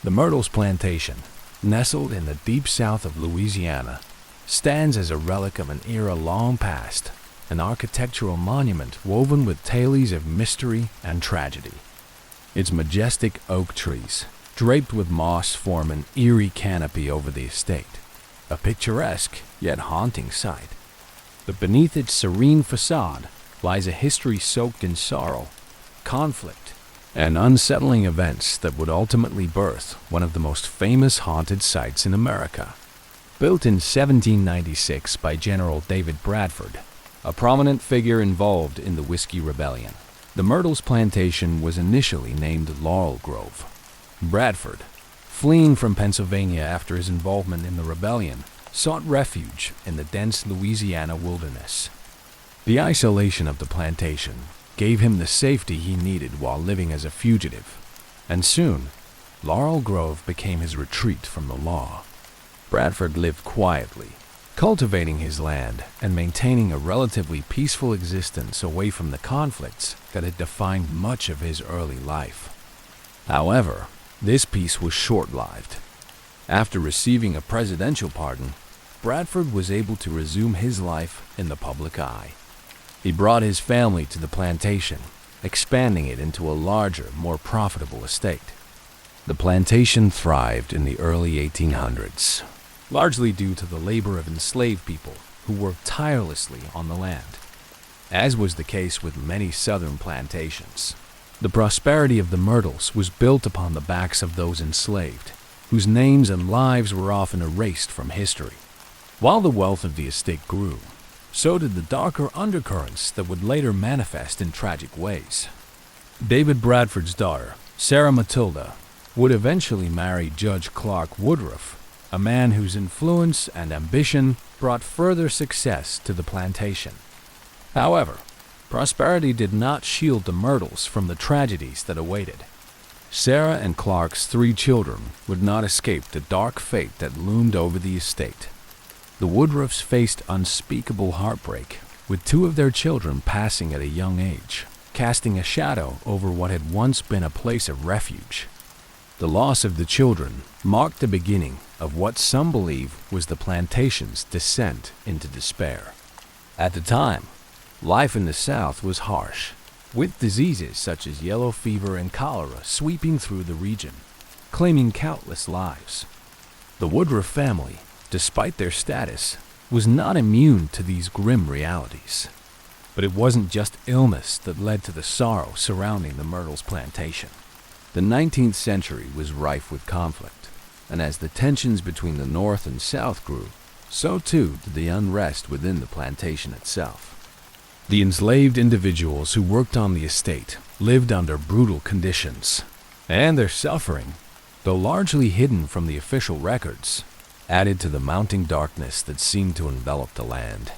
The Myrtles Plantation, nestled in the deep south of Louisiana, stands as a relic of an era long past, an architectural monument woven with tales of mystery and tragedy. Its majestic oak trees, draped with moss, form an eerie canopy over the estate, a picturesque yet haunting sight. But beneath its serene facade lies a history soaked in sorrow, conflict, and unsettling events that would ultimately birth one of the most famous haunted sites in America. Built in 1796 by General David Bradford, a prominent figure involved in the Whiskey Rebellion, the Myrtles Plantation was initially named Laurel Grove. Bradford, fleeing from Pennsylvania after his involvement in the rebellion, sought refuge in the dense Louisiana wilderness. The isolation of the plantation gave him the safety he needed while living as a fugitive, and soon, Laurel Grove became his retreat from the law. Bradford lived quietly, cultivating his land and maintaining a relatively peaceful existence away from the conflicts that had defined much of his early life. However, this peace was short-lived. After receiving a presidential pardon, Bradford was able to resume his life in the public eye. He brought his family to the plantation, expanding it into a larger, more profitable estate. The plantation thrived in the early 1800s, largely due to the labor of enslaved people who worked tirelessly on the land. As was the case with many southern plantations, the prosperity of the Myrtles was built upon the backs of those enslaved, whose names and lives were often erased from history. While the wealth of the estate grew, so did the darker undercurrents that would later manifest in tragic ways. David Bradford's daughter, Sarah Matilda, would eventually marry Judge Clark Woodruff, a man whose influence and ambition brought further success to the plantation. However, prosperity did not shield the Myrtles from the tragedies that awaited. Sarah and Clark's 3 children would not escape the dark fate that loomed over the estate. The Woodruffs faced unspeakable heartbreak, with 2 of their children passing at a young age, casting a shadow over what had once been a place of refuge. The loss of the children marked the beginning of what some believe was the plantation's descent into despair. At the time, life in the South was harsh, with diseases such as yellow fever and cholera sweeping through the region, claiming countless lives. The Woodruff family, despite their status, was not immune to these grim realities. But it wasn't just illness that led to the sorrow surrounding the Myrtles plantation. The 19th century was rife with conflict, and as the tensions between the North and South grew, so too did the unrest within the plantation itself. The enslaved individuals who worked on the estate lived under brutal conditions, and their suffering, though largely hidden from the official records, added to the mounting darkness that seemed to envelop the land.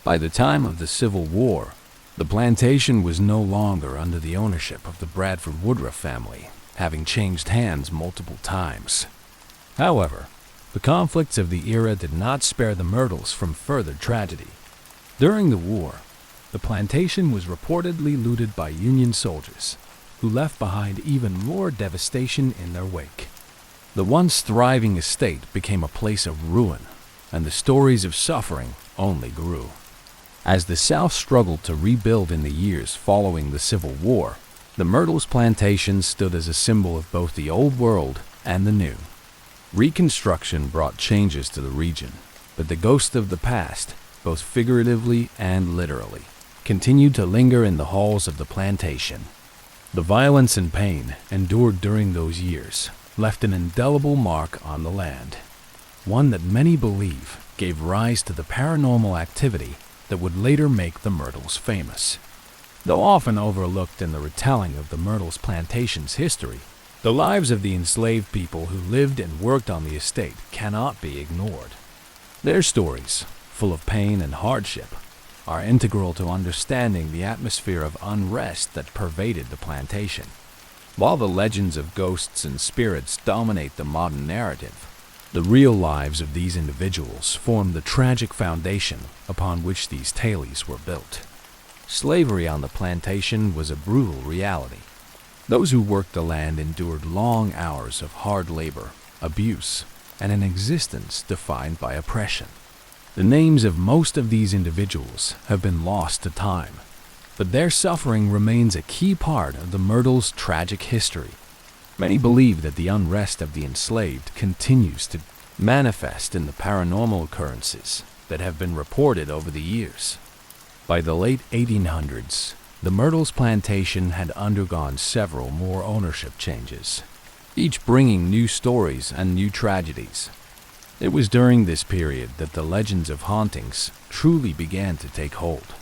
By the time of the Civil War, the plantation was no longer under the ownership of the Bradford Woodruff family, having changed hands multiple times. However, the conflicts of the era did not spare the Myrtles from further tragedy. During the war, the plantation was reportedly looted by Union soldiers, who left behind even more devastation in their wake. The once thriving estate became a place of ruin, and the stories of suffering only grew. As the South struggled to rebuild in the years following the Civil War, the Myrtles plantation stood as a symbol of both the old world and the new. Reconstruction brought changes to the region, but the ghost of the past, both figuratively and literally, continued to linger in the halls of the plantation. The violence and pain endured during those years left an indelible mark on the land, one that many believe gave rise to the paranormal activity that would later make the Myrtles famous. Though often overlooked in the retelling of the Myrtles plantation's history, the lives of the enslaved people who lived and worked on the estate cannot be ignored. Their stories, full of pain and hardship, are integral to understanding the atmosphere of unrest that pervaded the plantation. While the legends of ghosts and spirits dominate the modern narrative, the real lives of these individuals form the tragic foundation upon which these tales were built. Slavery on the plantation was a brutal reality. Those who worked the land endured long hours of hard labor, abuse, and an existence defined by oppression. The names of most of these individuals have been lost to time, but their suffering remains a key part of the Myrtle's tragic history. Many believe that the unrest of the enslaved continues to manifest in the paranormal occurrences that have been reported over the years. By the late 1800s, the Myrtle's plantation had undergone several more ownership changes, each bringing new stories and new tragedies. It was during this period that the legends of hauntings truly began to take hold.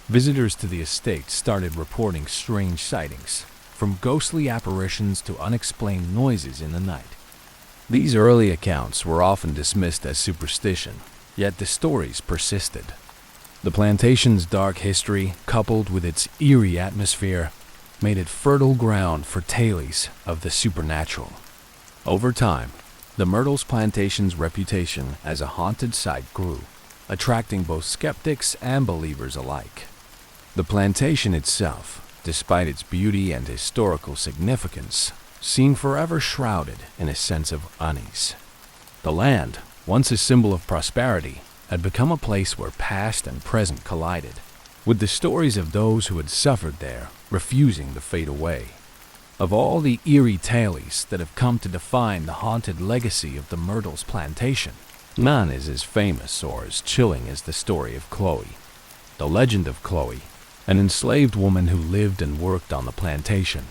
Visitors to the estate started reporting strange sightings, from ghostly apparitions to unexplained noises in the night. These early accounts were often dismissed as superstition, yet the stories persisted. The plantation's dark history, coupled with its eerie atmosphere, made it fertile ground for tales of the supernatural. Over time, the Myrtle's plantation's reputation as a haunted site grew, attracting both skeptics and believers alike. The plantation itself, despite its beauty and historical significance, seemed forever shrouded in a sense of unease. The land, once a symbol of prosperity, had become a place where past and present collided, with the stories of those who had suffered there refusing to fade away. Of all the eerie tales that have come to define the haunted legacy of the Myrtle's plantation, none is as famous or as chilling as the story of Chloe. The legend of Chloe, an enslaved woman who lived and worked on the plantation,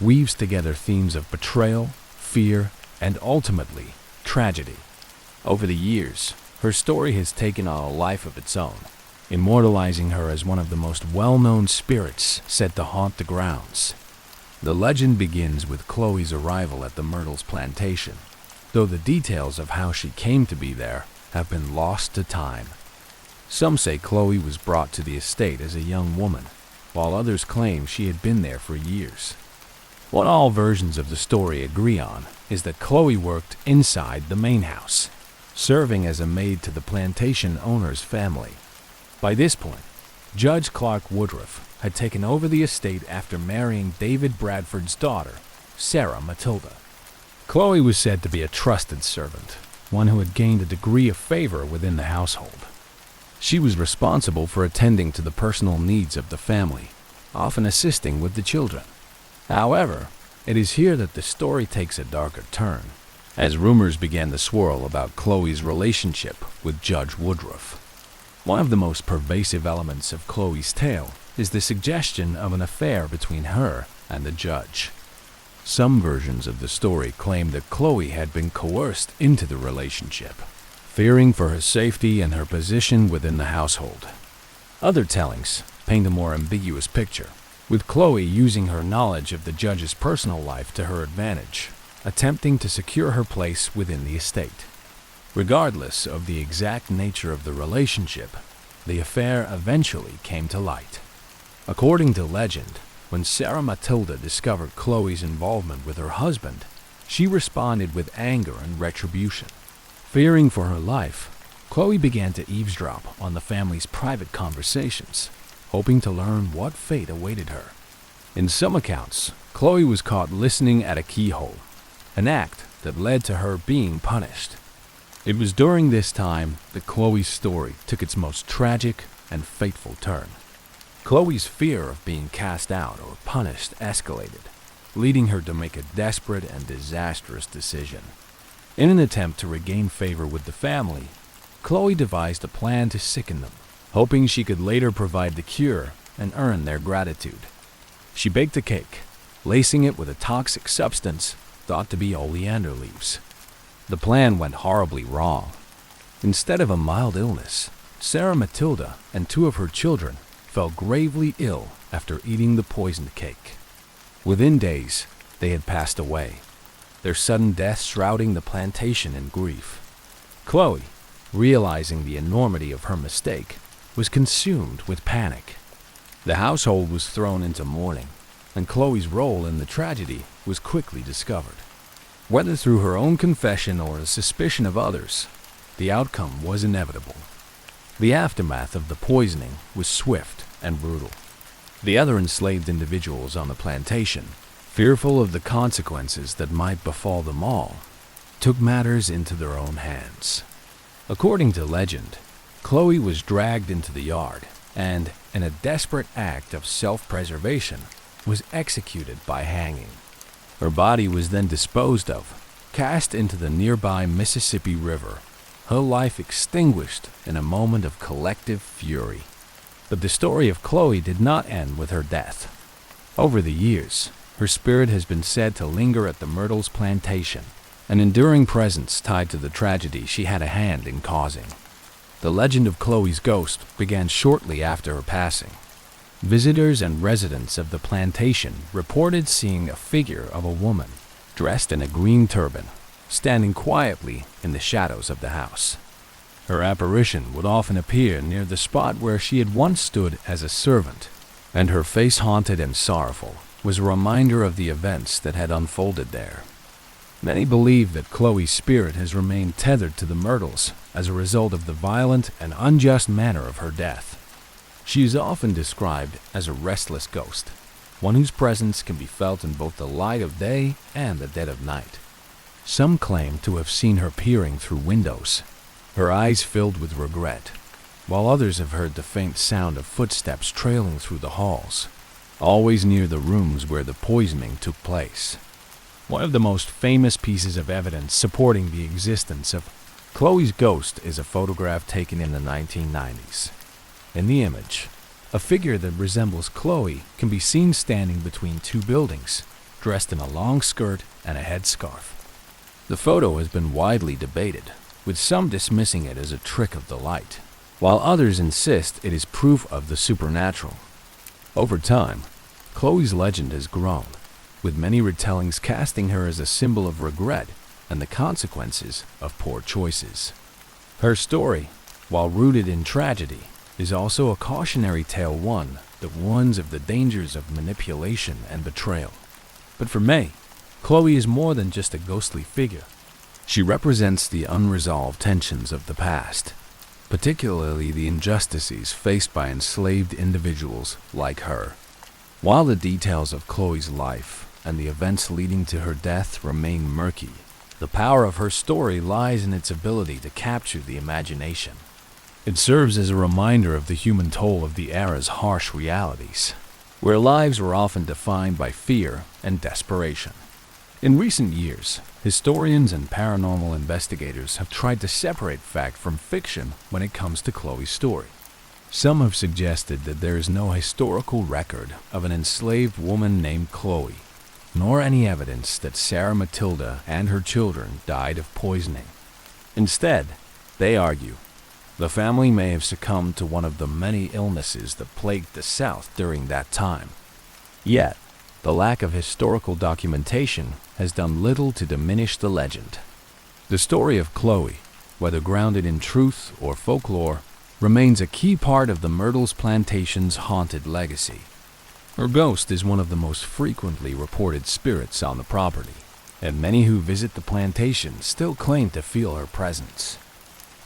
weaves together themes of betrayal, fear, and ultimately, tragedy. Over the years, her story has taken on a life of its own, immortalizing her as one of the most well-known spirits said to haunt the grounds. The legend begins with Chloe's arrival at the Myrtle's plantation, though the details of how she came to be there have been lost to time. Some say Chloe was brought to the estate as a young woman, while others claim she had been there for years. What all versions of the story agree on is that Chloe worked inside the main house, serving as a maid to the plantation owner's family. By this point, Judge Clark Woodruff had taken over the estate after marrying David Bradford's daughter, Sarah Matilda. Chloe was said to be a trusted servant, one who had gained a degree of favor within the household. She was responsible for attending to the personal needs of the family, often assisting with the children. However, it is here that the story takes a darker turn, as rumors began to swirl about Chloe's relationship with Judge Woodruff. One of the most pervasive elements of Chloe's tale is the suggestion of an affair between her and the judge. Some versions of the story claim that Chloe had been coerced into the relationship, fearing for her safety and her position within the household. Other tellings paint a more ambiguous picture, with Chloe using her knowledge of the judge's personal life to her advantage, attempting to secure her place within the estate. Regardless of the exact nature of the relationship, the affair eventually came to light. According to legend, when Sarah Matilda discovered Chloe's involvement with her husband, she responded with anger and retribution. Fearing for her life, Chloe began to eavesdrop on the family's private conversations, hoping to learn what fate awaited her. In some accounts, Chloe was caught listening at a keyhole, an act that led to her being punished. It was during this time that Chloe's story took its most tragic and fateful turn. Chloe's fear of being cast out or punished escalated, leading her to make a desperate and disastrous decision. In an attempt to regain favor with the family, Chloe devised a plan to sicken them, hoping she could later provide the cure and earn their gratitude. She baked a cake, lacing it with a toxic substance thought to be oleander leaves. The plan went horribly wrong. Instead of a mild illness, Sarah Matilda and two of her children fell gravely ill after eating the poisoned cake. Within days, they had passed away, their sudden death shrouding the plantation in grief. Chloe, realizing the enormity of her mistake, was consumed with panic. The household was thrown into mourning, and Chloe's role in the tragedy was quickly discovered. Whether through her own confession or a suspicion of others, the outcome was inevitable. The aftermath of the poisoning was swift and brutal. The other enslaved individuals on the plantation, fearful of the consequences that might befall them all, took matters into their own hands. According to legend, Chloe was dragged into the yard and, in a desperate act of self-preservation, was executed by hanging. Her body was then disposed of, cast into the nearby Mississippi River, her life extinguished in a moment of collective fury. But the story of Chloe did not end with her death. Over the years, her spirit has been said to linger at the Myrtles plantation, an enduring presence tied to the tragedy she had a hand in causing. The legend of Chloe's ghost began shortly after her passing. Visitors and residents of the plantation reported seeing a figure of a woman dressed in a green turban, standing quietly in the shadows of the house. Her apparition would often appear near the spot where she had once stood as a servant, and her face, haunted and sorrowful, was a reminder of the events that had unfolded there. Many believe that Chloe's spirit has remained tethered to the Myrtles as a result of the violent and unjust manner of her death. She is often described as a restless ghost, one whose presence can be felt in both the light of day and the dead of night. Some claim to have seen her peering through windows, her eyes filled with regret, while others have heard the faint sound of footsteps trailing through the halls, always near the rooms where the poisoning took place. One of the most famous pieces of evidence supporting the existence of Chloe's ghost is a photograph taken in the 1990s. In the image, a figure that resembles Chloe can be seen standing between two buildings, dressed in a long skirt and a headscarf. The photo has been widely debated, with some dismissing it as a trick of the light, while others insist it is proof of the supernatural. Over time, Chloe's legend has grown, with many retellings casting her as a symbol of regret and the consequences of poor choices. Her story, while rooted in tragedy, is also a cautionary tale, one that warns of the dangers of manipulation and betrayal. But for May, Chloe is more than just a ghostly figure. She represents the unresolved tensions of the past, particularly the injustices faced by enslaved individuals like her. While the details of Chloe's life and the events leading to her death remain murky, the power of her story lies in its ability to capture the imagination. It serves as a reminder of the human toll of the era's harsh realities, where lives were often defined by fear and desperation. In recent years, historians and paranormal investigators have tried to separate fact from fiction when it comes to Chloe's story. Some have suggested that there is no historical record of an enslaved woman named Chloe, nor any evidence that Sarah Matilda and her children died of poisoning. Instead, they argue, the family may have succumbed to one of the many illnesses that plagued the South during that time. Yet, the lack of historical documentation has done little to diminish the legend. The story of Chloe, whether grounded in truth or folklore, remains a key part of the Myrtles plantation's haunted legacy. Her ghost is one of the most frequently reported spirits on the property, and many who visit the plantation still claim to feel her presence.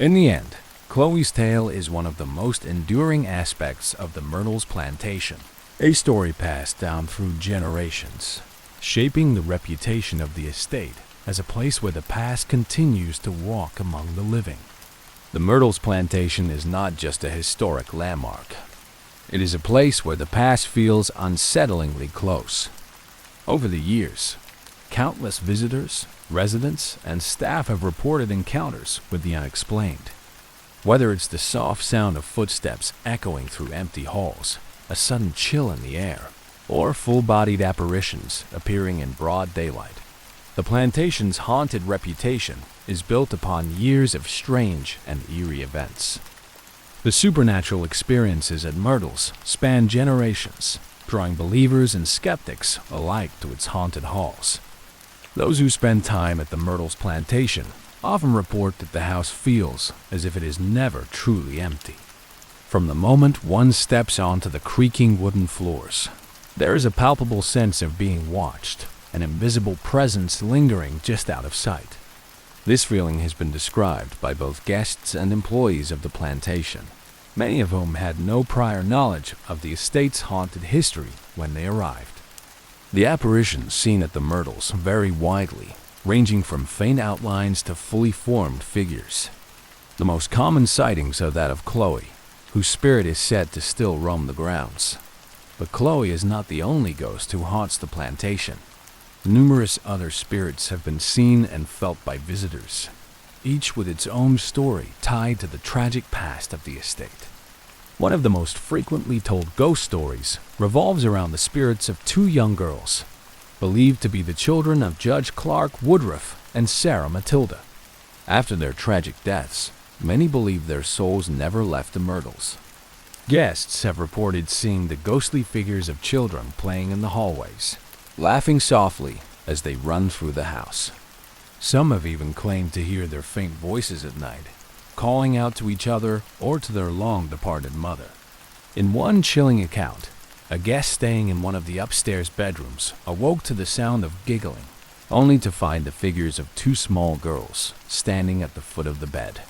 In the end, Chloe's tale is one of the most enduring aspects of the Myrtles plantation, a story passed down through generations, shaping the reputation of the estate as a place where the past continues to walk among the living. The Myrtles plantation is not just a historic landmark. It is a place where the past feels unsettlingly close. Over the years, countless visitors, residents, and staff have reported encounters with the unexplained. Whether it's the soft sound of footsteps echoing through empty halls, a sudden chill in the air, or full-bodied apparitions appearing in broad daylight, the plantation's haunted reputation is built upon years of strange and eerie events. The supernatural experiences at Myrtles span generations, drawing believers and skeptics alike to its haunted halls. Those who spend time at the Myrtles plantation often report that the house feels as if it is never truly empty. From the moment one steps onto the creaking wooden floors, there is a palpable sense of being watched, an invisible presence lingering just out of sight. This feeling has been described by both guests and employees of the plantation, many of whom had no prior knowledge of the estate's haunted history when they arrived. The apparitions seen at the Myrtles vary widely, ranging from faint outlines to fully formed figures. The most common sightings are that of Chloe, whose spirit is said to still roam the grounds. But Chloe is not the only ghost who haunts the plantation. Numerous other spirits have been seen and felt by visitors, each with its own story tied to the tragic past of the estate. One of the most frequently told ghost stories revolves around the spirits of two young girls, believed to be the children of Judge Clark Woodruff and Sarah Matilda. After their tragic deaths, many believe their souls never left the Myrtles. Guests have reported seeing the ghostly figures of children playing in the hallways, laughing softly as they run through the house. Some have even claimed to hear their faint voices at night, calling out to each other or to their long-departed mother. In one chilling account, a guest staying in one of the upstairs bedrooms awoke to the sound of giggling, only to find the figures of two small girls standing at the foot of the bed.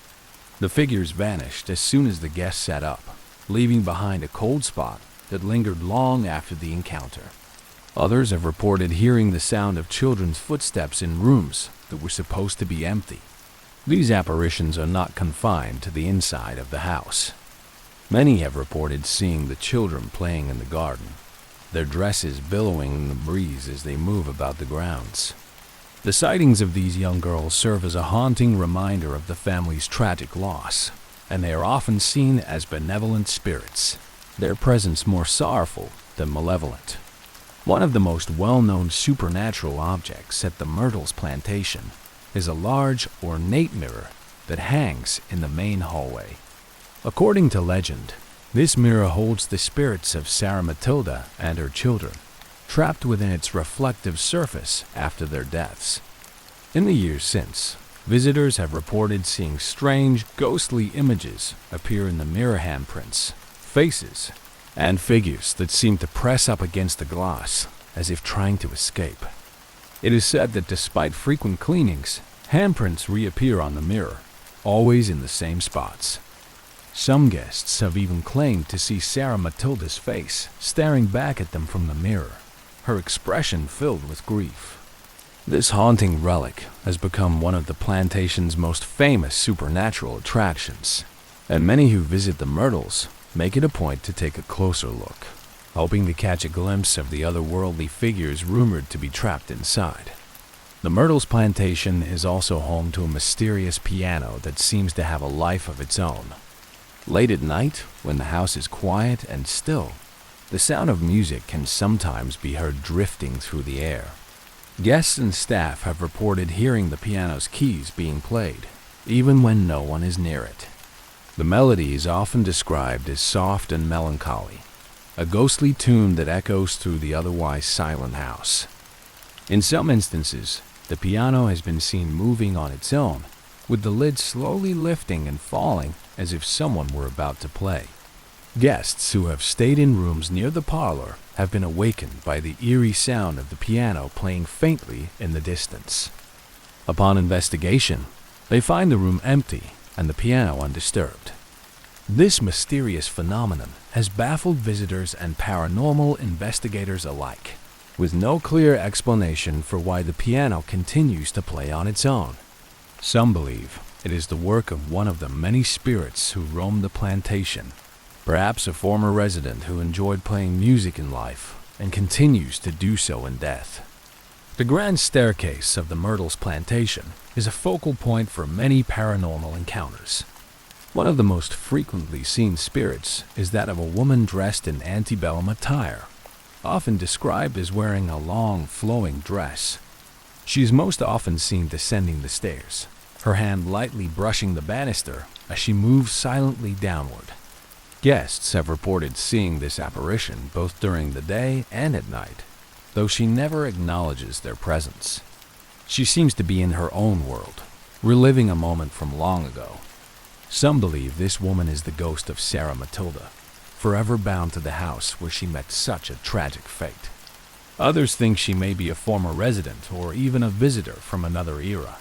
The figures vanished as soon as the guest sat up, leaving behind a cold spot that lingered long after the encounter. Others have reported hearing the sound of children's footsteps in rooms that were supposed to be empty. These apparitions are not confined to the inside of the house. Many have reported seeing the children playing in the garden, their dresses billowing in the breeze as they move about the grounds. The sightings of these young girls serve as a haunting reminder of the family's tragic loss, and they are often seen as benevolent spirits, their presence more sorrowful than malevolent. One of the most well-known supernatural objects at the Myrtles plantation is a large, ornate mirror that hangs in the main hallway. According to legend, this mirror holds the spirits of Sarah Matilda and her children, trapped within its reflective surface after their deaths. In the years since, visitors have reported seeing strange, ghostly images appear in the mirror handprints, faces, and figures that seem to press up against the glass as if trying to escape. It is said that despite frequent cleanings, handprints reappear on the mirror, always in the same spots. Some guests have even claimed to see Sarah Matilda's face staring back at them from the mirror, her expression filled with grief. This haunting relic has become one of the plantation's most famous supernatural attractions, and many who visit the Myrtles make it a point to take a closer look, hoping to catch a glimpse of the otherworldly figures rumored to be trapped inside. The Myrtles plantation is also home to a mysterious piano that seems to have a life of its own. Late at night, when the house is quiet and still, the sound of music can sometimes be heard drifting through the air. Guests and staff have reported hearing the piano's keys being played, even when no one is near it. The melody is often described as soft and melancholy, a ghostly tune that echoes through the otherwise silent house. In some instances, the piano has been seen moving on its own, with the lid slowly lifting and falling as if someone were about to play. Guests who have stayed in rooms near the parlor have been awakened by the eerie sound of the piano playing faintly in the distance. Upon investigation, they find the room empty and the piano undisturbed. This mysterious phenomenon has baffled visitors and paranormal investigators alike, with no clear explanation for why the piano continues to play on its own. Some believe it is the work of one of the many spirits who roam the plantation, perhaps a former resident who enjoyed playing music in life and continues to do so in death. The grand staircase of the Myrtles plantation is a focal point for many paranormal encounters. One of the most frequently seen spirits is that of a woman dressed in antebellum attire, often described as wearing a long, flowing dress. She is most often seen descending the stairs, her hand lightly brushing the banister as she moves silently downward. Guests have reported seeing this apparition both during the day and at night, though she never acknowledges their presence. She seems to be in her own world, reliving a moment from long ago. Some believe this woman is the ghost of Sarah Matilda, forever bound to the house where she met such a tragic fate. Others think she may be a former resident or even a visitor from another era.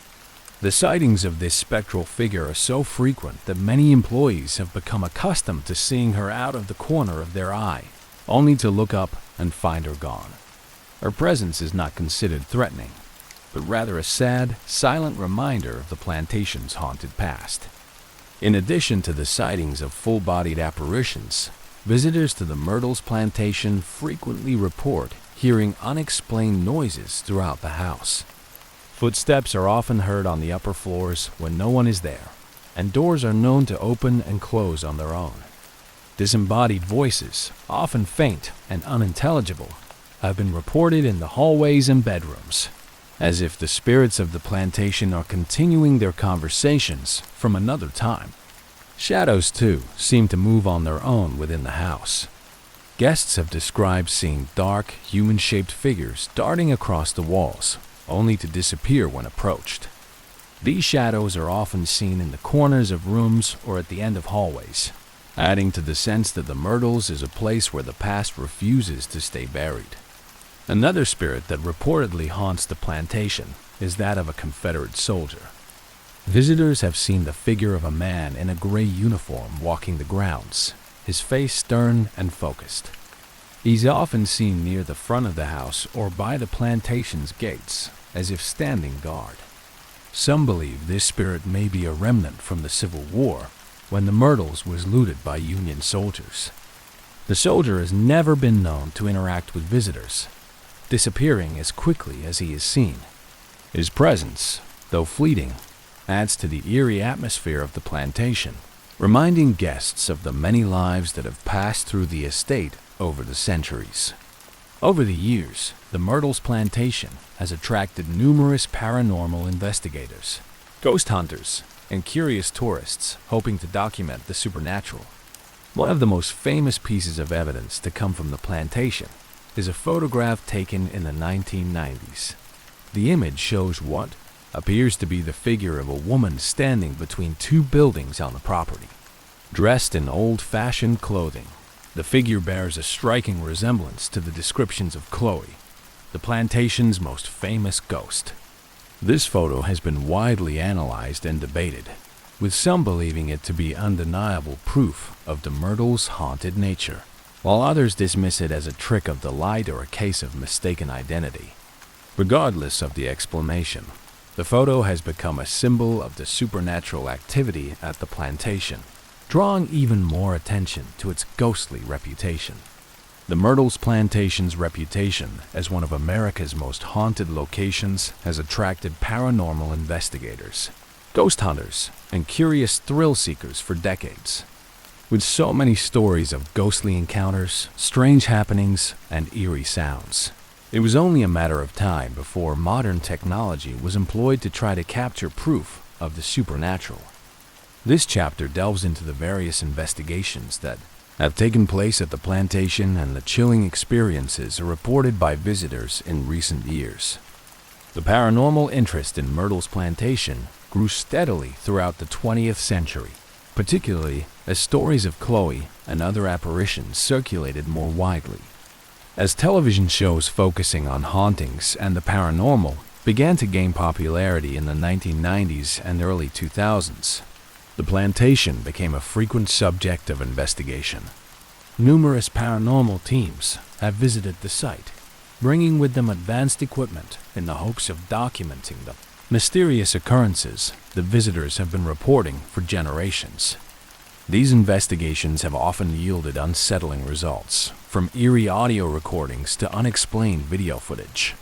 The sightings of this spectral figure are so frequent that many employees have become accustomed to seeing her out of the corner of their eye, only to look up and find her gone. Her presence is not considered threatening, but rather a sad, silent reminder of the plantation's haunted past. In addition to the sightings of full-bodied apparitions, visitors to the Myrtles plantation frequently report hearing unexplained noises throughout the house. Footsteps are often heard on the upper floors when no one is there, and doors are known to open and close on their own. Disembodied voices, often faint and unintelligible, have been reported in the hallways and bedrooms, as if the spirits of the plantation are continuing their conversations from another time. Shadows, too, seem to move on their own within the house. Guests have described seeing dark, human-shaped figures darting across the walls, only to disappear when approached. These shadows are often seen in the corners of rooms or at the end of hallways, adding to the sense that the Myrtles is a place where the past refuses to stay buried. Another spirit that reportedly haunts the plantation is that of a Confederate soldier. Visitors have seen the figure of a man in a gray uniform walking the grounds, his face stern and focused. He's often seen near the front of the house or by the plantation's gates, as if standing guard. Some believe this spirit may be a remnant from the Civil War, when the Myrtles was looted by Union soldiers. The soldier has never been known to interact with visitors, disappearing as quickly as he is seen. His presence, though fleeting, adds to the eerie atmosphere of the plantation, reminding guests of the many lives that have passed through the estate over the centuries. Over the years, the Myrtles plantation has attracted numerous paranormal investigators, ghost hunters, and curious tourists hoping to document the supernatural. One of the most famous pieces of evidence to come from the plantation is a photograph taken in the 1990s. The image shows what appears to be the figure of a woman standing between two buildings on the property. Dressed in old-fashioned clothing, the figure bears a striking resemblance to the descriptions of Chloe, the plantation's most famous ghost. This photo has been widely analyzed and debated, with some believing it to be undeniable proof of the Myrtles' haunted nature, while others dismiss it as a trick of the light or a case of mistaken identity. Regardless of the explanation, the photo has become a symbol of the supernatural activity at the plantation, drawing even more attention to its ghostly reputation. The Myrtles plantation's reputation as one of America's most haunted locations has attracted paranormal investigators, ghost hunters, and curious thrill seekers for decades. With so many stories of ghostly encounters, strange happenings, and eerie sounds, it was only a matter of time before modern technology was employed to try to capture proof of the supernatural. This chapter delves into the various investigations that have taken place at the plantation and the chilling experiences reported by visitors in recent years. The paranormal interest in Myrtles plantation grew steadily throughout the 20th century, particularly as stories of Chloe and other apparitions circulated more widely. As television shows focusing on hauntings and the paranormal began to gain popularity in the 1990s and early 2000s, the plantation became a frequent subject of investigation. Numerous paranormal teams have visited the site, bringing with them advanced equipment in the hopes of documenting the mysterious occurrences the visitors have been reporting for generations. These investigations have often yielded unsettling results, from eerie audio recordings to unexplained video footage.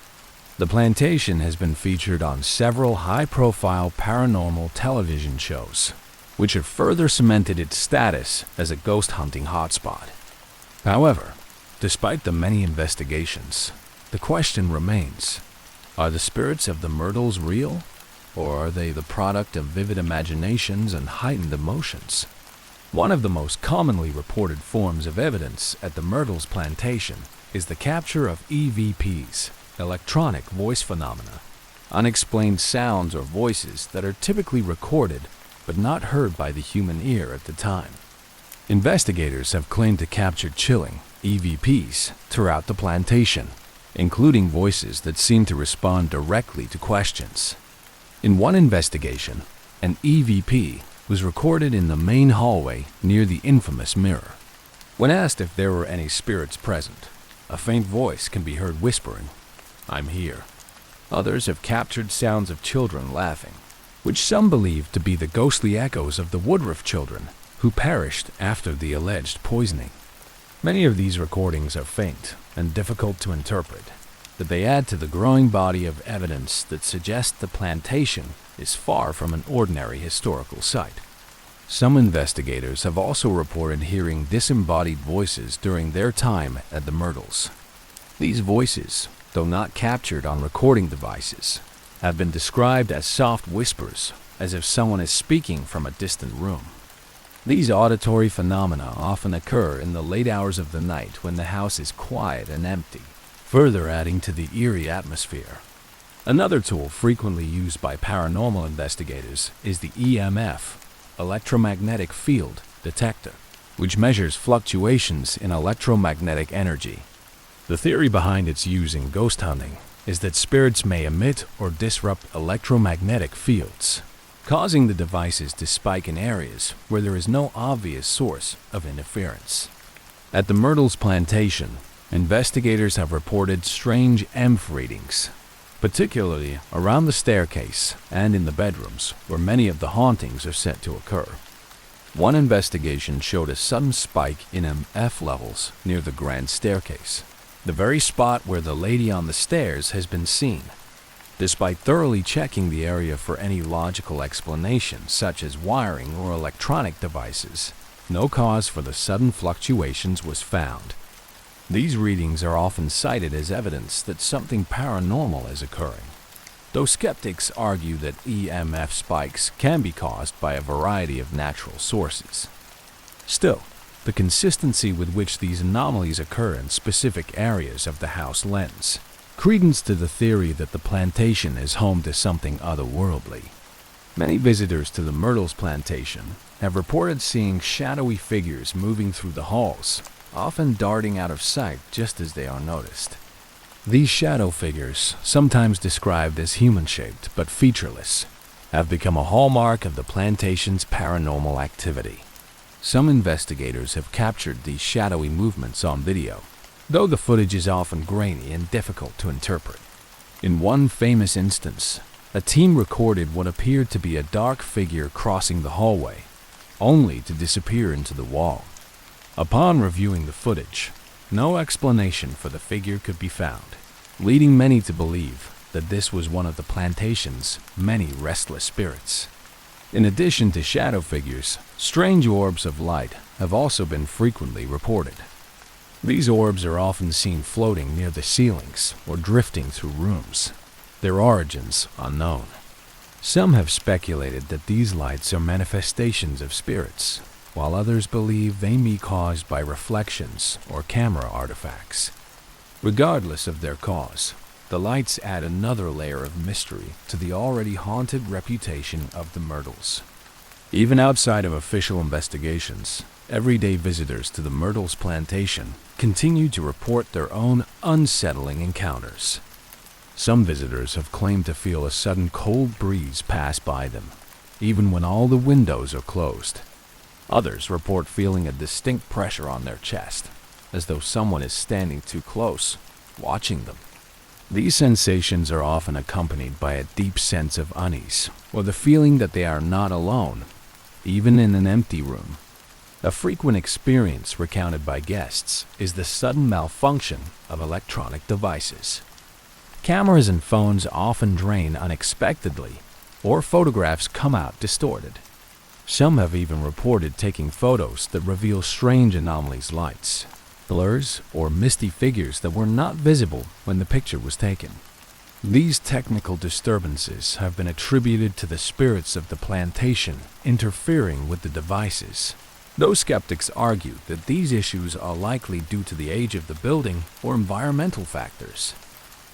The plantation has been featured on several high-profile paranormal television shows, which have further cemented its status as a ghost hunting hotspot. However, despite the many investigations, the question remains, are the spirits of the Myrtles real, or are they the product of vivid imaginations and heightened emotions? One of the most commonly reported forms of evidence at the Myrtles plantation is the capture of EVPs, electronic voice phenomena, unexplained sounds or voices that are typically recorded but not heard by the human ear at the time. Investigators have claimed to capture chilling EVPs throughout the plantation, including voices that seem to respond directly to questions. In one investigation, an EVP was recorded in the main hallway near the infamous mirror. When asked if there were any spirits present, a faint voice can be heard whispering, I'm here. Others have captured sounds of children laughing, which some believe to be the ghostly echoes of the Woodruff children who perished after the alleged poisoning. Many of these recordings are faint and difficult to interpret, but they add to the growing body of evidence that suggests the plantation is far from an ordinary historical site. Some investigators have also reported hearing disembodied voices during their time at the Myrtles. These voices, though not captured on recording devices, have been described as soft whispers, as if someone is speaking from a distant room. These auditory phenomena often occur in the late hours of the night when the house is quiet and empty, further adding to the eerie atmosphere. Another tool frequently used by paranormal investigators is the EMF, electromagnetic field detector, which measures fluctuations in electromagnetic energy. The theory behind its use in ghost hunting is that spirits may emit or disrupt electromagnetic fields, causing the devices to spike in areas where there is no obvious source of interference. At the Myrtles plantation, investigators have reported strange EMF readings, particularly around the staircase and in the bedrooms where many of the hauntings are said to occur. One investigation showed a sudden spike in EMF levels near the grand staircase, the very spot where the lady on the stairs has been seen. Despite thoroughly checking the area for any logical explanation, such as wiring or electronic devices, no cause for the sudden fluctuations was found. These readings are often cited as evidence that something paranormal is occurring, though skeptics argue that EMF spikes can be caused by a variety of natural sources. Still, the consistency with which these anomalies occur in specific areas of the house lends credence to the theory that the plantation is home to something otherworldly. Many visitors to the Myrtles plantation have reported seeing shadowy figures moving through the halls, often darting out of sight just as they are noticed. These shadow figures, sometimes described as human-shaped but featureless, have become a hallmark of the plantation's paranormal activity. Some investigators have captured these shadowy movements on video, though the footage is often grainy and difficult to interpret. In one famous instance, a team recorded what appeared to be a dark figure crossing the hallway, only to disappear into the wall. Upon reviewing the footage, no explanation for the figure could be found, leading many to believe that this was one of the plantation's many restless spirits. In addition to shadow figures, strange orbs of light have also been frequently reported. These orbs are often seen floating near the ceilings or drifting through rooms, their origins unknown. Some have speculated that these lights are manifestations of spirits, while others believe they may be caused by reflections or camera artifacts. Regardless of their cause, the lights add another layer of mystery to the already haunted reputation of the Myrtles. Even outside of official investigations, everyday visitors to the Myrtles plantation continue to report their own unsettling encounters. Some visitors have claimed to feel a sudden cold breeze pass by them, even when all the windows are closed. Others report feeling a distinct pressure on their chest, as though someone is standing too close, watching them. These sensations are often accompanied by a deep sense of unease, or the feeling that they are not alone, even in an empty room. A frequent experience recounted by guests is the sudden malfunction of electronic devices. Cameras and phones often drain unexpectedly, or photographs come out distorted. Some have even reported taking photos that reveal strange anomalies, lights, blurs, or misty figures that were not visible when the picture was taken. These technical disturbances have been attributed to the spirits of the plantation interfering with the devices. Though skeptics argue that these issues are likely due to the age of the building or environmental factors.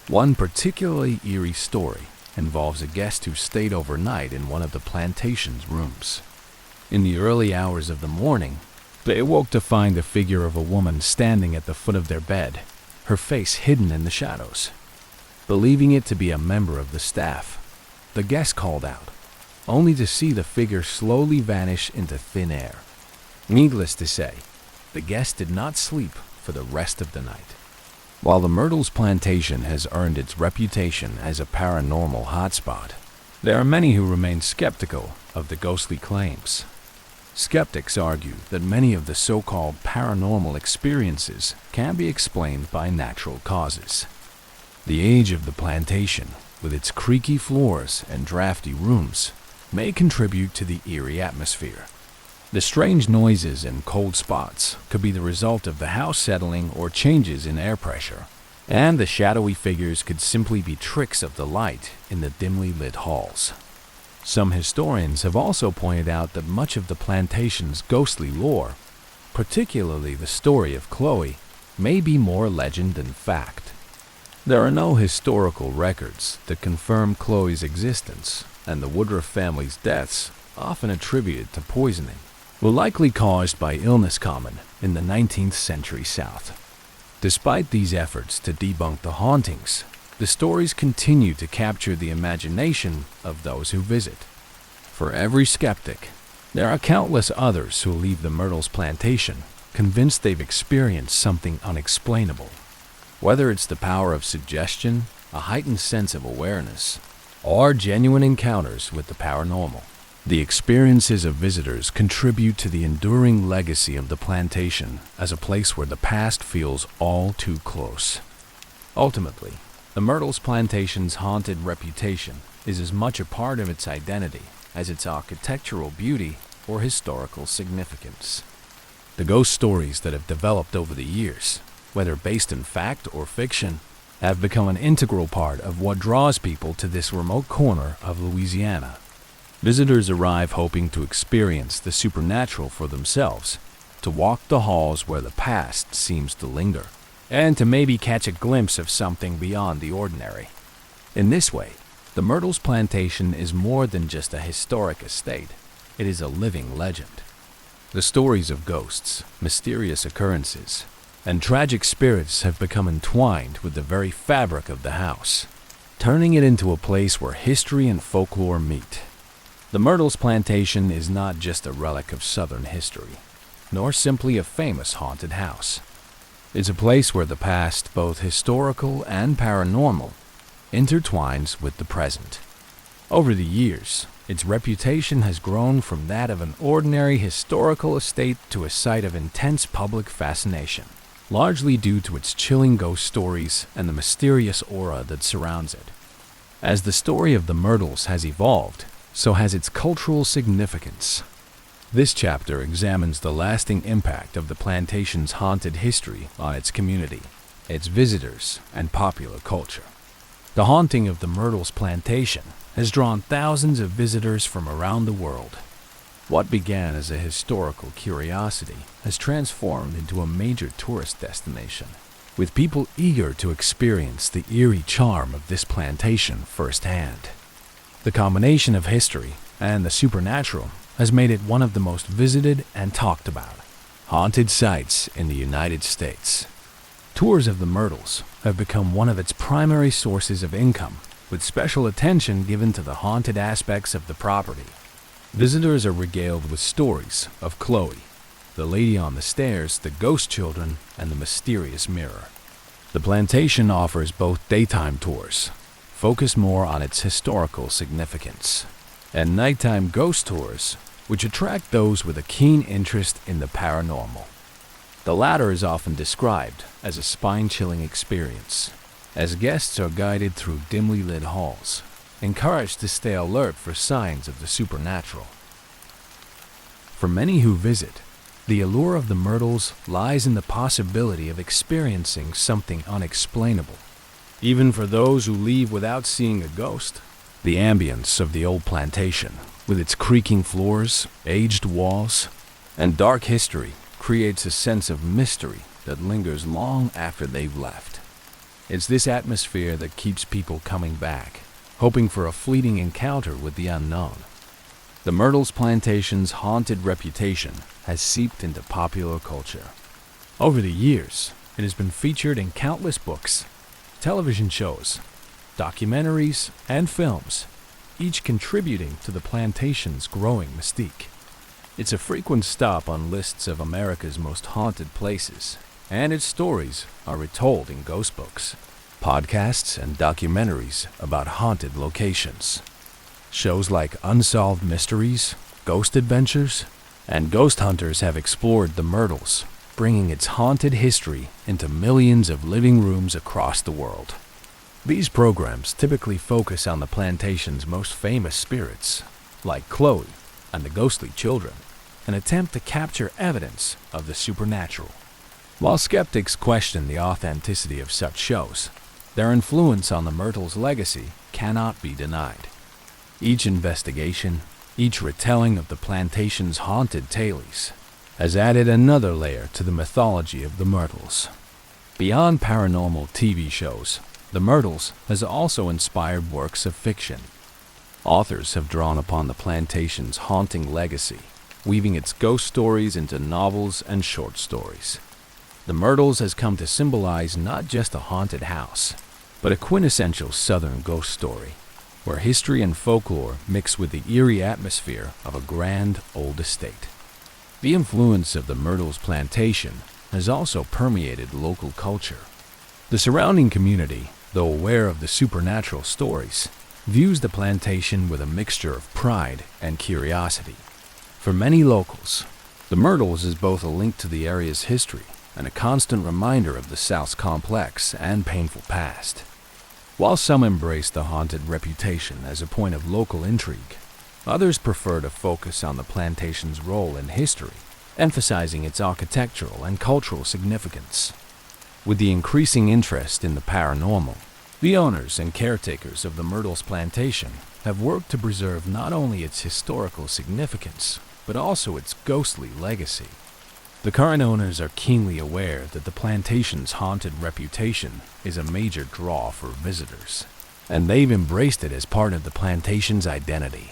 One particularly eerie story involves a guest who stayed overnight in one of the plantation's rooms. In the early hours of the morning, they awoke to find the figure of a woman standing at the foot of their bed, her face hidden in the shadows. Believing it to be a member of the staff, the guest called out, only to see the figure slowly vanish into thin air. Needless to say, the guest did not sleep for the rest of the night. While the Myrtles Plantation has earned its reputation as a paranormal hotspot, there are many who remain skeptical of the ghostly claims. Skeptics argue that many of the so-called paranormal experiences can be explained by natural causes. The age of the plantation, with its creaky floors and drafty rooms, may contribute to the eerie atmosphere. The strange noises and cold spots could be the result of the house settling or changes in air pressure, and the shadowy figures could simply be tricks of the light in the dimly lit halls. Some historians have also pointed out that much of the plantation's ghostly lore, particularly the story of Chloe, may be more legend than fact. There are no historical records that confirm Chloe's existence, and the Woodruff family's deaths, often attributed to poisoning, were likely caused by illness common in the 19th century South. Despite these efforts to debunk the hauntings, the stories continue to capture the imagination of those who visit. For every skeptic, there are countless others who leave the Myrtles Plantation convinced they've experienced something unexplainable. Whether it's the power of suggestion, a heightened sense of awareness, or genuine encounters with the paranormal, the experiences of visitors contribute to the enduring legacy of the plantation as a place where the past feels all too close. Ultimately, the Myrtles Plantation's haunted reputation is as much a part of its identity as its architectural beauty or historical significance. The ghost stories that have developed over the years, whether based in fact or fiction, have become an integral part of what draws people to this remote corner of Louisiana. Visitors arrive hoping to experience the supernatural for themselves, to walk the halls where the past seems to linger, and to maybe catch a glimpse of something beyond the ordinary. In this way, the Myrtles Plantation is more than just a historic estate. It is a living legend. The stories of ghosts, mysterious occurrences, and tragic spirits have become entwined with the very fabric of the house, turning it into a place where history and folklore meet. The Myrtles Plantation is not just a relic of Southern history, nor simply a famous haunted house. It's a place where the past, both historical and paranormal, intertwines with the present. Over the years, its reputation has grown from that of an ordinary historical estate to a site of intense public fascination, largely due to its chilling ghost stories and the mysterious aura that surrounds it. As the story of the Myrtles has evolved, so has its cultural significance. This chapter examines the lasting impact of the plantation's haunted history on its community, its visitors, and popular culture. The haunting of the Myrtles Plantation has drawn thousands of visitors from around the world. What began as a historical curiosity has transformed into a major tourist destination, with people eager to experience the eerie charm of this plantation firsthand. The combination of history and the supernatural has made it one of the most visited and talked about haunted sites in the United States. Tours of the Myrtles have become one of its primary sources of income, with special attention given to the haunted aspects of the property. Visitors are regaled with stories of Chloe, the lady on the stairs, the ghost children, and the mysterious mirror. The plantation offers both daytime tours, focused more on its historical significance, and nighttime ghost tours, which attract those with a keen interest in the paranormal. The latter is often described as a spine-chilling experience, as guests are guided through dimly lit halls, encouraged to stay alert for signs of the supernatural. For many who visit, the allure of the Myrtles lies in the possibility of experiencing something unexplainable. Even for those who leave without seeing a ghost, the ambience of the old plantation, with its creaking floors, aged walls, and dark history, creates a sense of mystery that lingers long after they've left. It's this atmosphere that keeps people coming back, hoping for a fleeting encounter with the unknown. The Myrtles Plantation's haunted reputation has seeped into popular culture. Over the years, it has been featured in countless books, television shows, documentaries, and films, each contributing to the plantation's growing mystique. It's a frequent stop on lists of America's most haunted places, and its stories are retold in ghost books, podcasts, and documentaries about haunted locations. Shows like Unsolved Mysteries, Ghost Adventures, and Ghost Hunters have explored the Myrtles, bringing its haunted history into millions of living rooms across the world. These programs typically focus on the plantation's most famous spirits, like Chloe and the ghostly children, and attempt to capture evidence of the supernatural. While skeptics question the authenticity of such shows, their influence on the Myrtles' legacy cannot be denied. Each investigation, each retelling of the plantation's haunted tales, has added another layer to the mythology of the Myrtles. Beyond paranormal TV shows, the Myrtles has also inspired works of fiction. Authors have drawn upon the plantation's haunting legacy, weaving its ghost stories into novels and short stories. The Myrtles has come to symbolize not just a haunted house, but a quintessential Southern ghost story, where history and folklore mix with the eerie atmosphere of a grand old estate. The influence of the Myrtles plantation has also permeated local culture. The surrounding community, though aware of the supernatural stories, views the plantation with a mixture of pride and curiosity. For many locals, the Myrtles is both a link to the area's history and a constant reminder of the South's complex and painful past. While some embrace the haunted reputation as a point of local intrigue, others prefer to focus on the plantation's role in history, emphasizing its architectural and cultural significance. With the increasing interest in the paranormal, the owners and caretakers of the Myrtles plantation have worked to preserve not only its historical significance, but also its ghostly legacy. The current owners are keenly aware that the plantation's haunted reputation is a major draw for visitors, and they've embraced it as part of the plantation's identity.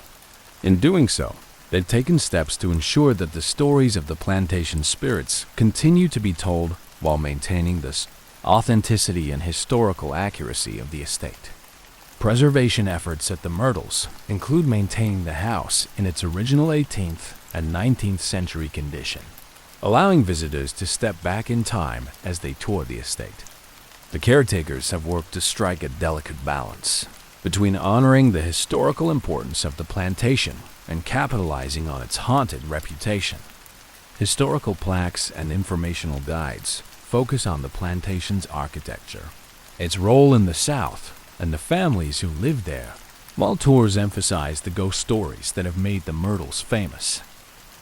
In doing so, they've taken steps to ensure that the stories of the plantation's spirits continue to be told while maintaining the authenticity and historical accuracy of the estate. Preservation efforts at the Myrtles include maintaining the house in its original 18th and 19th century condition, allowing visitors to step back in time as they tour the estate. The caretakers have worked to strike a delicate balance between honoring the historical importance of the plantation and capitalizing on its haunted reputation. Historical plaques and informational guides focus on the plantation's architecture, its role in the South, and the families who live there, while tours emphasize the ghost stories that have made the Myrtles famous.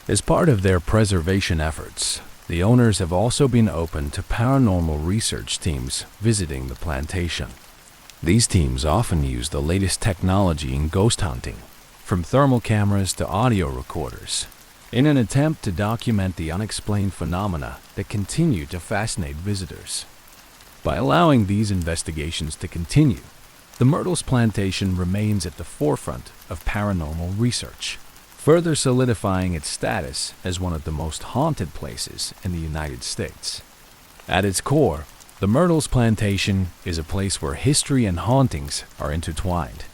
As part of their preservation efforts, the owners have also been open to paranormal research teams visiting the plantation. These teams often use the latest technology in ghost hunting, from thermal cameras to audio recorders, in an attempt to document the unexplained phenomena that continue to fascinate visitors. By allowing these investigations to continue, the Myrtles plantation remains at the forefront of paranormal research, further solidifying its status as one of the most haunted places in the United States. At its core, the Myrtles plantation is a place where history and hauntings are intertwined.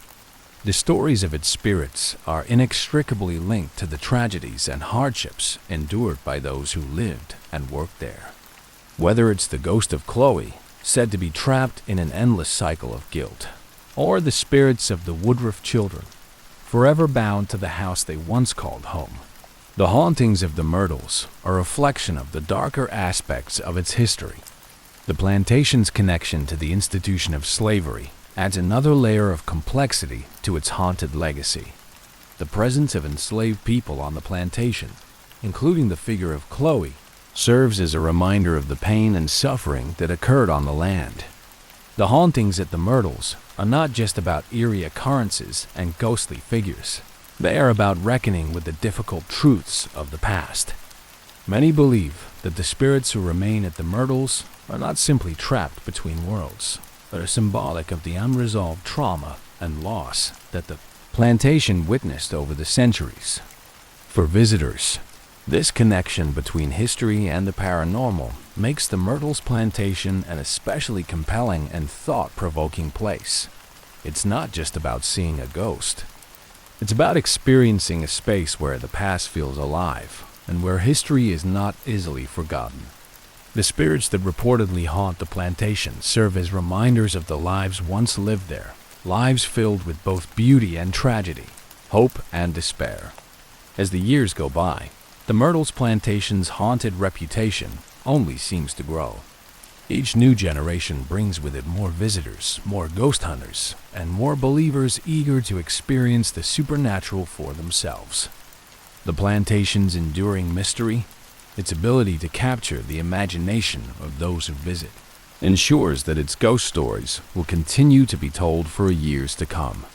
The stories of its spirits are inextricably linked to the tragedies and hardships endured by those who lived and worked there. Whether it's the ghost of Chloe, said to be trapped in an endless cycle of guilt, or the spirits of the Woodruff children, forever bound to the house they once called home. The hauntings of the Myrtles are a reflection of the darker aspects of its history. The plantation's connection to the institution of slavery adds another layer of complexity to its haunted legacy. The presence of enslaved people on the plantation, including the figure of Chloe, serves as a reminder of the pain and suffering that occurred on the land. The hauntings at the Myrtles are not just about eerie occurrences and ghostly figures. They are about reckoning with the difficult truths of the past. Many believe that the spirits who remain at the Myrtles are not simply trapped between worlds, but are symbolic of the unresolved trauma and loss that the plantation witnessed over the centuries. For visitors, this connection between history and the paranormal makes the Myrtles plantation an especially compelling and thought-provoking place. It's not just about seeing a ghost. It's about experiencing a space where the past feels alive and where history is not easily forgotten. The spirits that reportedly haunt the plantation serve as reminders of the lives once lived there, lives filled with both beauty and tragedy, hope and despair. As the years go by, the Myrtles plantation's haunted reputation only seems to grow. Each new generation brings with it more visitors, more ghost hunters, and more believers eager to experience the supernatural for themselves. The plantation's enduring mystery, its ability to capture the imagination of those who visit, ensures that its ghost stories will continue to be told for years to come.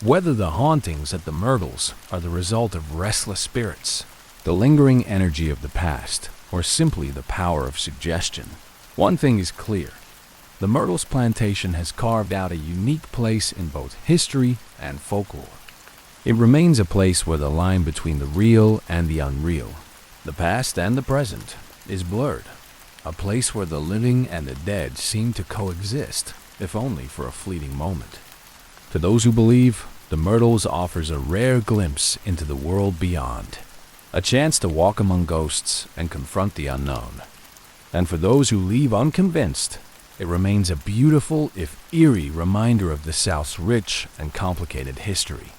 Whether the hauntings at the Myrtles are the result of restless spirits, the lingering energy of the past, or simply the power of suggestion, one thing is clear. The Myrtles plantation has carved out a unique place in both history and folklore. It remains a place where the line between the real and the unreal, the past and the present, is blurred. A place where the living and the dead seem to coexist, if only for a fleeting moment. To those who believe, the Myrtles offers a rare glimpse into the world beyond, a chance to walk among ghosts and confront the unknown. And for those who leave unconvinced, it remains a beautiful, if eerie, reminder of the South's rich and complicated history.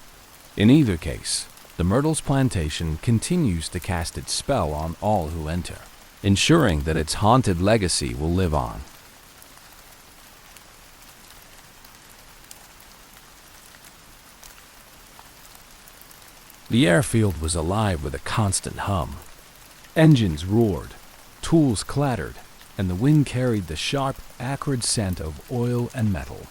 In either case, the Myrtles plantation continues to cast its spell on all who enter, ensuring that its haunted legacy will live on. The airfield was alive with a constant hum. Engines roared, tools clattered, and the wind carried the sharp, acrid scent of oil and metal.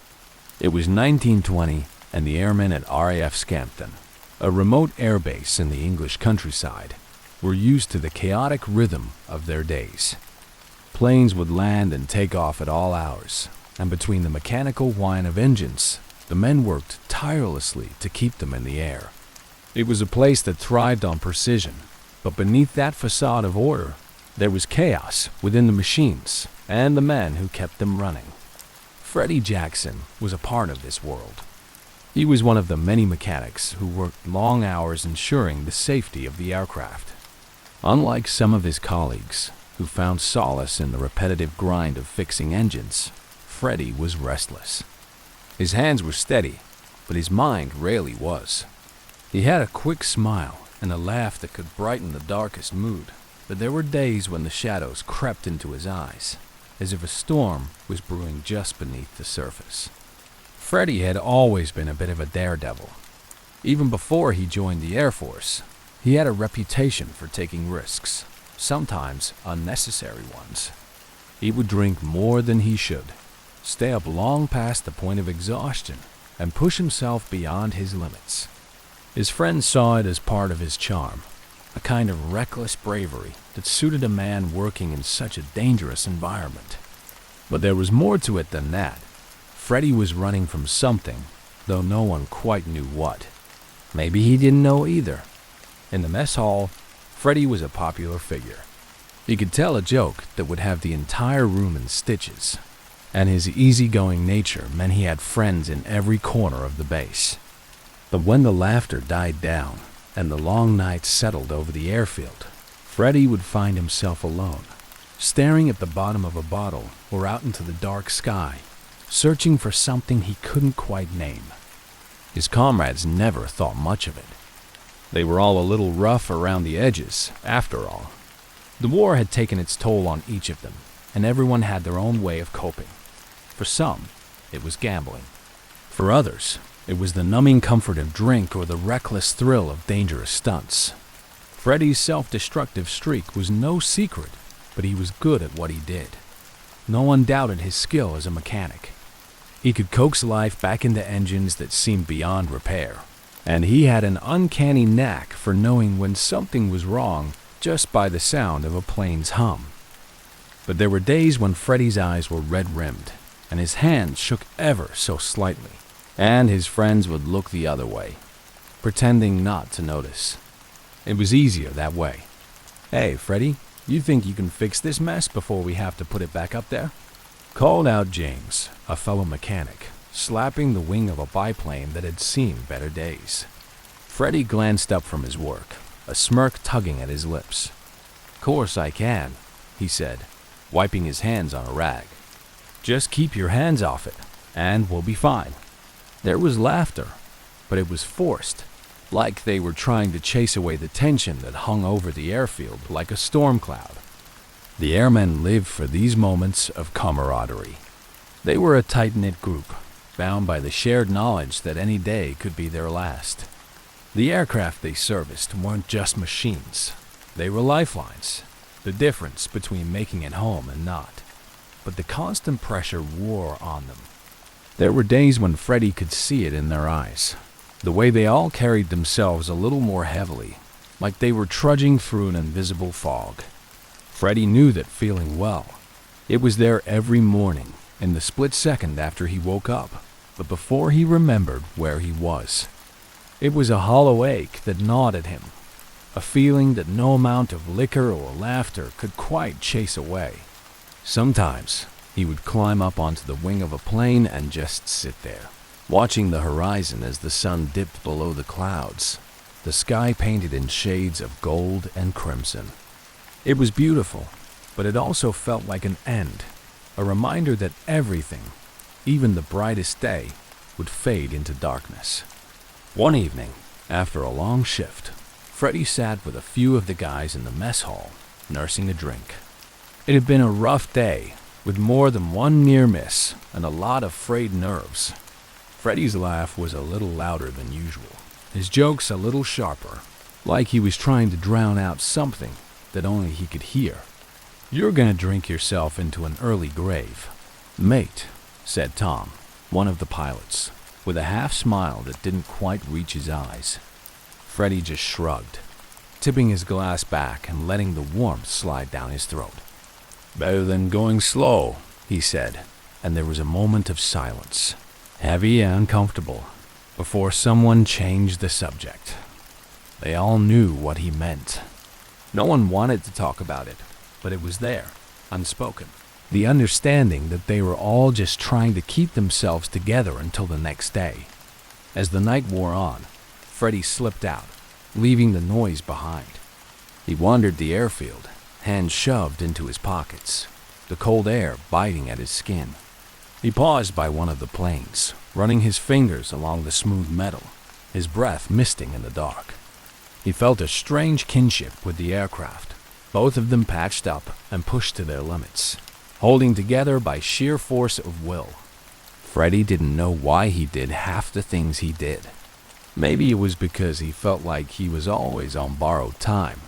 It was 1920, and the airmen at RAF Scampton, a remote airbase in the English countryside, were used to the chaotic rhythm of their days. Planes would land and take off at all hours, and between the mechanical whine of engines, the men worked tirelessly to keep them in the air. It was a place that thrived on precision, but beneath that facade of order, there was chaos within the machines and the men who kept them running. Freddie Jackson was a part of this world. He was one of the many mechanics who worked long hours ensuring the safety of the aircraft. Unlike some of his colleagues, who found solace in the repetitive grind of fixing engines, Freddie was restless. His hands were steady, but his mind rarely was. He had a quick smile and a laugh that could brighten the darkest mood, but there were days when the shadows crept into his eyes, as if a storm was brewing just beneath the surface. Freddie had always been a bit of a daredevil. Even before he joined the Air Force, he had a reputation for taking risks, sometimes unnecessary ones. He would drink more than he should, stay up long past the point of exhaustion, and push himself beyond his limits. His friends saw it as part of his charm, a kind of reckless bravery that suited a man working in such a dangerous environment. But there was more to it than that. Freddie was running from something, though no one quite knew what. Maybe he didn't know either. In the mess hall, Freddie was a popular figure. He could tell a joke that would have the entire room in stitches, and his easygoing nature meant he had friends in every corner of the base. But when the laughter died down and the long nights settled over the airfield, Freddie would find himself alone, staring at the bottom of a bottle or out into the dark sky, searching for something he couldn't quite name. His comrades never thought much of it. They were all a little rough around the edges, after all. The war had taken its toll on each of them, and everyone had their own way of coping. For some, it was gambling. For others, it was the numbing comfort of drink or the reckless thrill of dangerous stunts. Freddie's self-destructive streak was no secret, but he was good at what he did. No one doubted his skill as a mechanic. He could coax life back into engines that seemed beyond repair, and he had an uncanny knack for knowing when something was wrong just by the sound of a plane's hum. But there were days when Freddie's eyes were red-rimmed, and his hands shook ever so slightly, and his friends would look the other way, pretending not to notice. It was easier that way. "Hey, Freddie, you think you can fix this mess before we have to put it back up there?" called out James, a fellow mechanic, slapping the wing of a biplane that had seen better days. Freddie glanced up from his work, a smirk tugging at his lips. "Course I can," he said. wiping his hands on a rag. "Just keep your hands off it, and we'll be fine." There was laughter, but it was forced, like they were trying to chase away the tension that hung over the airfield like a storm cloud. The airmen lived for these moments of camaraderie. They were a tight-knit group, bound by the shared knowledge that any day could be their last. The aircraft they serviced weren't just machines. They were lifelines, the difference between making it home and not. But the constant pressure wore on them. There were days when Freddie could see it in their eyes, the way they all carried themselves a little more heavily, like they were trudging through an invisible fog. Freddie knew that feeling well. It was there every morning, in the split second after he woke up, but before he remembered where he was. It was a hollow ache that gnawed at him, a feeling that no amount of liquor or laughter could quite chase away. Sometimes he would climb up onto the wing of a plane and just sit there, watching the horizon as the sun dipped below the clouds, the sky painted in shades of gold and crimson. It was beautiful, but it also felt like an end, a reminder that everything, even the brightest day, would fade into darkness. One evening, after a long shift, Freddie sat with a few of the guys in the mess hall, nursing a drink. It had been a rough day, with more than one near miss and a lot of frayed nerves. Freddie's laugh was a little louder than usual, his jokes a little sharper, like he was trying to drown out something that only he could hear. "You're gonna drink yourself into an early grave, mate," said Tom, one of the pilots, with a half-smile that didn't quite reach his eyes. Freddie just shrugged, tipping his glass back and letting the warmth slide down his throat. "Better than going slow," he said, and there was a moment of silence, heavy and uncomfortable, before someone changed the subject. They all knew what he meant. No one wanted to talk about it, but it was there, unspoken. The understanding that they were all just trying to keep themselves together until the next day. As the night wore on, Freddie slipped out, leaving the noise behind. He wandered the airfield, hands shoved into his pockets, the cold air biting at his skin. He paused by one of the planes, running his fingers along the smooth metal, his breath misting in the dark. He felt a strange kinship with the aircraft, both of them patched up and pushed to their limits, holding together by sheer force of will. Freddie didn't know why he did half the things he did. Maybe it was because he felt like he was always on borrowed time,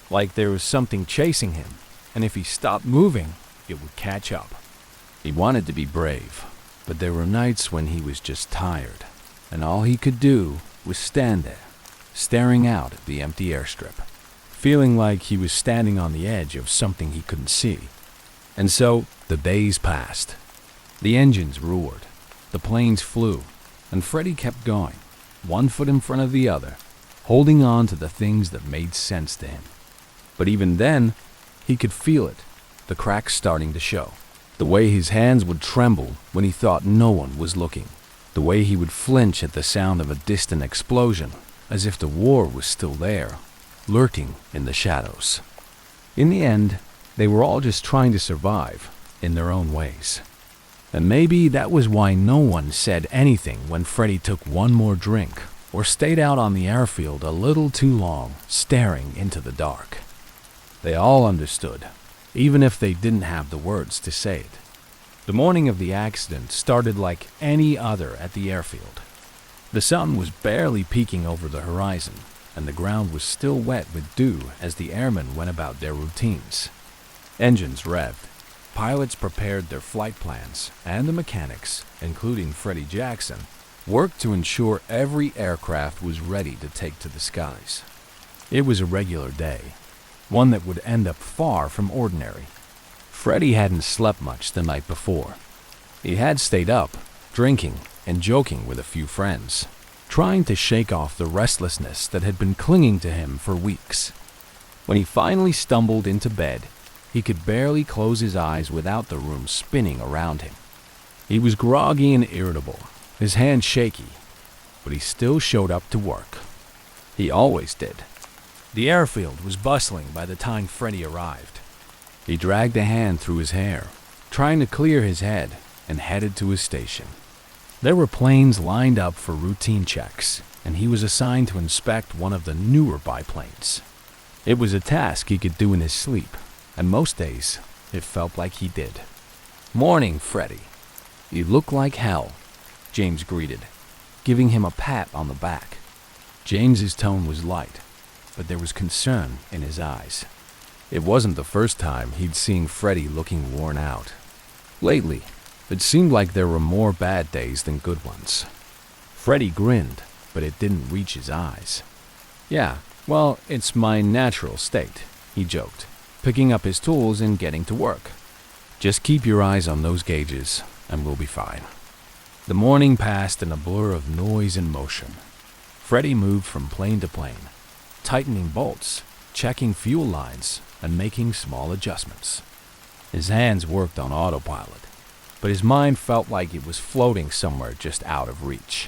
like there was something chasing him, and if he stopped moving, it would catch up. He wanted to be brave, but there were nights when he was just tired, and all he could do was stand there, staring out at the empty airstrip, feeling like he was standing on the edge of something he couldn't see. And so the days passed. The engines roared, the planes flew, and Freddie kept going, one foot in front of the other, holding on to the things that made sense to him. But even then, he could feel it, the cracks starting to show, the way his hands would tremble when he thought no one was looking, the way he would flinch at the sound of a distant explosion, as if the war was still there, lurking in the shadows. In the end, they were all just trying to survive in their own ways. And maybe that was why no one said anything when Freddie took one more drink or stayed out on the airfield a little too long, staring into the dark. They all understood, even if they didn't have the words to say it. The morning of the accident started like any other at the airfield. The sun was barely peeking over the horizon, and the ground was still wet with dew as the airmen went about their routines. Engines revved, pilots prepared their flight plans, and the mechanics, including Freddie Jackson, worked to ensure every aircraft was ready to take to the skies. It was a regular day, one that would end up far from ordinary. Freddie hadn't slept much the night before. He had stayed up, drinking and joking with a few friends, trying to shake off the restlessness that had been clinging to him for weeks. When he finally stumbled into bed, he could barely close his eyes without the room spinning around him. He was groggy and irritable, his hands shaky, but he still showed up to work. He always did. The airfield was bustling by the time Freddie arrived. He dragged a hand through his hair, trying to clear his head, and headed to his station. There were planes lined up for routine checks, and he was assigned to inspect one of the newer biplanes. It was a task he could do in his sleep, and most days, it felt like he did. "Morning, Freddie. You look like hell," James greeted, giving him a pat on the back. James's tone was light, but there was concern in his eyes. It wasn't the first time he'd seen Freddie looking worn out. Lately, it seemed like there were more bad days than good ones. Freddie grinned, but it didn't reach his eyes. "Yeah, well, it's my natural state," he joked, picking up his tools and getting to work. "Just keep your eyes on those gauges, and we'll be fine." The morning passed in a blur of noise and motion. Freddie moved from plane to plane, tightening bolts, checking fuel lines, and making small adjustments. His hands worked on autopilot, but his mind felt like it was floating somewhere just out of reach.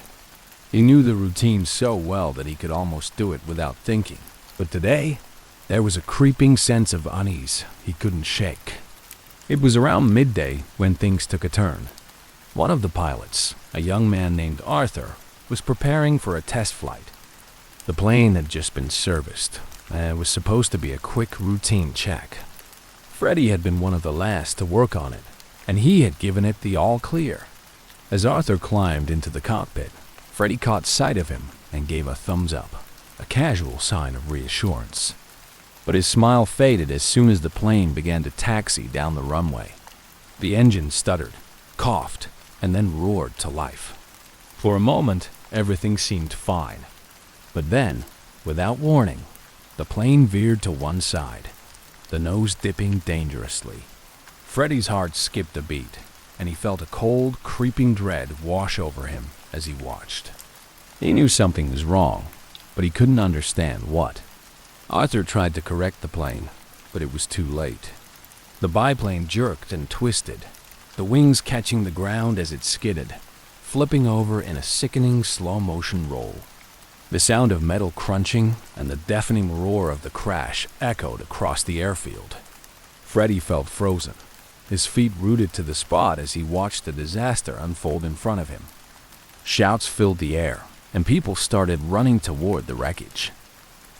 He knew the routine so well that he could almost do it without thinking, but today, there was a creeping sense of unease he couldn't shake. It was around midday when things took a turn. One of the pilots, a young man named Arthur, was preparing for a test flight. The plane had just been serviced, and it was supposed to be a quick routine check. Freddie had been one of the last to work on it, and he had given it the all clear. As Arthur climbed into the cockpit, Freddie caught sight of him and gave a thumbs up, a casual sign of reassurance. But his smile faded as soon as the plane began to taxi down the runway. The engine stuttered, coughed, and then roared to life. For a moment, everything seemed fine. But then, without warning, the plane veered to one side, the nose dipping dangerously. Freddie's heart skipped a beat, and he felt a cold, creeping dread wash over him as he watched. He knew something was wrong, but he couldn't understand what. Arthur tried to correct the plane, but it was too late. The biplane jerked and twisted, the wings catching the ground as it skidded, flipping over in a sickening slow-motion roll. The sound of metal crunching and the deafening roar of the crash echoed across the airfield. Freddie felt frozen, his feet rooted to the spot as he watched the disaster unfold in front of him. Shouts filled the air, and people started running toward the wreckage.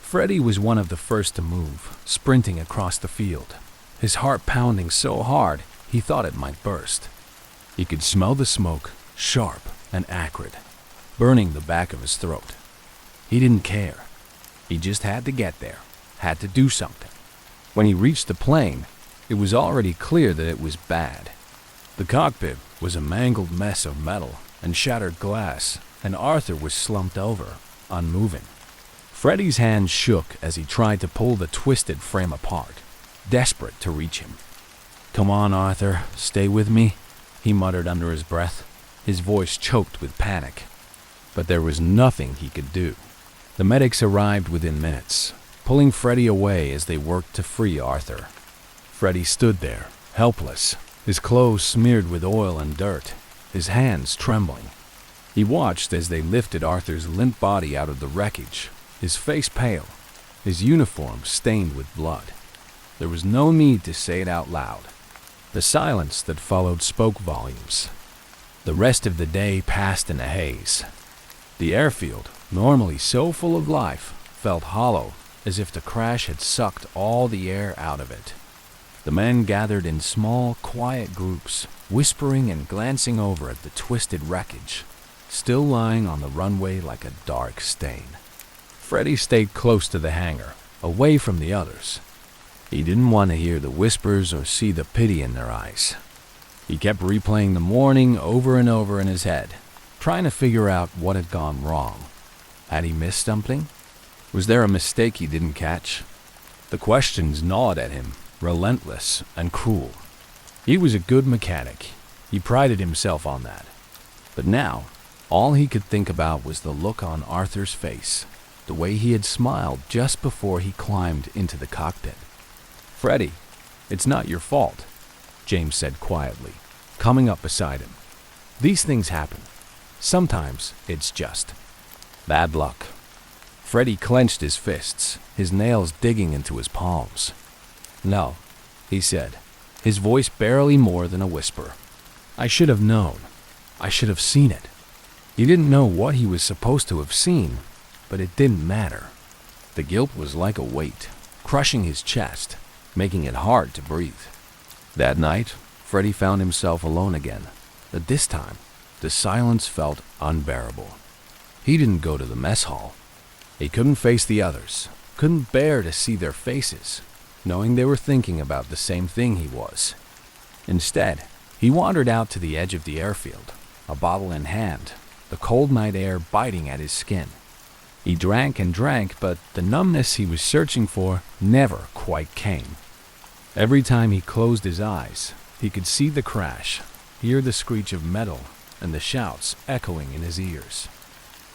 Freddie was one of the first to move, sprinting across the field, his heart pounding so hard he thought it might burst. He could smell the smoke, sharp and acrid, burning the back of his throat. He didn't care. He just had to get there, had to do something. When he reached the plane, it was already clear that it was bad. The cockpit was a mangled mess of metal and shattered glass, and Arthur was slumped over, unmoving. Freddie's hands shook as he tried to pull the twisted frame apart, desperate to reach him. "Come on, Arthur, stay with me," he muttered under his breath, his voice choked with panic. But there was nothing he could do. The medics arrived within minutes, pulling Freddie away as they worked to free Arthur. Freddie stood there, helpless, his clothes smeared with oil and dirt, his hands trembling. He watched as they lifted Arthur's limp body out of the wreckage, his face pale, his uniform stained with blood. There was no need to say it out loud. The silence that followed spoke volumes. The rest of the day passed in a haze. The airfield, normally so full of life, felt hollow, as if the crash had sucked all the air out of it. The men gathered in small, quiet groups, whispering and glancing over at the twisted wreckage, still lying on the runway like a dark stain. Freddie stayed close to the hangar, away from the others. He didn't want to hear the whispers or see the pity in their eyes. He kept replaying the morning over and over in his head, trying to figure out what had gone wrong. Had he missed something? Was there a mistake he didn't catch? The questions gnawed at him, relentless and cruel. He was a good mechanic. He prided himself on that. But now, all he could think about was the look on Arthur's face, the way he had smiled just before he climbed into the cockpit. "Freddie, it's not your fault," James said quietly, coming up beside him. "These things happen. Sometimes it's just bad luck." Freddie clenched his fists, his nails digging into his palms. "No, he said, his voice barely more than a whisper. I should have known. I should have seen it. He didn't know what he was supposed to have seen, but it didn't matter. The guilt was like a weight, crushing his chest, making it hard to breathe. That night, Freddy found himself alone again, but this time, the silence felt unbearable. He didn't go to the mess hall. He couldn't face the others, couldn't bear to see their faces, knowing they were thinking about the same thing he was. Instead, he wandered out to the edge of the airfield, a bottle in hand, the cold night air biting at his skin. He drank and drank, but the numbness he was searching for never quite came. Every time he closed his eyes, he could see the crash, hear the screech of metal, and the shouts echoing in his ears.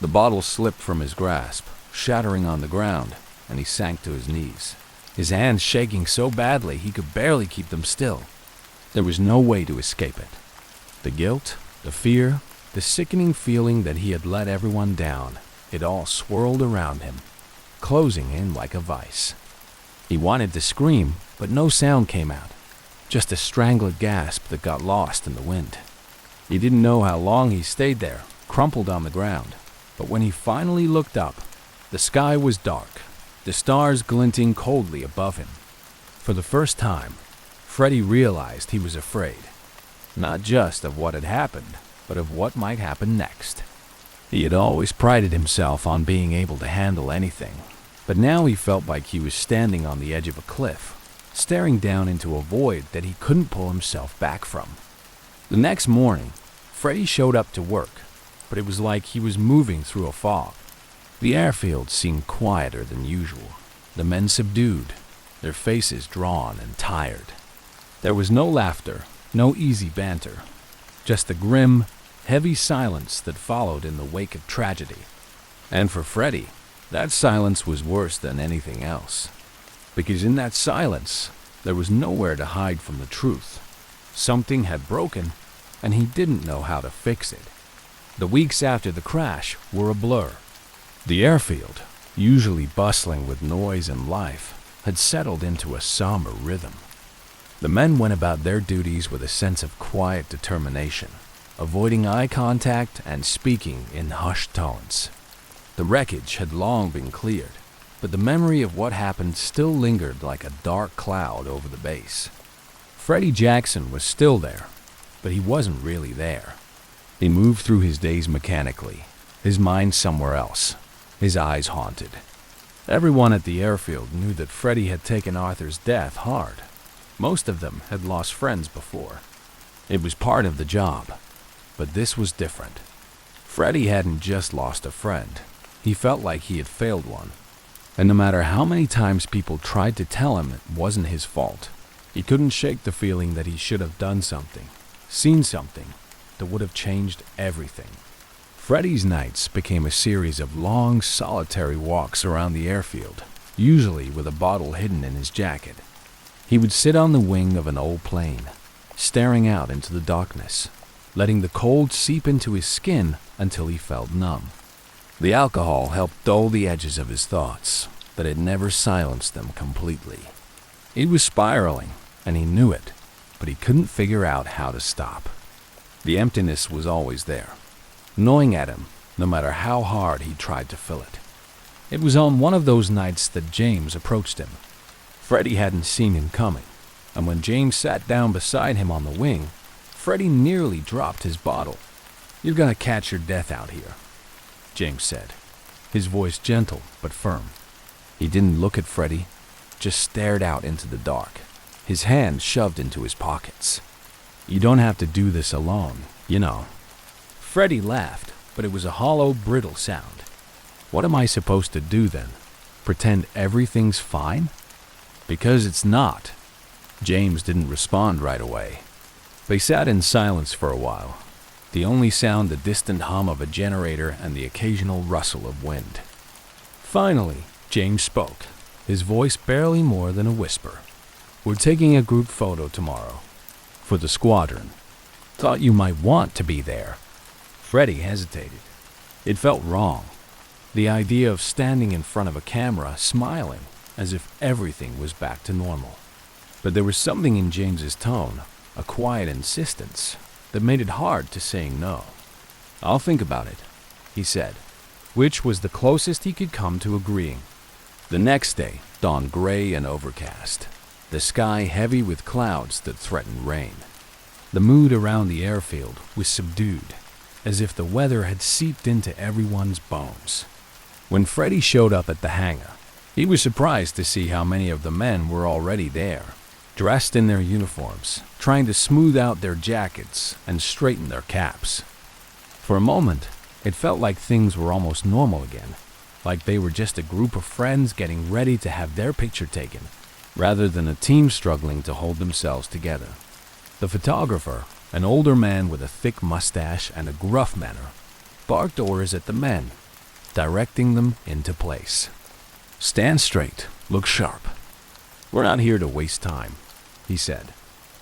The bottle slipped from his grasp, shattering on the ground, and he sank to his knees, his hands shaking so badly he could barely keep them still. There was no way to escape it. The guilt, the fear, the sickening feeling that he had let everyone down, it all swirled around him, closing in like a vice. He wanted to scream, but no sound came out, just a strangled gasp that got lost in the wind. He didn't know how long he stayed there, crumpled on the ground, but when he finally looked up, the sky was dark, the stars glinting coldly above him. For the first time, Freddy realized he was afraid, not just of what had happened, but of what might happen next. He had always prided himself on being able to handle anything, but now he felt like he was standing on the edge of a cliff, staring down into a void that he couldn't pull himself back from. The next morning, Freddy showed up to work, but it was like he was moving through a fog. The airfield seemed quieter than usual, the men subdued, their faces drawn and tired. There was no laughter, no easy banter, just the grim, heavy silence that followed in the wake of tragedy. And for Freddy, that silence was worse than anything else, because in that silence, there was nowhere to hide from the truth. Something had broken, and he didn't know how to fix it. The weeks after the crash were a blur. The airfield, usually bustling with noise and life, had settled into a somber rhythm. The men went about their duties with a sense of quiet determination, avoiding eye contact and speaking in hushed tones. The wreckage had long been cleared, but the memory of what happened still lingered like a dark cloud over the base. Freddy Jackson was still there, but he wasn't really there. He moved through his days mechanically, his mind somewhere else, his eyes haunted. Everyone at the airfield knew that Freddy had taken Arthur's death hard. Most of them had lost friends before. It was part of the job, but this was different. Freddy hadn't just lost a friend. He felt like he had failed one. And no matter how many times people tried to tell him it wasn't his fault, he couldn't shake the feeling that he should have done something, seen something, that would have changed everything. Freddy's nights became a series of long, solitary walks around the airfield, usually with a bottle hidden in his jacket. He would sit on the wing of an old plane, staring out into the darkness, letting the cold seep into his skin until he felt numb. The alcohol helped dull the edges of his thoughts, but it never silenced them completely. He was spiraling, and he knew it, but he couldn't figure out how to stop. The emptiness was always there, gnawing at him, no matter how hard he tried to fill it. It was on one of those nights that James approached him. Freddy hadn't seen him coming, and when James sat down beside him on the wing, Freddy nearly dropped his bottle. "You're gonna catch your death out here," James said, his voice gentle but firm. He didn't look at Freddy, just stared out into the dark, his hands shoved into his pockets. "You don't have to do this alone, you know." Freddy laughed, but it was a hollow, brittle sound. "What am I supposed to do then? Pretend everything's fine?" "Because it's not." James didn't respond right away. They sat in silence for a while, the only sound the distant hum of a generator and the occasional rustle of wind. Finally, James spoke, his voice barely more than a whisper. "We're taking a group photo tomorrow. For the squadron. Thought you might want to be there." Freddy hesitated. It felt wrong. The idea of standing in front of a camera, smiling, as if everything was back to normal. But there was something in James's tone, a quiet insistence, that made it hard to saying no. "I'll think about it," he said, which was the closest he could come to agreeing. The next day dawned gray and overcast, the sky heavy with clouds that threatened rain. The mood around the airfield was subdued, as if the weather had seeped into everyone's bones. When Freddie showed up at the hangar, he was surprised to see how many of the men were already there, dressed in their uniforms, trying to smooth out their jackets and straighten their caps. For a moment, it felt like things were almost normal again, like they were just a group of friends getting ready to have their picture taken, rather than a team struggling to hold themselves together. The photographer, an older man with a thick mustache and a gruff manner, barked orders at the men, directing them into place. "Stand straight, look sharp. We're not here to waste time," he said,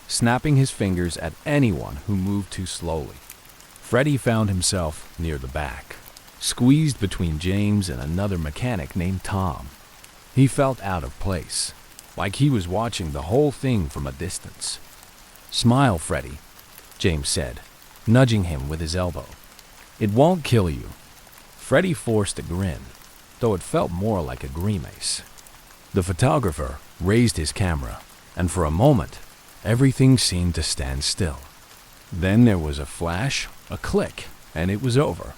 snapping his fingers at anyone who moved too slowly. Freddie found himself near the back, squeezed between James and another mechanic named Tom. He felt out of place, like he was watching the whole thing from a distance. "Smile, Freddie," James said, nudging him with his elbow. "It won't kill you." Freddie forced a grin, though it felt more like a grimace. The photographer raised his camera, and for a moment, everything seemed to stand still. Then there was a flash, a click, and it was over.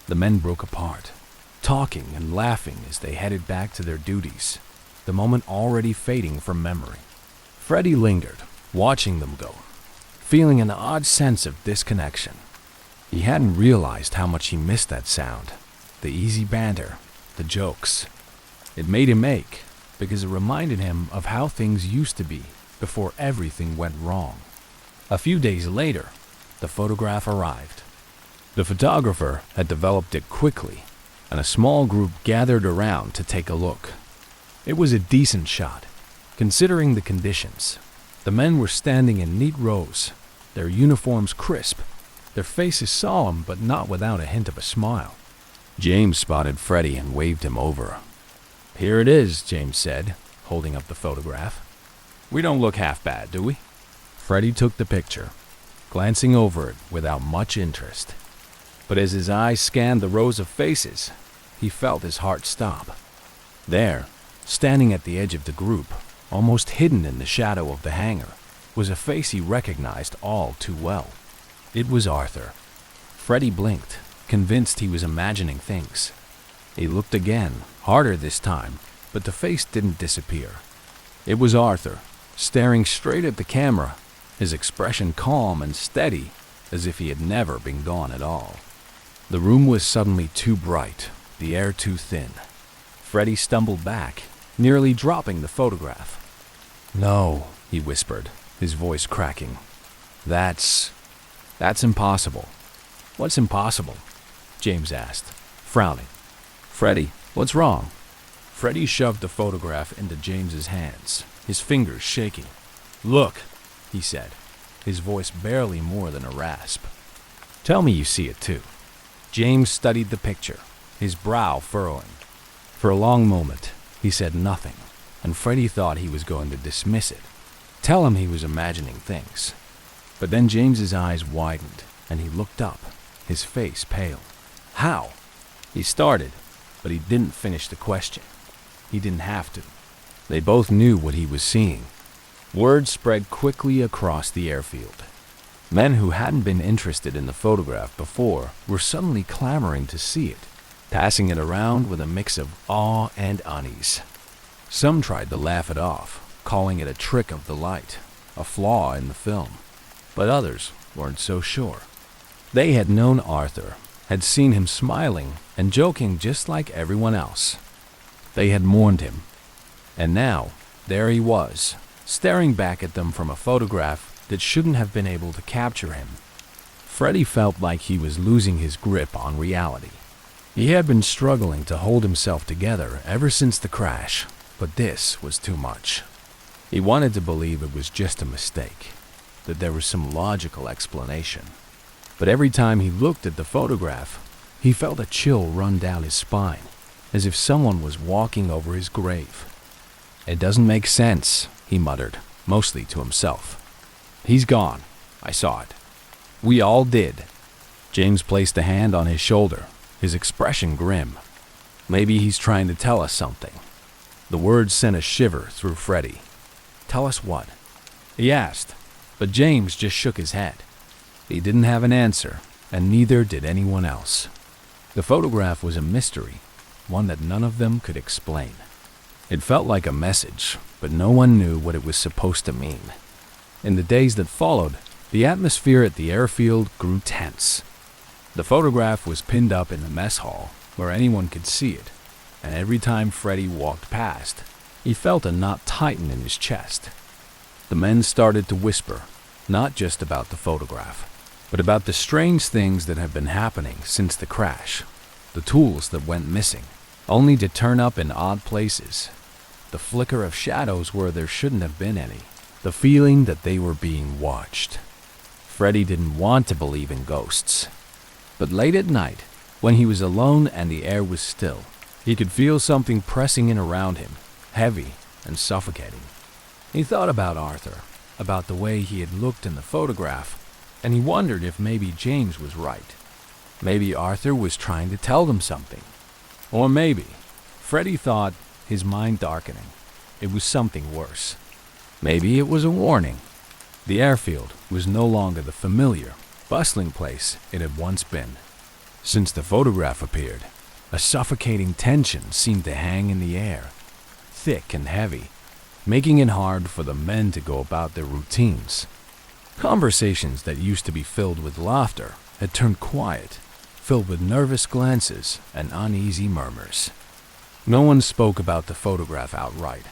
The men broke apart, talking and laughing as they headed back to their duties, the moment already fading from memory. Freddie lingered, watching them go, feeling an odd sense of disconnection. He hadn't realized how much he missed that sound, the easy banter, the jokes. It made him ache, because it reminded him of how things used to be before everything went wrong. A few days later, the photograph arrived. The photographer had developed it quickly, and a small group gathered around to take a look. It was a decent shot, considering the conditions. The men were standing in neat rows, their uniforms crisp, their faces solemn but not without a hint of a smile. James spotted Freddie and waved him over. "Here it is," James said, holding up the photograph. "We don't look half bad, do we?" Freddie took the picture, glancing over it without much interest. But as his eyes scanned the rows of faces, he felt his heart stop. There, standing at the edge of the group, almost hidden in the shadow of the hangar, was a face he recognized all too well. It was Arthur. Freddie blinked, convinced he was imagining things. He looked again, harder this time, but the face didn't disappear. It was Arthur, staring straight at the camera, his expression calm and steady, as if he had never been gone at all. The room was suddenly too bright, the air too thin. Freddie stumbled back, nearly dropping the photograph. "No," he whispered, his voice cracking. That's impossible." "What's impossible?" James asked, frowning. "Freddie, what's wrong?" Freddie shoved the photograph into James's hands, his fingers shaking. "Look," he said, his voice barely more than a rasp. "Tell me you see it too." James studied the picture, his brow furrowing. For a long moment, he said nothing, and Freddie thought he was going to dismiss it, tell him he was imagining things. But then James's eyes widened, and he looked up, his face pale. "How?" He started, but he didn't finish the question. He didn't have to. They both knew what he was seeing. Word spread quickly across the airfield. Men who hadn't been interested in the photograph before were suddenly clamoring to see it, passing it around with a mix of awe and unease. Some tried to laugh it off, calling it a trick of the light, a flaw in the film. But others weren't so sure. They had known Arthur, had seen him smiling and joking just like everyone else. They had mourned him. And now, there he was, staring back at them from a photograph that shouldn't have been able to capture him. Freddie felt like he was losing his grip on reality. He had been struggling to hold himself together ever since the crash, but this was too much. He wanted to believe it was just a mistake, that there was some logical explanation. But every time he looked at the photograph, he felt a chill run down his spine, as if someone was walking over his grave. "It doesn't make sense," he muttered, mostly to himself. "He's gone. I saw it. We all did." James placed a hand on his shoulder, his expression grim. "Maybe he's trying to tell us something." The words sent a shiver through Freddie. "Tell us what?" he asked, but James just shook his head. He didn't have an answer, and neither did anyone else. The photograph was a mystery, one that none of them could explain. It felt like a message, but no one knew what it was supposed to mean. In the days that followed, the atmosphere at the airfield grew tense. The photograph was pinned up in the mess hall, where anyone could see it, and every time Freddie walked past, he felt a knot tighten in his chest. The men started to whisper, not just about the photograph, but about the strange things that had been happening since the crash, the tools that went missing, only to turn up in odd places, the flicker of shadows where there shouldn't have been any, the feeling that they were being watched. Freddie didn't want to believe in ghosts, but late at night, when he was alone and the air was still, he could feel something pressing in around him, heavy and suffocating. He thought about Arthur, about the way he had looked in the photograph, and he wondered if maybe James was right. Maybe Arthur was trying to tell them something. Or maybe, Freddie thought, his mind darkening, it was something worse. Maybe it was a warning. The airfield was no longer the familiar, bustling place it had once been. Since the photograph appeared, a suffocating tension seemed to hang in the air, thick and heavy, making it hard for the men to go about their routines. Conversations that used to be filled with laughter had turned quiet, filled with nervous glances and uneasy murmurs. No one spoke about the photograph outright,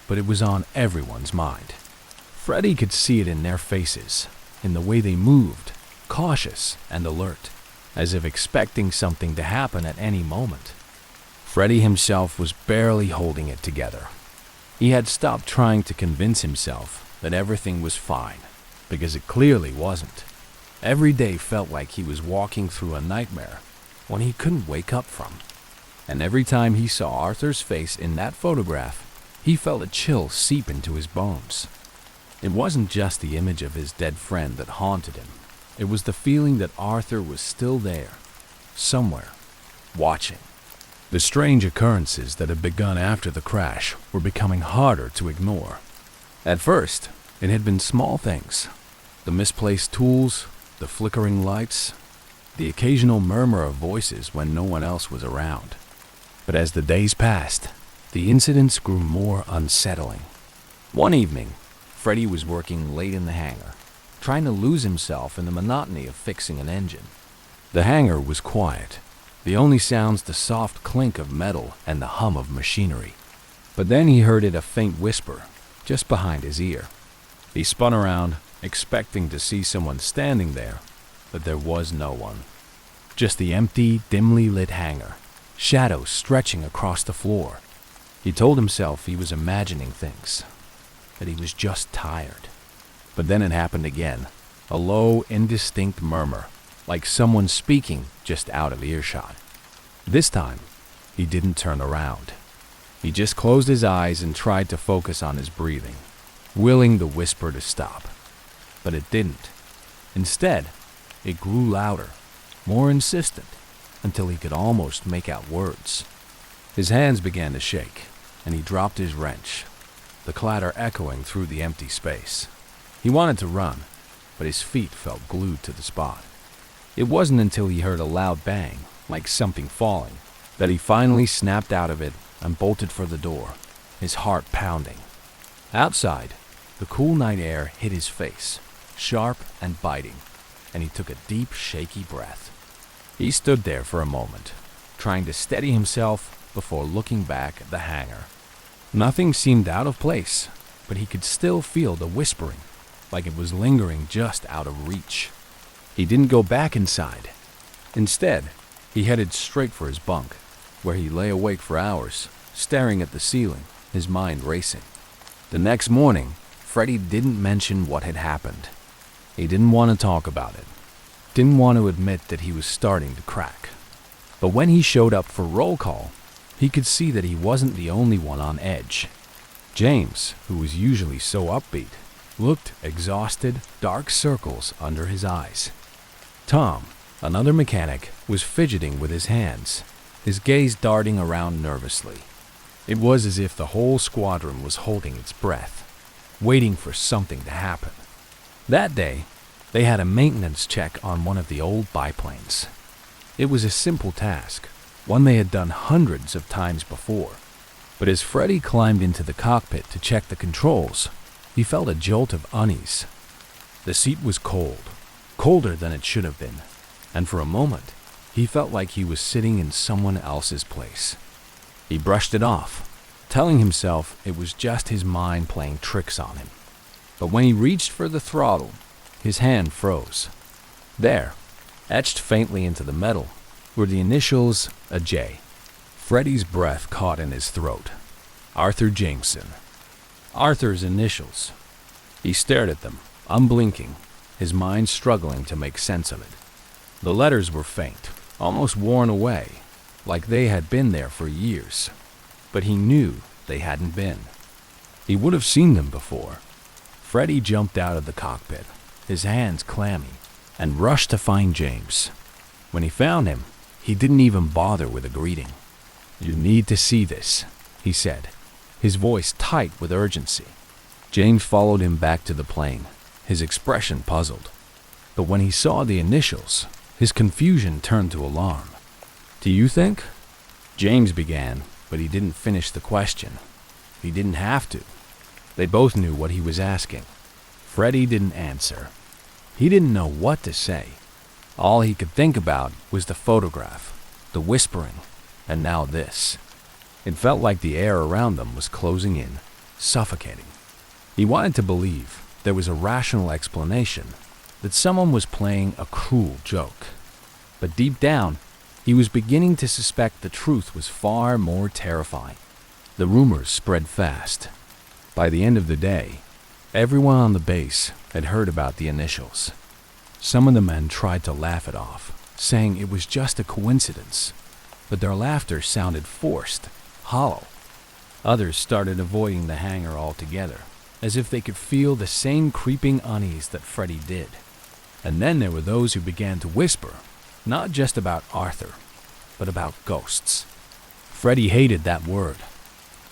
but it was on everyone's mind. Freddie could see it in their faces, in the way they moved, cautious and alert, as if expecting something to happen at any moment. Freddie himself was barely holding it together. He had stopped trying to convince himself that everything was fine, because it clearly wasn't. Every day felt like he was walking through a nightmare, one he couldn't wake up from. And every time he saw Arthur's face in that photograph, he felt a chill seep into his bones. It wasn't just the image of his dead friend that haunted him. It was the feeling that Arthur was still there, somewhere, watching. The strange occurrences that had begun after the crash were becoming harder to ignore. At first, it had been small things. The misplaced tools, the flickering lights, the occasional murmur of voices when no one else was around. But as the days passed, the incidents grew more unsettling. One evening, Freddie was working late in the hangar, trying to lose himself in the monotony of fixing an engine. The hangar was quiet. The only sounds the soft clink of metal and the hum of machinery. But then he heard a faint whisper, just behind his ear. He spun around, expecting to see someone standing there, but there was no one. Just the empty, dimly lit hangar, shadows stretching across the floor. He told himself he was imagining things, that he was just tired. But then it happened again, a low, indistinct murmur, like someone speaking just out of earshot. This time, he didn't turn around. He just closed his eyes and tried to focus on his breathing, willing the whisper to stop. But it didn't. Instead, it grew louder, more insistent, until he could almost make out words. His hands began to shake, and he dropped his wrench, the clatter echoing through the empty space. He wanted to run, but his feet felt glued to the spot. It wasn't until he heard a loud bang, like something falling, that he finally snapped out of it and bolted for the door, his heart pounding. Outside, the cool night air hit his face, sharp and biting, and he took a deep, shaky breath. He stood there for a moment, trying to steady himself before looking back at the hangar. Nothing seemed out of place, but he could still feel the whispering, like it was lingering just out of reach. He didn't go back inside. Instead, he headed straight for his bunk, where he lay awake for hours, staring at the ceiling, his mind racing. The next morning, Freddie didn't mention what had happened. He didn't want to talk about it. Didn't want to admit that he was starting to crack. But when he showed up for roll call, he could see that he wasn't the only one on edge. James, who was usually so upbeat, looked exhausted, dark circles under his eyes. Tom, another mechanic, was fidgeting with his hands, his gaze darting around nervously. It was as if the whole squadron was holding its breath, waiting for something to happen. That day, they had a maintenance check on one of the old biplanes. It was a simple task, one they had done hundreds of times before. But as Freddie climbed into the cockpit to check the controls, he felt a jolt of unease. The seat was cold, colder than it should have been, and for a moment, he felt like he was sitting in someone else's place. He brushed it off, telling himself it was just his mind playing tricks on him. But when he reached for the throttle, his hand froze. There, etched faintly into the metal, were the initials, a J. Freddie's breath caught in his throat. Arthur Jameson. Arthur's initials. He stared at them, unblinking, his mind struggling to make sense of it. The letters were faint, almost worn away, like they had been there for years. But he knew they hadn't been. He would have seen them before. Freddie jumped out of the cockpit, his hands clammy, and rushed to find James. When he found him, he didn't even bother with a greeting. "You need to see this," he said, his voice tight with urgency. James followed him back to the plane, his expression puzzled. But when he saw the initials, his confusion turned to alarm. "Do you think?" James began, but he didn't finish the question. He didn't have to. They both knew what he was asking. Freddie didn't answer. He didn't know what to say. All he could think about was the photograph, the whispering, and now this. It felt like the air around them was closing in, suffocating. He wanted to believe there was a rational explanation, that someone was playing a cruel joke. But deep down, he was beginning to suspect the truth was far more terrifying. The rumors spread fast. By the end of the day, everyone on the base had heard about the initials. Some of the men tried to laugh it off, saying it was just a coincidence, but their laughter sounded forced, hollow. Others started avoiding the hangar altogether, as if they could feel the same creeping unease that Freddie did. And then there were those who began to whisper, not just about Arthur, but about ghosts. Freddie hated that word.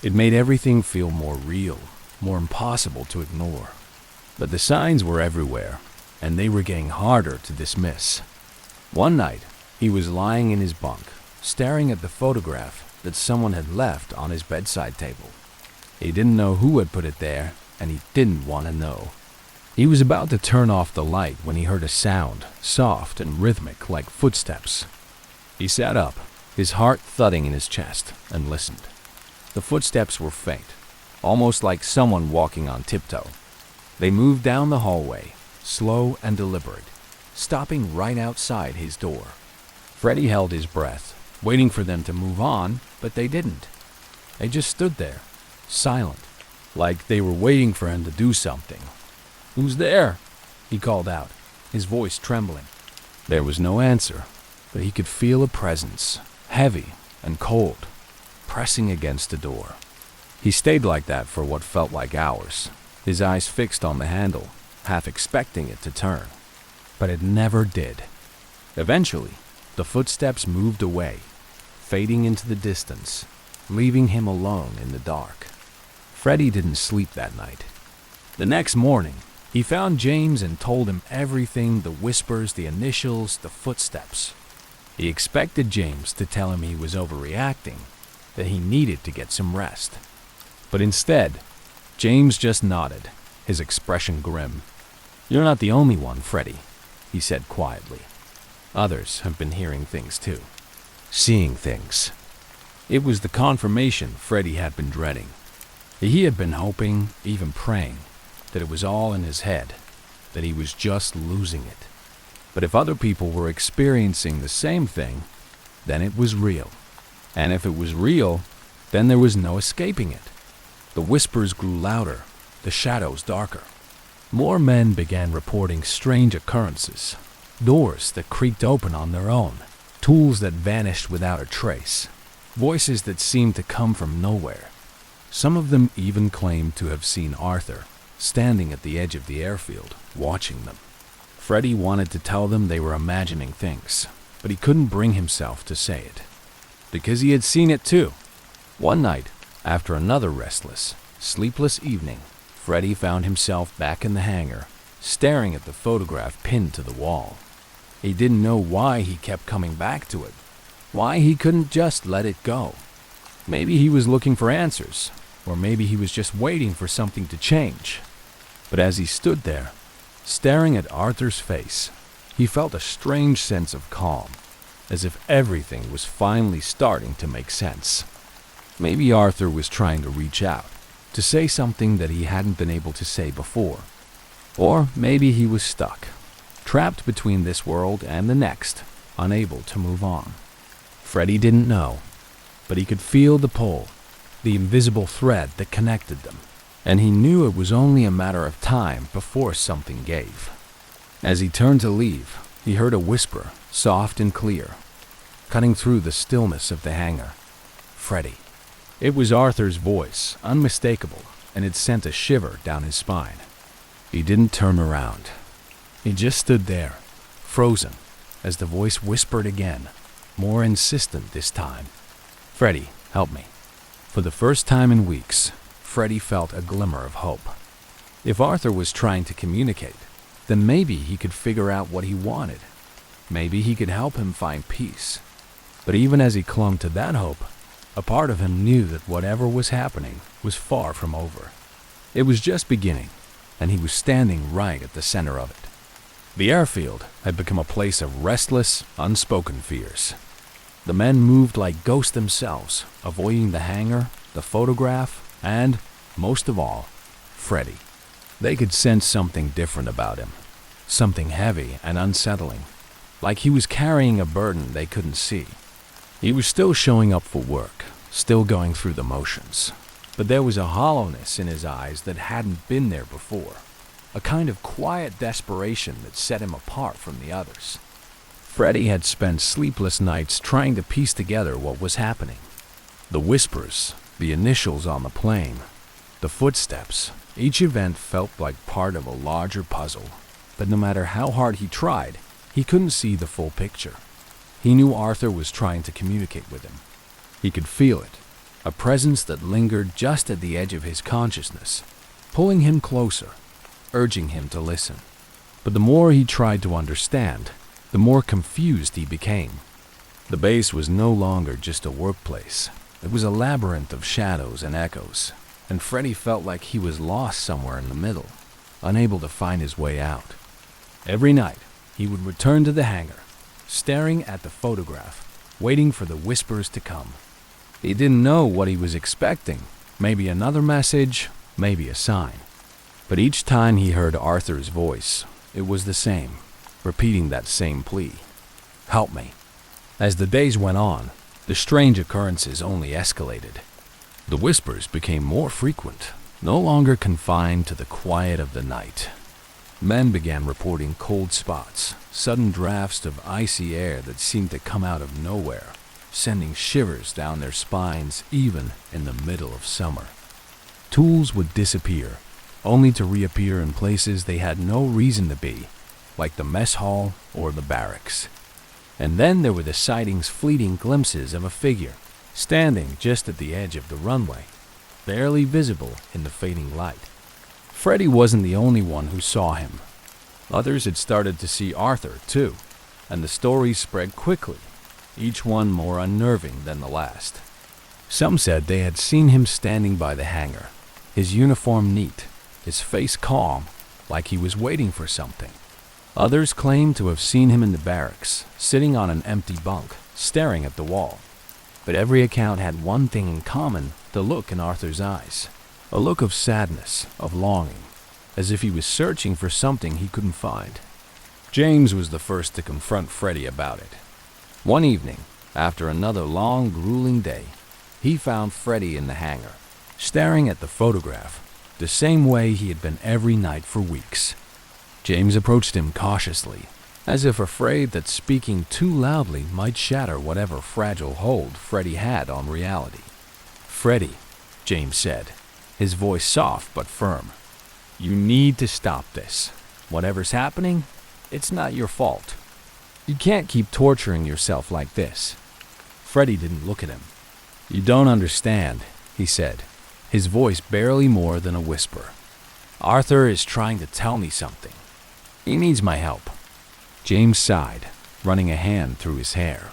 It made everything feel more real, more impossible to ignore. But the signs were everywhere, and they were getting harder to dismiss. One night, he was lying in his bunk, staring at the photograph that someone had left on his bedside table. He didn't know who had put it there, and he didn't want to know. He was about to turn off the light when he heard a sound, soft and rhythmic like footsteps. He sat up, his heart thudding in his chest, and listened. The footsteps were faint, almost like someone walking on tiptoe. They moved down the hallway, slow and deliberate, stopping right outside his door. Freddie held his breath, waiting for them to move on, but they didn't. They just stood there, silent, like they were waiting for him to do something. "Who's there?" he called out, his voice trembling. There was no answer, but he could feel a presence, heavy and cold, pressing against the door. He stayed like that for what felt like hours, his eyes fixed on the handle, half expecting it to turn. But it never did. Eventually, the footsteps moved away, fading into the distance, leaving him alone in the dark. Freddie didn't sleep that night. The next morning, he found James and told him everything, the whispers, the initials, the footsteps. He expected James to tell him he was overreacting, that he needed to get some rest. But instead, James just nodded, his expression grim. "You're not the only one, Freddie," he said quietly. "Others have been hearing things too. Seeing things." It was the confirmation Freddie had been dreading. He had been hoping, even praying, that it was all in his head, that he was just losing it. But if other people were experiencing the same thing, then it was real. And if it was real, then there was no escaping it. The whispers grew louder, the shadows darker. More men began reporting strange occurrences, doors that creaked open on their own, tools that vanished without a trace, voices that seemed to come from nowhere. Some of them even claimed to have seen Arthur standing at the edge of the airfield, watching them. Freddy wanted to tell them they were imagining things, but he couldn't bring himself to say it, because he had seen it too. One night, after another restless, sleepless evening, Freddy found himself back in the hangar, staring at the photograph pinned to the wall. He didn't know why he kept coming back to it, why he couldn't just let it go. Maybe he was looking for answers, or maybe he was just waiting for something to change. But as he stood there, staring at Arthur's face, he felt a strange sense of calm, as if everything was finally starting to make sense. Maybe Arthur was trying to reach out, to say something that he hadn't been able to say before. Or maybe he was stuck, trapped between this world and the next, unable to move on. Freddy didn't know, but he could feel the pull, the invisible thread that connected them, and he knew it was only a matter of time before something gave. As he turned to leave, he heard a whisper, soft and clear, cutting through the stillness of the hangar. Freddy. It was Arthur's voice, unmistakable, and it sent a shiver down his spine. He didn't turn around. He just stood there, frozen, as the voice whispered again, more insistent this time. Freddy, help me. For the first time in weeks, Freddy felt a glimmer of hope. If Arthur was trying to communicate, then maybe he could figure out what he wanted. Maybe he could help him find peace. But even as he clung to that hope, a part of him knew that whatever was happening was far from over. It was just beginning, and he was standing right at the center of it. The airfield had become a place of restless, unspoken fears. The men moved like ghosts themselves, avoiding the hangar, the photograph, and, most of all, Freddy. They could sense something different about him, something heavy and unsettling, like he was carrying a burden they couldn't see. He was still showing up for work, still going through the motions, but there was a hollowness in his eyes that hadn't been there before, a kind of quiet desperation that set him apart from the others. Freddy had spent sleepless nights trying to piece together what was happening. The whispers, the initials on the plane, the footsteps, each event felt like part of a larger puzzle, but no matter how hard he tried, he couldn't see the full picture. He knew Arthur was trying to communicate with him. He could feel it, a presence that lingered just at the edge of his consciousness, pulling him closer, urging him to listen. But the more he tried to understand, the more confused he became. The base was no longer just a workplace. It was a labyrinth of shadows and echoes, and Freddy felt like he was lost somewhere in the middle, unable to find his way out. Every night, he would return to the hangar, staring at the photograph, waiting for the whispers to come. He didn't know what he was expecting, maybe another message, maybe a sign. But each time he heard Arthur's voice, it was the same, repeating that same plea. Help me. As the days went on, the strange occurrences only escalated. The whispers became more frequent, no longer confined to the quiet of the night. Men began reporting cold spots, sudden drafts of icy air that seemed to come out of nowhere, sending shivers down their spines even in the middle of summer. Tools would disappear, only to reappear in places they had no reason to be, like the mess hall or the barracks. And then there were the sightings' fleeting glimpses of a figure, standing just at the edge of the runway, barely visible in the fading light. Freddy wasn't the only one who saw him. Others had started to see Arthur, too, and the stories spread quickly, each one more unnerving than the last. Some said they had seen him standing by the hangar, his uniform neat, his face calm, like he was waiting for something. Others claimed to have seen him in the barracks, sitting on an empty bunk, staring at the wall. But every account had one thing in common, the look in Arthur's eyes. A look of sadness, of longing, as if he was searching for something he couldn't find. James was the first to confront Freddy about it. One evening, after another long, grueling day, he found Freddy in the hangar, staring at the photograph, the same way he had been every night for weeks. James approached him cautiously, as if afraid that speaking too loudly might shatter whatever fragile hold Freddy had on reality. Freddy, James said, his voice soft but firm. You need to stop this. Whatever's happening, it's not your fault. You can't keep torturing yourself like this. Freddy didn't look at him. You don't understand, he said, his voice barely more than a whisper. Arthur is trying to tell me something. He needs my help. James sighed, running a hand through his hair.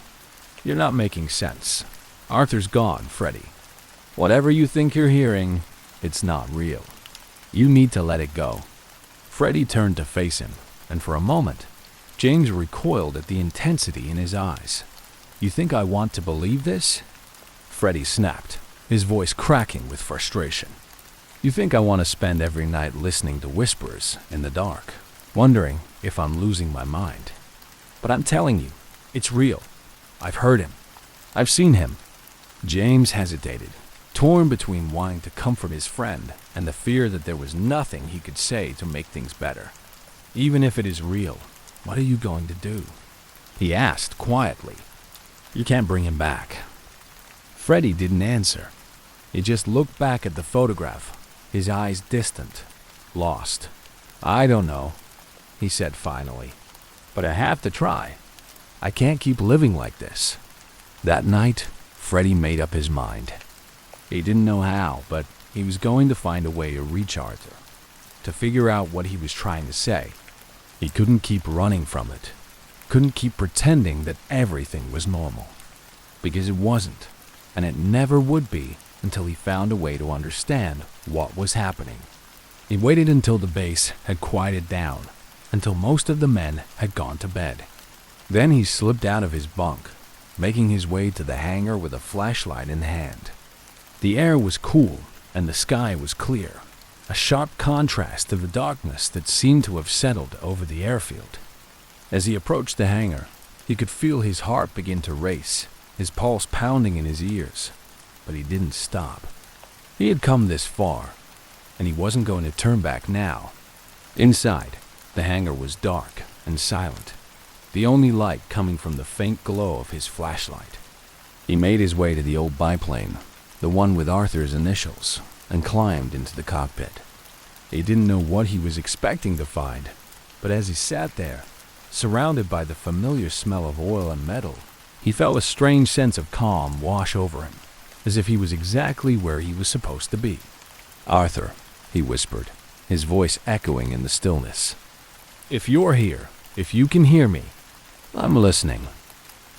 You're not making sense. Arthur's gone, Freddy. Whatever you think you're hearing, it's not real. You need to let it go. Freddy turned to face him, and for a moment, James recoiled at the intensity in his eyes. You think I want to believe this? Freddy snapped, his voice cracking with frustration. You think I want to spend every night listening to whispers in the dark, wondering if I'm losing my mind. But I'm telling you, it's real. I've heard him. I've seen him. James hesitated, torn between wanting to comfort his friend and the fear that there was nothing he could say to make things better. Even if it is real, what are you going to do? He asked quietly. You can't bring him back. Freddy didn't answer. He just looked back at the photograph, his eyes distant, lost. I don't know, he said finally, but I have to try. I can't keep living like this. That night, Freddy made up his mind. He didn't know how, but he was going to find a way to reach Arthur, to figure out what he was trying to say. He couldn't keep running from it, couldn't keep pretending that everything was normal, because it wasn't, and it never would be until he found a way to understand what was happening. He waited until the base had quieted down, until most of the men had gone to bed. Then he slipped out of his bunk, making his way to the hangar with a flashlight in hand. The air was cool and the sky was clear, a sharp contrast to the darkness that seemed to have settled over the airfield. As he approached the hangar, he could feel his heart begin to race, his pulse pounding in his ears, but he didn't stop. He had come this far, and he wasn't going to turn back now. Inside, the hangar was dark and silent, the only light coming from the faint glow of his flashlight. He made his way to the old biplane, the one with Arthur's initials, and climbed into the cockpit. He didn't know what he was expecting to find, but as he sat there, surrounded by the familiar smell of oil and metal, he felt a strange sense of calm wash over him, as if he was exactly where he was supposed to be. Arthur, he whispered, his voice echoing in the stillness. If you're here, if you can hear me, I'm listening.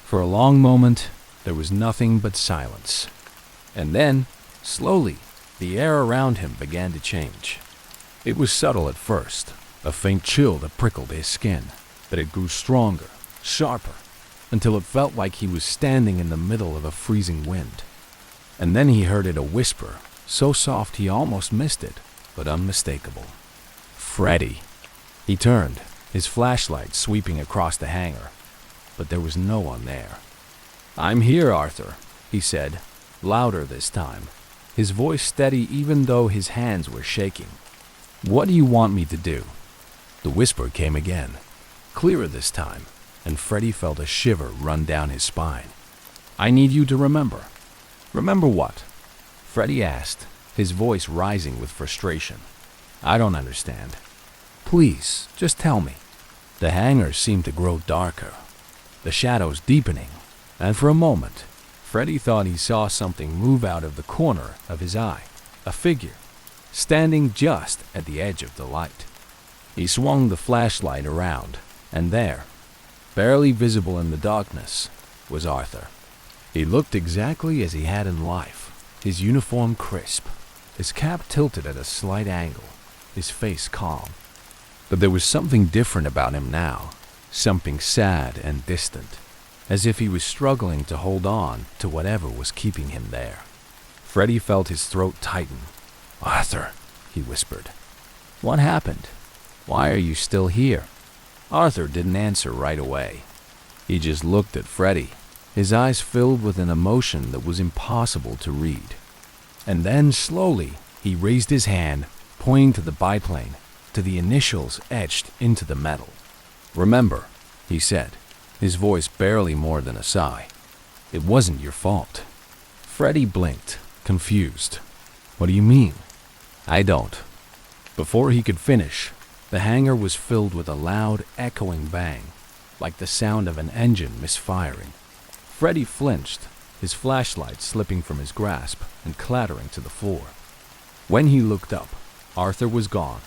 For a long moment, there was nothing but silence. And then, slowly, the air around him began to change. It was subtle at first, a faint chill that prickled his skin, but it grew stronger, sharper, until it felt like he was standing in the middle of a freezing wind. And then he heard it a whisper, so soft he almost missed it, but unmistakable. Freddy. He turned, his flashlight sweeping across the hangar, but there was no one there. I'm here, Arthur, he said, louder this time, his voice steady even though his hands were shaking. What do you want me to do? The whisper came again, clearer this time, and Freddy felt a shiver run down his spine. I need you to remember. Remember what? Freddy asked, his voice rising with frustration. I don't understand. Please, just tell me. The hangar seemed to grow darker, the shadows deepening, and for a moment, Freddy thought he saw something move out of the corner of his eye, a figure, standing just at the edge of the light. He swung the flashlight around, and there, barely visible in the darkness, was Arthur. He looked exactly as he had in life, his uniform crisp, his cap tilted at a slight angle, his face calm. But there was something different about him now, something sad and distant, as if he was struggling to hold on to whatever was keeping him there. Freddy felt his throat tighten. Arthur, he whispered. What happened? Why are you still here? Arthur didn't answer right away. He just looked at Freddy, his eyes filled with an emotion that was impossible to read. And then, slowly, he raised his hand, pointing to the biplane, to the initials etched into the metal. Remember, he said, his voice barely more than a sigh. It wasn't your fault. Freddy blinked, confused. What do you mean? I don't. Before he could finish, the hangar was filled with a loud, echoing bang, like the sound of an engine misfiring. Freddy flinched, his flashlight slipping from his grasp and clattering to the floor. When he looked up, Arthur was gone,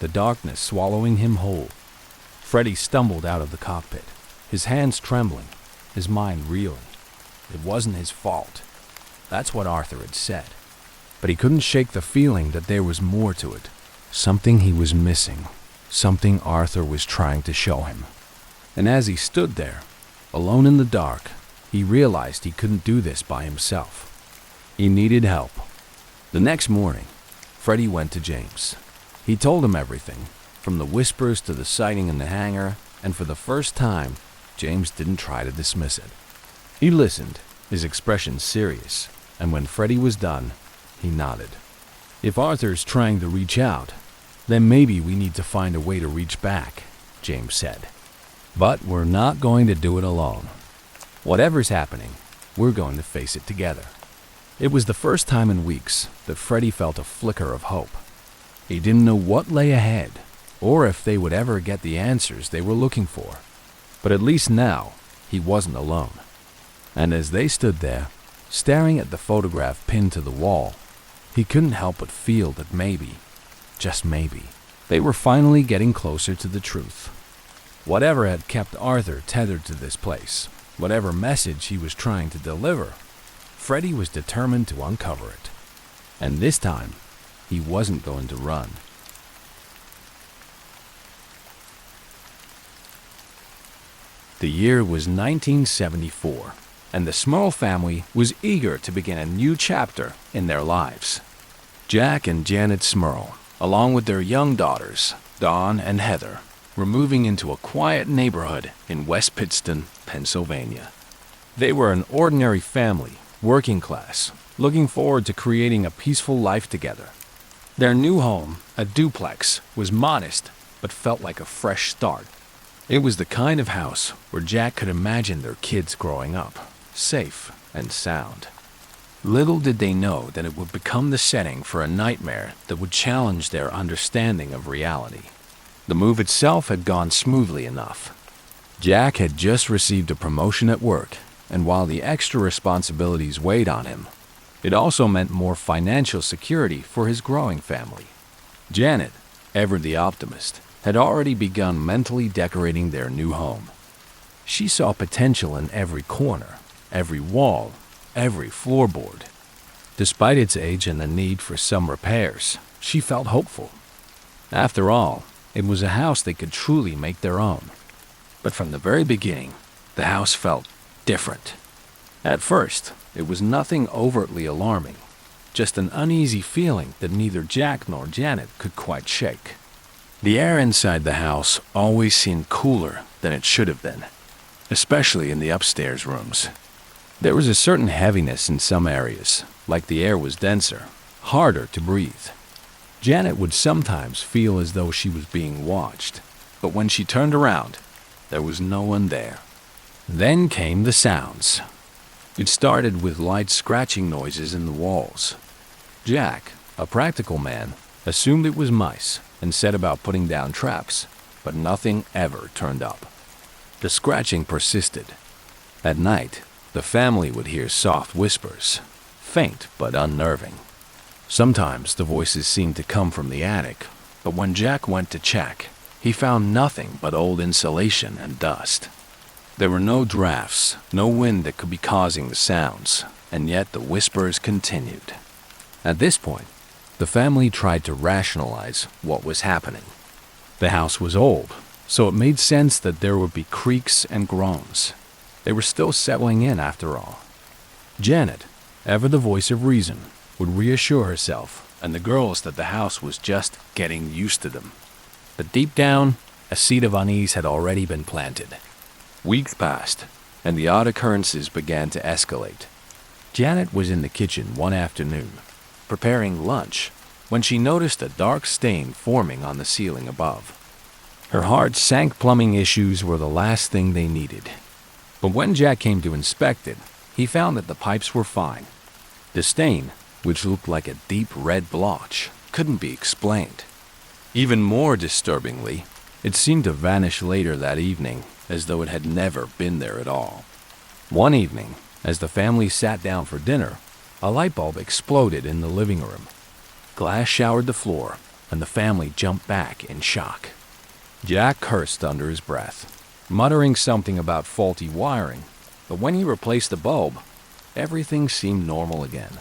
the darkness swallowing him whole. Freddy stumbled out of the cockpit, his hands trembling, his mind reeling. It wasn't his fault. That's what Arthur had said. But he couldn't shake the feeling that there was more to it. Something he was missing. Something Arthur was trying to show him. And as he stood there, alone in the dark, he realized he couldn't do this by himself. He needed help. The next morning, Freddy went to James. He told him everything, from the whispers to the sighting in the hangar, and for the first time, James didn't try to dismiss it. He listened, his expression serious, and when Freddy was done, he nodded. If Arthur's trying to reach out, then maybe we need to find a way to reach back, James said. But we're not going to do it alone. Whatever's happening, we're going to face it together. It was the first time in weeks that Freddy felt a flicker of hope. He didn't know what lay ahead, or if they would ever get the answers they were looking for. But at least now, he wasn't alone. And as they stood there, staring at the photograph pinned to the wall, he couldn't help but feel that maybe, just maybe, they were finally getting closer to the truth. Whatever had kept Arthur tethered to this place, whatever message he was trying to deliver, Freddy was determined to uncover it. And this time, he wasn't going to run. The year was 1974, and the Smurl family was eager to begin a new chapter in their lives. Jack and Janet Smurl, along with their young daughters, Dawn and Heather, were moving into a quiet neighborhood in West Pittston, Pennsylvania. They were an ordinary family, working class, looking forward to creating a peaceful life together. Their new home, a duplex, was modest but felt like a fresh start. It was the kind of house where Jack could imagine their kids growing up, safe and sound. Little did they know that it would become the setting for a nightmare that would challenge their understanding of reality. The move itself had gone smoothly enough. Jack had just received a promotion at work, and while the extra responsibilities weighed on him, it also meant more financial security for his growing family. Janet, ever the optimist, had already begun mentally decorating their new home. She saw potential in every corner, every wall, every floorboard. Despite its age and the need for some repairs, she felt hopeful. After all, it was a house they could truly make their own. But from the very beginning, the house felt different. At first, it was nothing overtly alarming, just an uneasy feeling that neither Jack nor Janet could quite shake. The air inside the house always seemed cooler than it should have been, especially in the upstairs rooms. There was a certain heaviness in some areas, like the air was denser, harder to breathe. Janet would sometimes feel as though she was being watched, but when she turned around, there was no one there. Then came the sounds. It started with light scratching noises in the walls. Jack, a practical man, assumed it was mice and set about putting down traps, but nothing ever turned up. The scratching persisted. At night, the family would hear soft whispers, faint but unnerving. Sometimes the voices seemed to come from the attic, but when Jack went to check, he found nothing but old insulation and dust. There were no drafts, no wind that could be causing the sounds, and yet the whispers continued. At this point, the family tried to rationalize what was happening. The house was old, so it made sense that there would be creaks and groans. They were still settling in after all. Janet, ever the voice of reason, would reassure herself and the girls that the house was just getting used to them. But deep down, a seed of unease had already been planted. Weeks passed, and the odd occurrences began to escalate. Janet was in the kitchen one afternoon, preparing lunch, when she noticed a dark stain forming on the ceiling above. Her heart sank. Plumbing issues were the last thing they needed. But when Jack came to inspect it, he found that the pipes were fine. The stain, which looked like a deep red blotch, couldn't be explained. Even more disturbingly, it seemed to vanish later that evening, as though it had never been there at all. One evening, as the family sat down for dinner, a light bulb exploded in the living room. Glass showered the floor, and the family jumped back in shock. Jack cursed under his breath, muttering something about faulty wiring, but when he replaced the bulb, everything seemed normal again.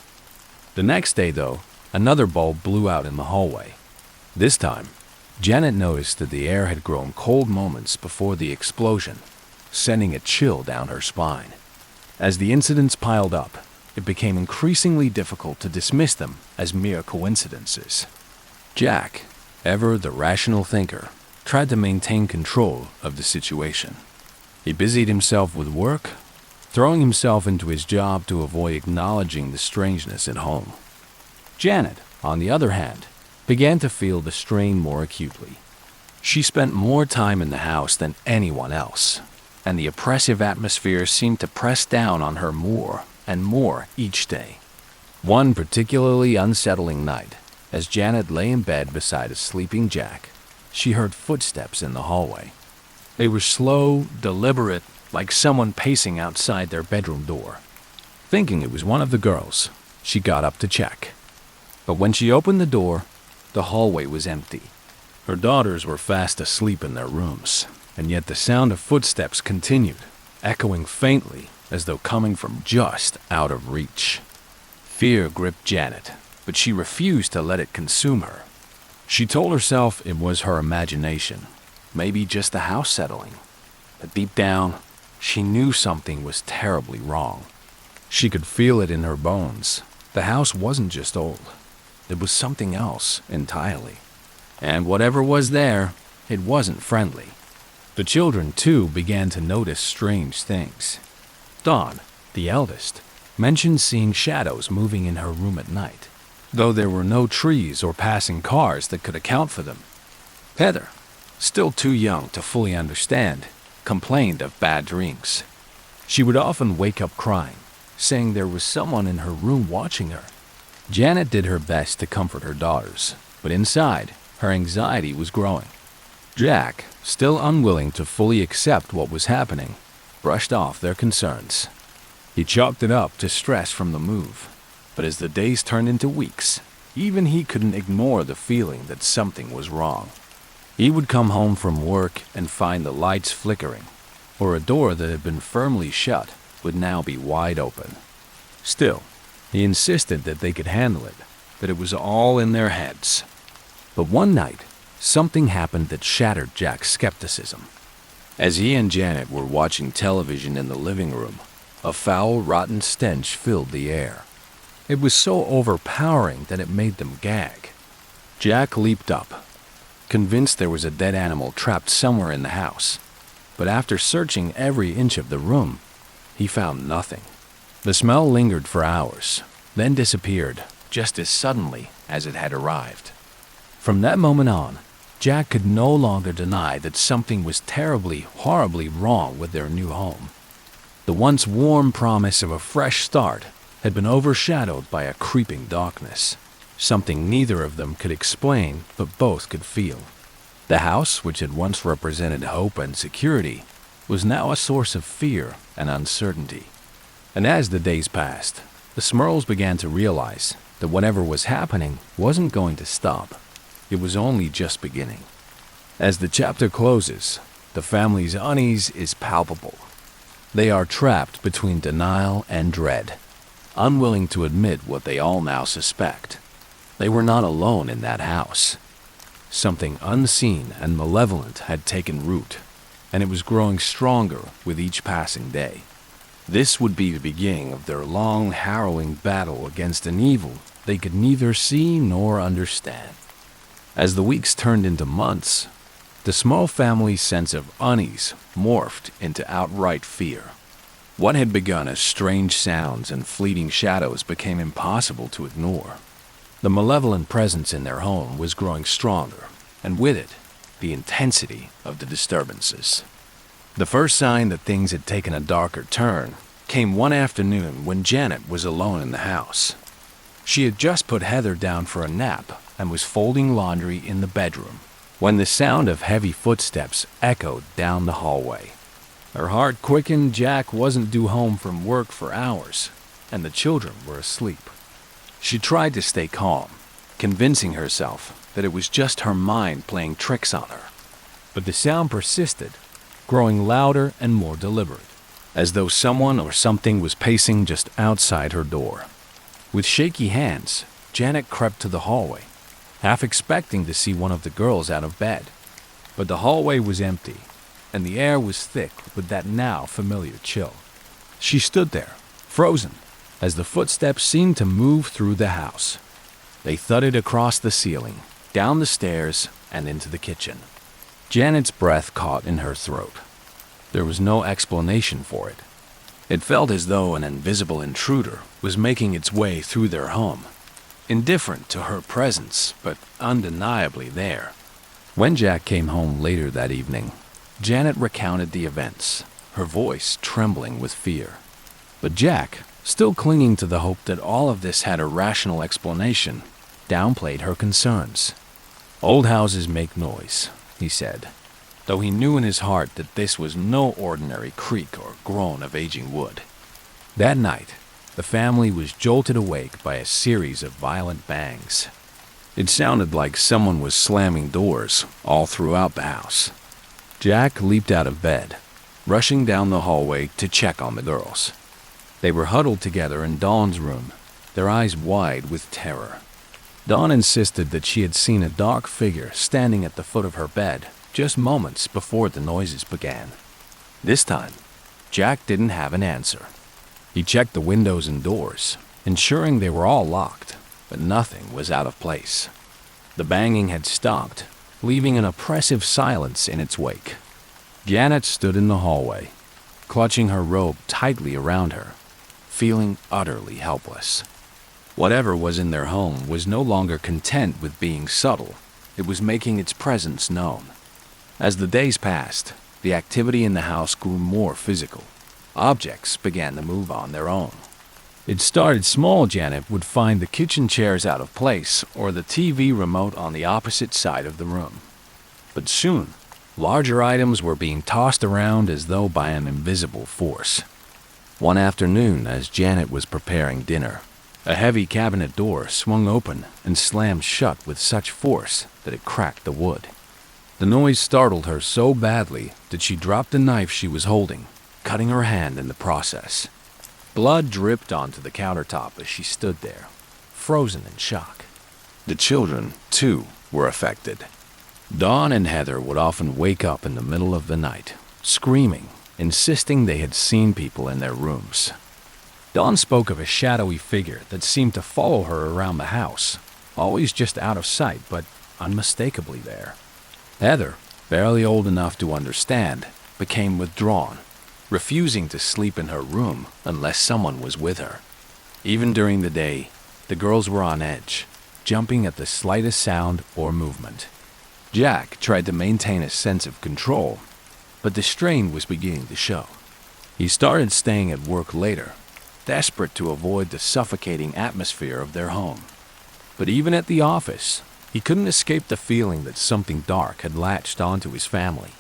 The next day, though, another bulb blew out in the hallway. This time, Janet noticed that the air had grown cold moments before the explosion, sending a chill down her spine. As the incidents piled up, it became increasingly difficult to dismiss them as mere coincidences. Jack, ever the rational thinker, tried to maintain control of the situation. He busied himself with work, throwing himself into his job to avoid acknowledging the strangeness at home. Janet, on the other hand, began to feel the strain more acutely. She spent more time in the house than anyone else, and the oppressive atmosphere seemed to press down on her more and more each day. One particularly unsettling night, as Janet lay in bed beside a sleeping Jack, she heard footsteps in the hallway. They were slow, deliberate, like someone pacing outside their bedroom door. Thinking it was one of the girls, she got up to check. But when she opened the door, the hallway was empty. Her daughters were fast asleep in their rooms, and yet the sound of footsteps continued, echoing faintly as though coming from just out of reach. Fear gripped Janet, but she refused to let it consume her. She told herself it was her imagination, maybe just the house settling. But deep down, she knew something was terribly wrong. She could feel it in her bones. The house wasn't just old. It was something else entirely. And whatever was there, it wasn't friendly. The children, too, began to notice strange things. Dawn, the eldest, mentioned seeing shadows moving in her room at night, though there were no trees or passing cars that could account for them. Heather, still too young to fully understand, complained of bad dreams. She would often wake up crying, saying there was someone in her room watching her. Janet did her best to comfort her daughters, but inside, her anxiety was growing. Jack, still unwilling to fully accept what was happening, brushed off their concerns. He chalked it up to stress from the move, but as the days turned into weeks, even he couldn't ignore the feeling that something was wrong. He would come home from work and find the lights flickering, or a door that had been firmly shut would now be wide open. Still, he insisted that they could handle it, that it was all in their heads. But one night, something happened that shattered Jack's skepticism. As he and Janet were watching television in the living room, a foul, rotten stench filled the air. It was so overpowering that it made them gag. Jack leaped up, convinced there was a dead animal trapped somewhere in the house. But after searching every inch of the room, he found nothing. The smell lingered for hours, then disappeared just as suddenly as it had arrived. From that moment on, Jack could no longer deny that something was terribly, horribly wrong with their new home. The once warm promise of a fresh start had been overshadowed by a creeping darkness, something neither of them could explain but both could feel. The house, which had once represented hope and security, was now a source of fear and uncertainty. And as the days passed, the Smurls began to realize that whatever was happening wasn't going to stop. It was only just beginning. As the chapter closes, the family's unease is palpable. They are trapped between denial and dread, unwilling to admit what they all now suspect. They were not alone in that house. Something unseen and malevolent had taken root, and it was growing stronger with each passing day. This would be the beginning of their long, harrowing battle against an evil they could neither see nor understand. As the weeks turned into months, the small family's sense of unease morphed into outright fear. What had begun as strange sounds and fleeting shadows became impossible to ignore. The malevolent presence in their home was growing stronger, and with it, the intensity of the disturbances. The first sign that things had taken a darker turn came one afternoon when Janet was alone in the house. She had just put Heather down for a nap and was folding laundry in the bedroom when the sound of heavy footsteps echoed down the hallway. Her heart quickened. Jack wasn't due home from work for hours, and the children were asleep. She tried to stay calm, convincing herself that it was just her mind playing tricks on her. But the sound persisted, growing louder and more deliberate, as though someone or something was pacing just outside her door. With shaky hands, Janet crept to the hallway, half expecting to see one of the girls out of bed. But the hallway was empty, and the air was thick with that now familiar chill. She stood there, frozen, as the footsteps seemed to move through the house. They thudded across the ceiling, down the stairs, and into the kitchen. Janet's breath caught in her throat. There was no explanation for it. It felt as though an invisible intruder was making its way through their home, indifferent to her presence, but undeniably there. When Jack came home later that evening, Janet recounted the events, her voice trembling with fear. But Jack, still clinging to the hope that all of this had a rational explanation, downplayed her concerns. "Old houses make noise," he said, though he knew in his heart that this was no ordinary creak or groan of aging wood. That night, the family was jolted awake by a series of violent bangs. It sounded like someone was slamming doors all throughout the house. Jack leaped out of bed, rushing down the hallway to check on the girls. They were huddled together in Dawn's room, their eyes wide with terror. Dawn insisted that she had seen a dark figure standing at the foot of her bed just moments before the noises began. This time, Jack didn't have an answer. He checked the windows and doors, ensuring they were all locked, but nothing was out of place. The banging had stopped, leaving an oppressive silence in its wake. Janet stood in the hallway, clutching her robe tightly around her, feeling utterly helpless. Whatever was in their home was no longer content with being subtle. It was making its presence known. As the days passed, the activity in the house grew more physical. Objects began to move on their own. It started small. Janet would find the kitchen chairs out of place or the TV remote on the opposite side of the room. But soon, larger items were being tossed around as though by an invisible force. One afternoon, as Janet was preparing dinner, a heavy cabinet door swung open and slammed shut with such force that it cracked the wood. The noise startled her so badly that she dropped the knife she was holding, cutting her hand in the process. Blood dripped onto the countertop as she stood there, frozen in shock. The children, too, were affected. Dawn and Heather would often wake up in the middle of the night, screaming, insisting they had seen people in their rooms. Dawn spoke of a shadowy figure that seemed to follow her around the house, always just out of sight, but unmistakably there. Heather, barely old enough to understand, became withdrawn, refusing to sleep in her room unless someone was with her. Even during the day, the girls were on edge, jumping at the slightest sound or movement. Jack tried to maintain a sense of control, but the strain was beginning to show. He started staying at work later, desperate to avoid the suffocating atmosphere of their home. But even at the office, he couldn't escape the feeling that something dark had latched onto his family.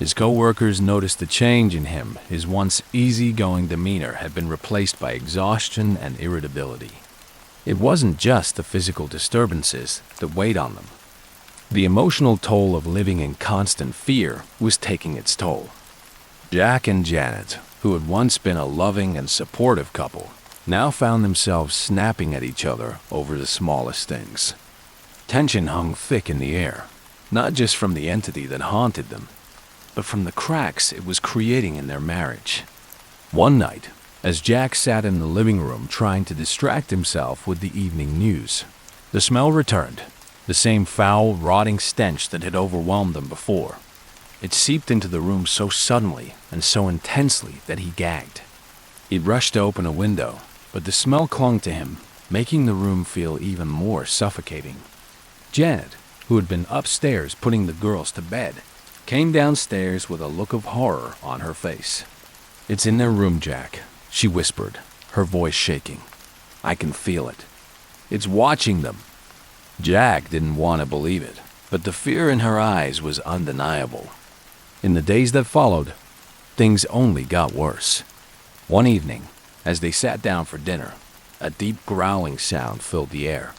His co-workers noticed the change in him. His once easygoing demeanor had been replaced by exhaustion and irritability. It wasn't just the physical disturbances that weighed on them. The emotional toll of living in constant fear was taking its toll. Jack and Janet, who had once been a loving and supportive couple, now found themselves snapping at each other over the smallest things. Tension hung thick in the air, not just from the entity that haunted them, but from the cracks it was creating in their marriage. One night, as Jack sat in the living room trying to distract himself with the evening news, the smell returned, the same foul, rotting stench that had overwhelmed them before. It seeped into the room so suddenly and so intensely that he gagged. He rushed to open a window, but the smell clung to him, making the room feel even more suffocating. Janet, who had been upstairs putting the girls to bed, came downstairs with a look of horror on her face. "It's in their room, Jack," she whispered, her voice shaking. "I can feel it." It's watching them. Jack didn't want to believe it, but the fear in her eyes was undeniable. In the days that followed, things only got worse. One evening, as they sat down for dinner, a deep growling sound filled the air,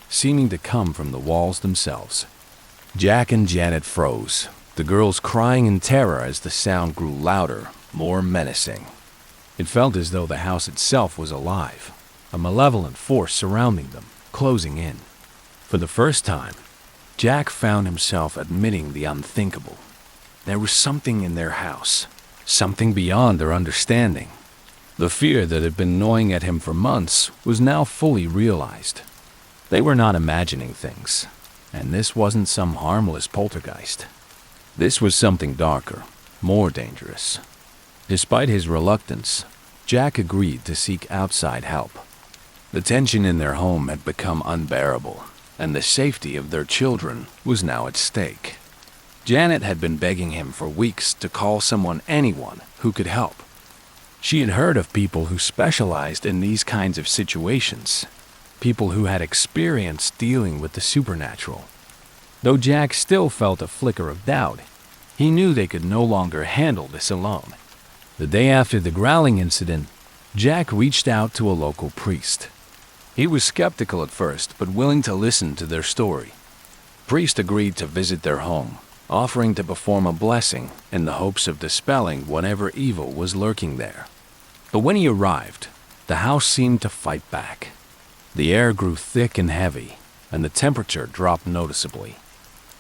seeming to come from the walls themselves. Jack and Janet froze, the girls crying in terror as the sound grew louder, more menacing. It felt as though the house itself was alive, a malevolent force surrounding them, closing in. For the first time, Jack found himself admitting the unthinkable. There was something in their house, something beyond their understanding. The fear that had been gnawing at him for months was now fully realized. They were not imagining things, and this wasn't some harmless poltergeist. This was something darker, more dangerous. Despite his reluctance, Jack agreed to seek outside help. The tension in their home had become unbearable, and the safety of their children was now at stake. Janet had been begging him for weeks to call anyone who could help. She had heard of people who specialized in these kinds of situations, people who had experience dealing with the supernatural. Though Jack still felt a flicker of doubt, he knew they could no longer handle this alone. The day after the growling incident, Jack reached out to a local priest. He was skeptical at first, but willing to listen to their story. The priest agreed to visit their home, offering to perform a blessing in the hopes of dispelling whatever evil was lurking there. But when he arrived, the house seemed to fight back. The air grew thick and heavy, and the temperature dropped noticeably.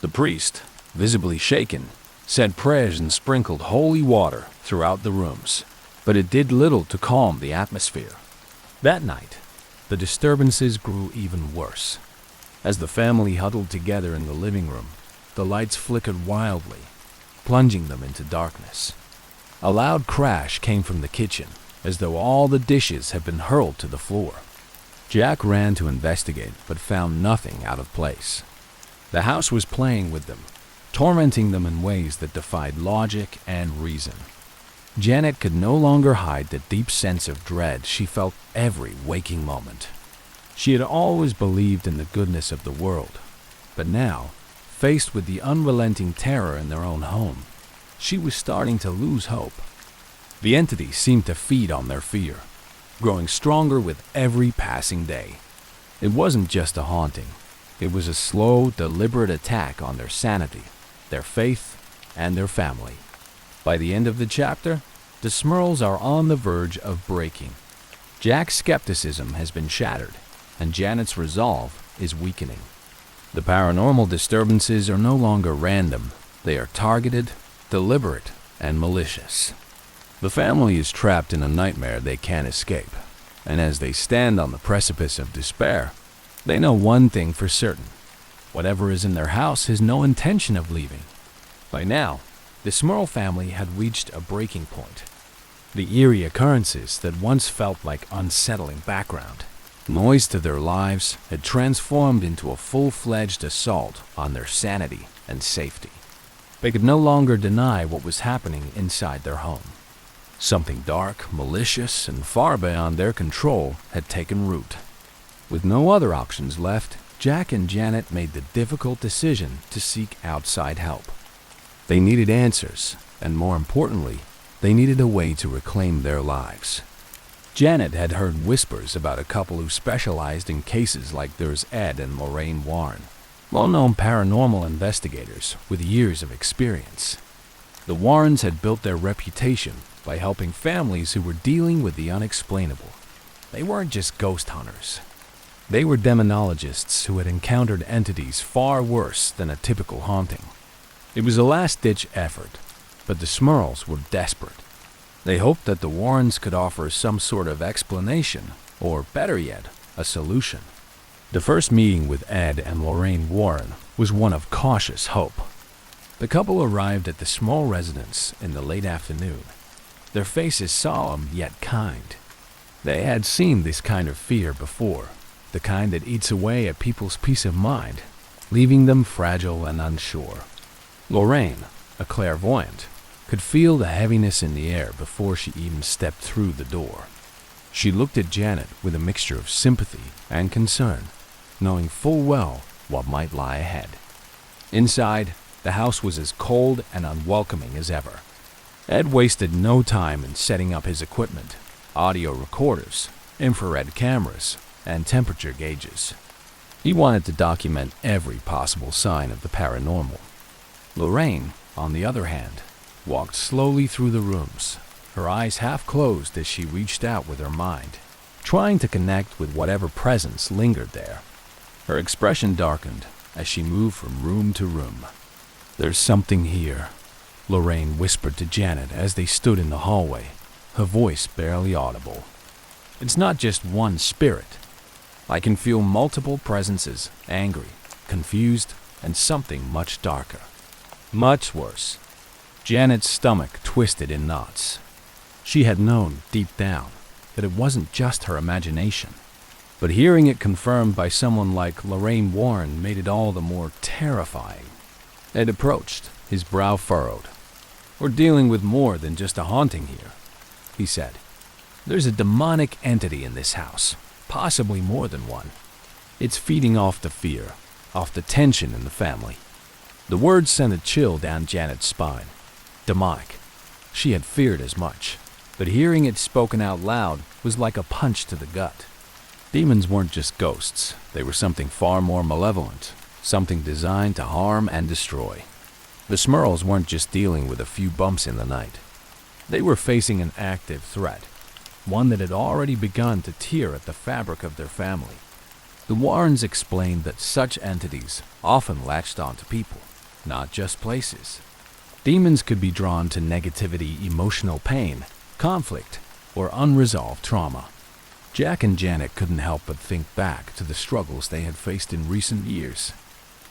The priest, visibly shaken, said prayers and sprinkled holy water throughout the rooms, but it did little to calm the atmosphere. That night, the disturbances grew even worse. As the family huddled together in the living room, the lights flickered wildly, plunging them into darkness. A loud crash came from the kitchen, as though all the dishes had been hurled to the floor. Jack ran to investigate, but found nothing out of place. The house was playing with them, tormenting them in ways that defied logic and reason. Janet could no longer hide the deep sense of dread she felt every waking moment. She had always believed in the goodness of the world, but now, faced with the unrelenting terror in their own home, she was starting to lose hope. The entity seemed to feed on their fear, growing stronger with every passing day. It wasn't just a haunting. It was a slow, deliberate attack on their sanity, their faith, and their family. By the end of the chapter, the Smurls are on the verge of breaking. Jack's skepticism has been shattered, and Janet's resolve is weakening. The paranormal disturbances are no longer random. They are targeted, deliberate, and malicious. The family is trapped in a nightmare they can't escape, and as they stand on the precipice of despair, they know one thing for certain. Whatever is in their house has no intention of leaving. By now, the Smurl family had reached a breaking point. The eerie occurrences that once felt like unsettling background noise to their lives had transformed into a full-fledged assault on their sanity and safety. They could no longer deny what was happening inside their home. Something dark, malicious, and far beyond their control had taken root. With no other options left, Jack and Janet made the difficult decision to seek outside help. They needed answers, and more importantly, they needed a way to reclaim their lives. Janet had heard whispers about a couple who specialized in cases like theirs, Ed and Lorraine Warren, well-known paranormal investigators with years of experience. The Warrens had built their reputation by helping families who were dealing with the unexplainable. They weren't just ghost hunters. They were demonologists who had encountered entities far worse than a typical haunting. It was a last-ditch effort, but the Smurls were desperate. They hoped that the Warrens could offer some sort of explanation, or better yet, a solution. The first meeting with Ed and Lorraine Warren was one of cautious hope. The couple arrived at the small residence in the late afternoon, their faces solemn yet kind. They had seen this kind of fear before, the kind that eats away at people's peace of mind, leaving them fragile and unsure. Lorraine, a clairvoyant, could feel the heaviness in the air before she even stepped through the door. She looked at Janet with a mixture of sympathy and concern. knowing full well what might lie ahead. Inside, the house was as cold and unwelcoming as ever. Ed wasted no time in setting up his equipment: audio recorders, infrared cameras, and temperature gauges. He wanted to document every possible sign of the paranormal. Lorraine, on the other hand, walked slowly through the rooms, her eyes half closed as she reached out with her mind, trying to connect with whatever presence lingered there. Her expression darkened as she moved from room to room. "There's something here," Lorraine whispered to Janet as they stood in the hallway, her voice barely audible. "It's not just one spirit. I can feel multiple presences, angry, confused, and something much darker. Much worse." Janet's stomach twisted in knots. She had known, deep down, that it wasn't just her imagination. But hearing it confirmed by someone like Lorraine Warren made it all the more terrifying. Ed approached, his brow furrowed. "We're dealing with more than just a haunting here," he said. "There's a demonic entity in this house, possibly more than one. It's feeding off the fear, off the tension in the family." The words sent a chill down Janet's spine. Demonic. She had feared as much, but hearing it spoken out loud was like a punch to the gut. Demons weren't just ghosts. They were something far more malevolent, something designed to harm and destroy. The Smurls weren't just dealing with a few bumps in the night. They were facing an active threat, one that had already begun to tear at the fabric of their family. The Warrens explained that such entities often latched onto people, not just places. Demons could be drawn to negativity, emotional pain, conflict, or unresolved trauma. Jack and Janet couldn't help but think back to the struggles they had faced in recent years.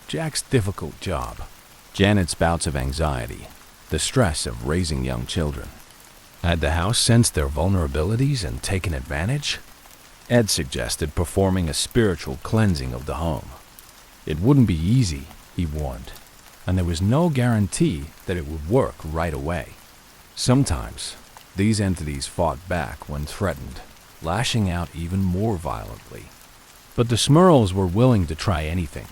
Jack's difficult job, Janet's bouts of anxiety, the stress of raising young children. Had the house sensed their vulnerabilities and taken advantage? Ed suggested performing a spiritual cleansing of the home. It wouldn't be easy, he warned, and there was no guarantee that it would work right away. Sometimes, these entities fought back when threatened, lashing out even more violently. But the Smurls were willing to try anything.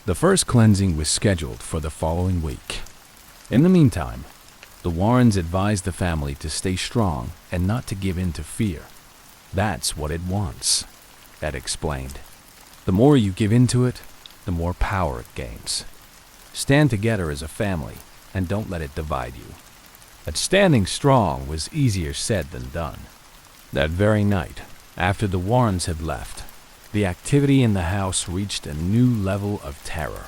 The first cleansing was scheduled for the following week. In the meantime, the Warrens advised the family to stay strong and not to give in to fear. "That's what it wants," Ed explained. "The more you give into it, the more power it gains. Stand together as a family and don't let it divide you." But standing strong was easier said than done. That very night, after the Warrens had left, the activity in the house reached a new level of terror.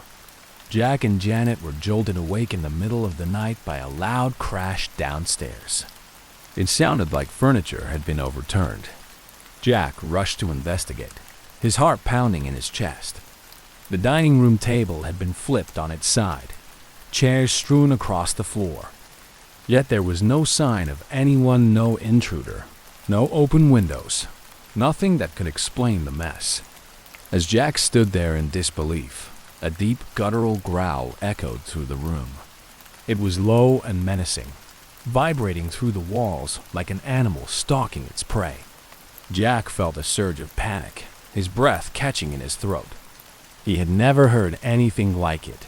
Jack and Janet were jolted awake in the middle of the night by a loud crash downstairs. It sounded like furniture had been overturned. Jack rushed to investigate, his heart pounding in his chest. The dining room table had been flipped on its side, chairs strewn across the floor. Yet there was no sign of anyone, no intruder, no open windows, nothing that could explain the mess. As Jack stood there in disbelief, a deep guttural growl echoed through the room. It was low and menacing, vibrating through the walls like an animal stalking its prey. Jack felt a surge of panic, his breath catching in his throat. He had never heard anything like it.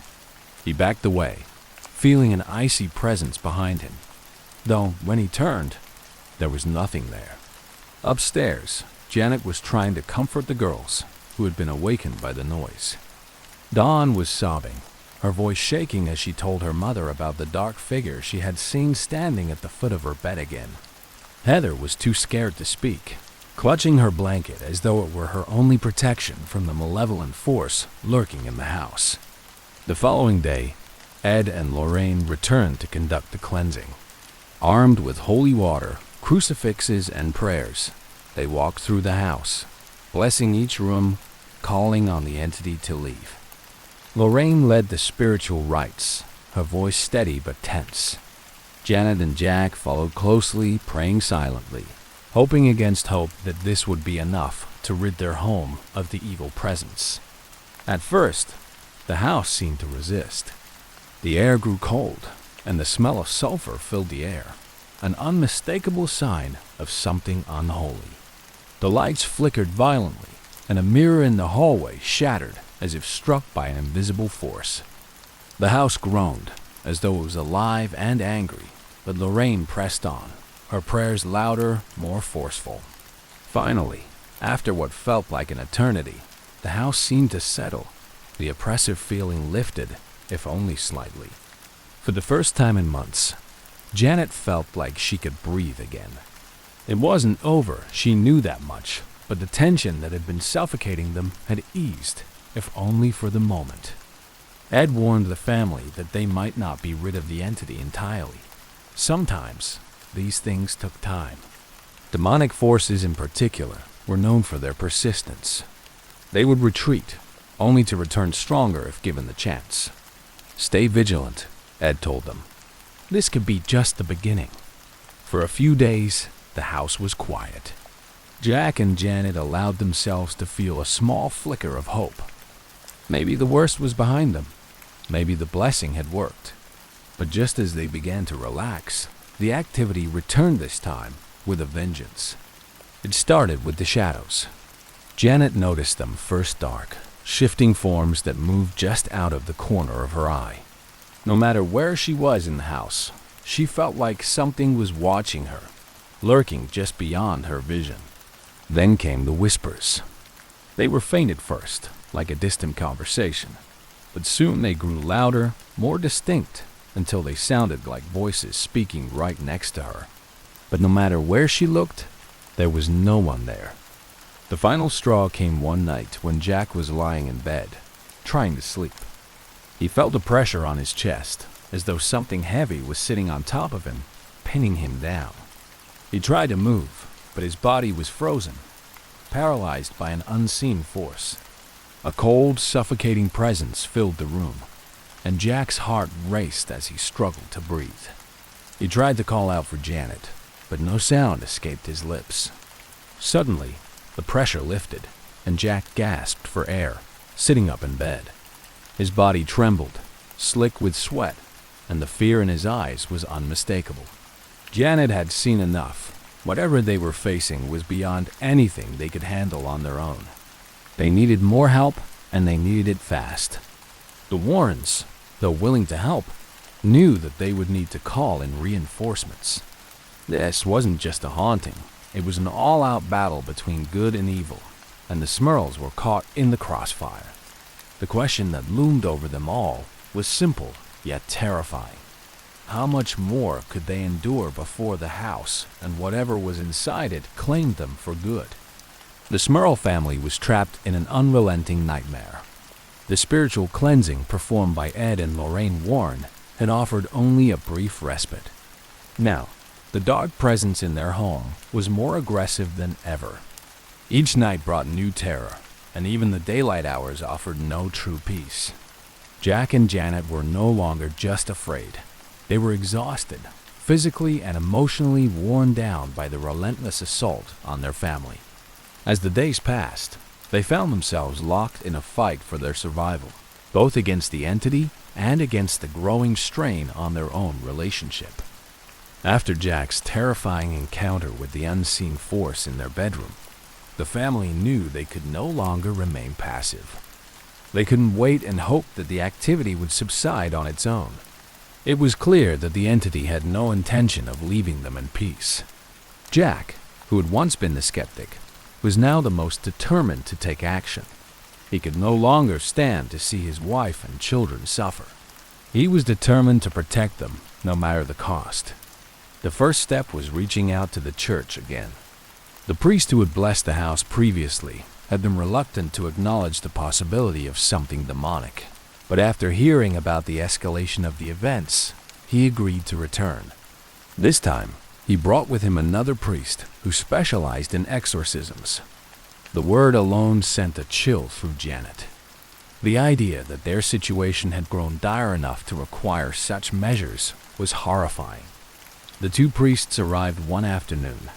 He backed away, feeling an icy presence behind him, though when he turned, there was nothing there. Upstairs, Janet was trying to comfort the girls, who had been awakened by the noise. Dawn was sobbing, her voice shaking as she told her mother about the dark figure she had seen standing at the foot of her bed again. Heather was too scared to speak, clutching her blanket as though it were her only protection from the malevolent force lurking in the house. The following day, Ed and Lorraine returned to conduct the cleansing. Armed with holy water, crucifixes, and prayers, they walked through the house, blessing each room, calling on the entity to leave. Lorraine led the spiritual rites, her voice steady but tense. Janet and Jack followed closely, praying silently, hoping against hope that this would be enough to rid their home of the evil presence. At first, the house seemed to resist. The air grew cold, and the smell of sulfur filled the air, an unmistakable sign of something unholy. The lights flickered violently, and a mirror in the hallway shattered as if struck by an invisible force. The house groaned, as though it was alive and angry, but Lorraine pressed on, her prayers louder, more forceful. Finally, after what felt like an eternity, the house seemed to settle. The oppressive feeling lifted, if only slightly. For the first time in months, Janet felt like she could breathe again. It wasn't over, she knew that much, but the tension that had been suffocating them had eased, if only for the moment. Ed warned the family that they might not be rid of the entity entirely. Sometimes, these things took time. Demonic forces in particular were known for their persistence. They would retreat, only to return stronger if given the chance. Stay vigilant, Ed told them. This could be just the beginning. For a few days, the house was quiet. Jack and Janet allowed themselves to feel a small flicker of hope. Maybe the worst was behind them. Maybe the blessing had worked. But just as they began to relax, the activity returned this time with a vengeance. It started with the shadows. Janet noticed them first dark, shifting forms that moved just out of the corner of her eye. No matter where she was in the house, she felt like something was watching her, lurking just beyond her vision. Then came the whispers. They were faint at first, like a distant conversation, but soon they grew louder, more distinct, until they sounded like voices speaking right next to her. But no matter where she looked, there was no one there. The final straw came one night when Jack was lying in bed, trying to sleep. He felt a pressure on his chest, as though something heavy was sitting on top of him, pinning him down. He tried to move, but his body was frozen, paralyzed by an unseen force. A cold, suffocating presence filled the room, and Jack's heart raced as he struggled to breathe. He tried to call out for Janet, but no sound escaped his lips. Suddenly, the pressure lifted, and Jack gasped for air, sitting up in bed. His body trembled, slick with sweat, and the fear in his eyes was unmistakable. Janet had seen enough. Whatever they were facing was beyond anything they could handle on their own. They needed more help, and they needed it fast. The Warrens, though willing to help, knew that they would need to call in reinforcements. This wasn't just a haunting. It was an all-out battle between good and evil, and the Smurls were caught in the crossfire. The question that loomed over them all was simple, yet terrifying. How much more could they endure before the house and whatever was inside it claimed them for good? The Smurl family was trapped in an unrelenting nightmare. The spiritual cleansing performed by Ed and Lorraine Warren had offered only a brief respite. Now, the dark presence in their home was more aggressive than ever. Each night brought new terror, and even the daylight hours offered no true peace. Jack and Janet were no longer just afraid. They were exhausted, physically and emotionally worn down by the relentless assault on their family. As the days passed, they found themselves locked in a fight for their survival, both against the entity and against the growing strain on their own relationship. After Jack's terrifying encounter with the unseen force in their bedroom, the family knew they could no longer remain passive. They couldn't wait and hope that the activity would subside on its own. It was clear that the entity had no intention of leaving them in peace. Jack, who had once been the skeptic, was now the most determined to take action. He could no longer stand to see his wife and children suffer. He was determined to protect them, no matter the cost. The first step was reaching out to the church again. The priest who had blessed the house previously had been reluctant to acknowledge the possibility of something demonic. But after hearing about the escalation of the events, he agreed to return. This time, he brought with him another priest who specialized in exorcisms. The word alone sent a chill through Janet. The idea that their situation had grown dire enough to require such measures was horrifying. The two priests arrived one afternoon,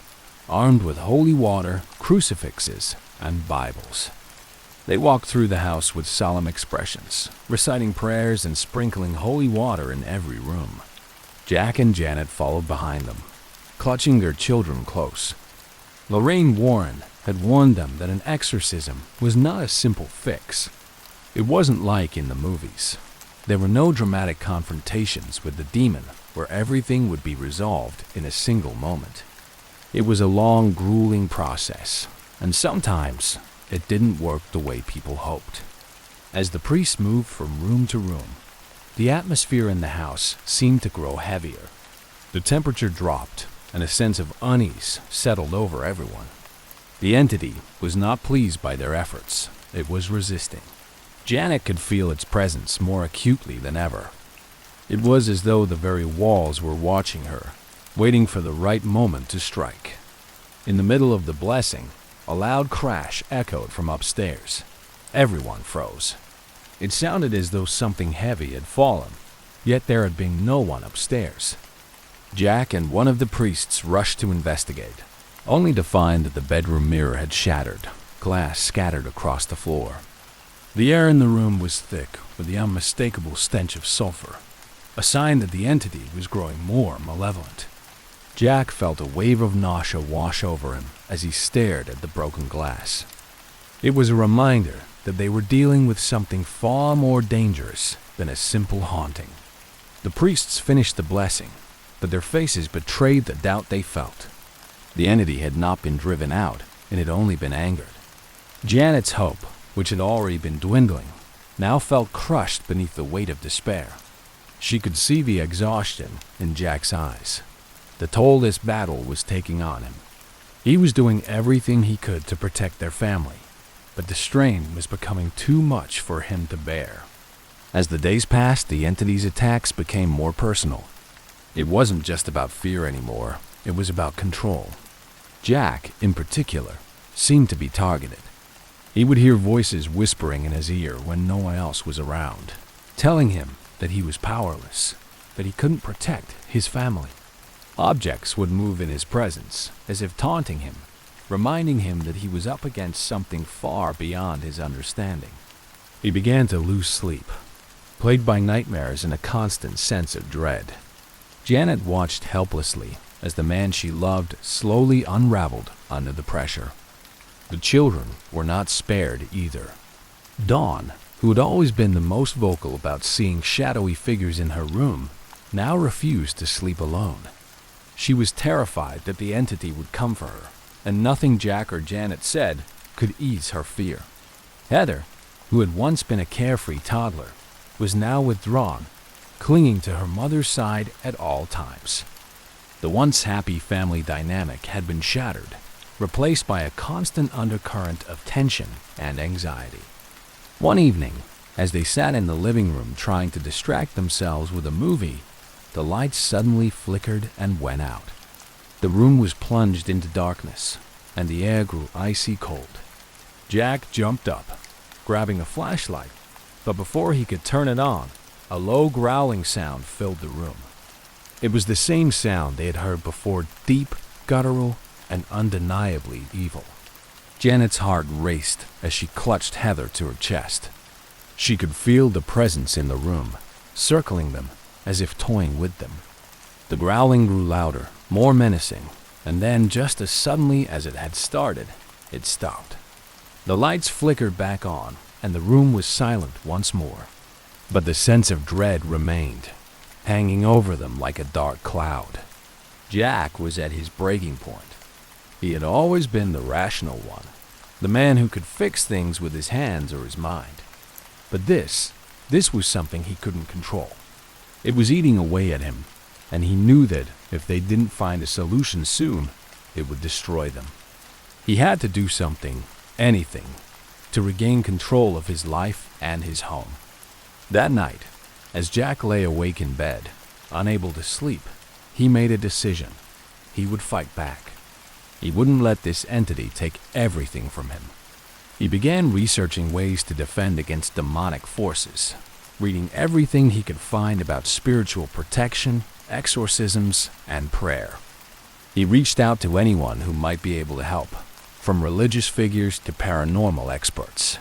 armed with holy water, crucifixes, and Bibles. They walked through the house with solemn expressions, reciting prayers and sprinkling holy water in every room. Jack and Janet followed behind them, clutching their children close. Lorraine Warren had warned them that an exorcism was not a simple fix. It wasn't like in the movies. There were no dramatic confrontations with the demon where everything would be resolved in a single moment. It was a long, grueling process, and sometimes it didn't work the way people hoped. As the priest moved from room to room, the atmosphere in the house seemed to grow heavier. The temperature dropped, and a sense of unease settled over everyone. The entity was not pleased by their efforts. It was resisting. Janet could feel its presence more acutely than ever. It was as though the very walls were watching her, waiting for the right moment to strike. In the middle of the blessing, a loud crash echoed from upstairs. Everyone froze. It sounded as though something heavy had fallen, yet there had been no one upstairs. Jack and one of the priests rushed to investigate, only to find that the bedroom mirror had shattered, glass scattered across the floor. The air in the room was thick with the unmistakable stench of sulfur, a sign that the entity was growing more malevolent. Jack felt a wave of nausea wash over him as he stared at the broken glass. It was a reminder that they were dealing with something far more dangerous than a simple haunting. The priests finished the blessing, but their faces betrayed the doubt they felt. The entity had not been driven out, it had only been angered. Janet's hope, which had already been dwindling, now felt crushed beneath the weight of despair. She could see the exhaustion in Jack's eyes. The toll this battle was taking on him. He was doing everything he could to protect their family, but the strain was becoming too much for him to bear. As the days passed, the entity's attacks became more personal. It wasn't just about fear anymore, it was about control. Jack, in particular, seemed to be targeted. He would hear voices whispering in his ear when no one else was around, telling him that he was powerless, that he couldn't protect his family. Objects would move in his presence, as if taunting him, reminding him that he was up against something far beyond his understanding. He began to lose sleep, plagued by nightmares and a constant sense of dread. Janet watched helplessly as the man she loved slowly unraveled under the pressure. The children were not spared either. Dawn, who had always been the most vocal about seeing shadowy figures in her room, now refused to sleep alone. She was terrified that the entity would come for her, and nothing Jack or Janet said could ease her fear. Heather, who had once been a carefree toddler, was now withdrawn, clinging to her mother's side at all times. The once happy family dynamic had been shattered, replaced by a constant undercurrent of tension and anxiety. One evening, as they sat in the living room trying to distract themselves with a movie, the lights suddenly flickered and went out. The room was plunged into darkness, and the air grew icy cold. Jack jumped up, grabbing a flashlight, but before he could turn it on, a low growling sound filled the room. It was the same sound they had heard before, deep, guttural, and undeniably evil. Janet's heart raced as she clutched Heather to her chest. She could feel the presence in the room, circling them as if toying with them. The growling grew louder, more menacing, and then, just as suddenly as it had started, it stopped. The lights flickered back on, and the room was silent once more. But the sense of dread remained, hanging over them like a dark cloud. Jack was at his breaking point. He had always been the rational one, the man who could fix things with his hands or his mind. But this was something he couldn't control. It was eating away at him, and he knew that if they didn't find a solution soon, it would destroy them. He had to do something, anything, to regain control of his life and his home. That night, as Jack lay awake in bed, unable to sleep, he made a decision. He would fight back. He wouldn't let this entity take everything from him. He began researching ways to defend against demonic forces, reading everything he could find about spiritual protection, exorcisms, and prayer. He reached out to anyone who might be able to help, from religious figures to paranormal experts.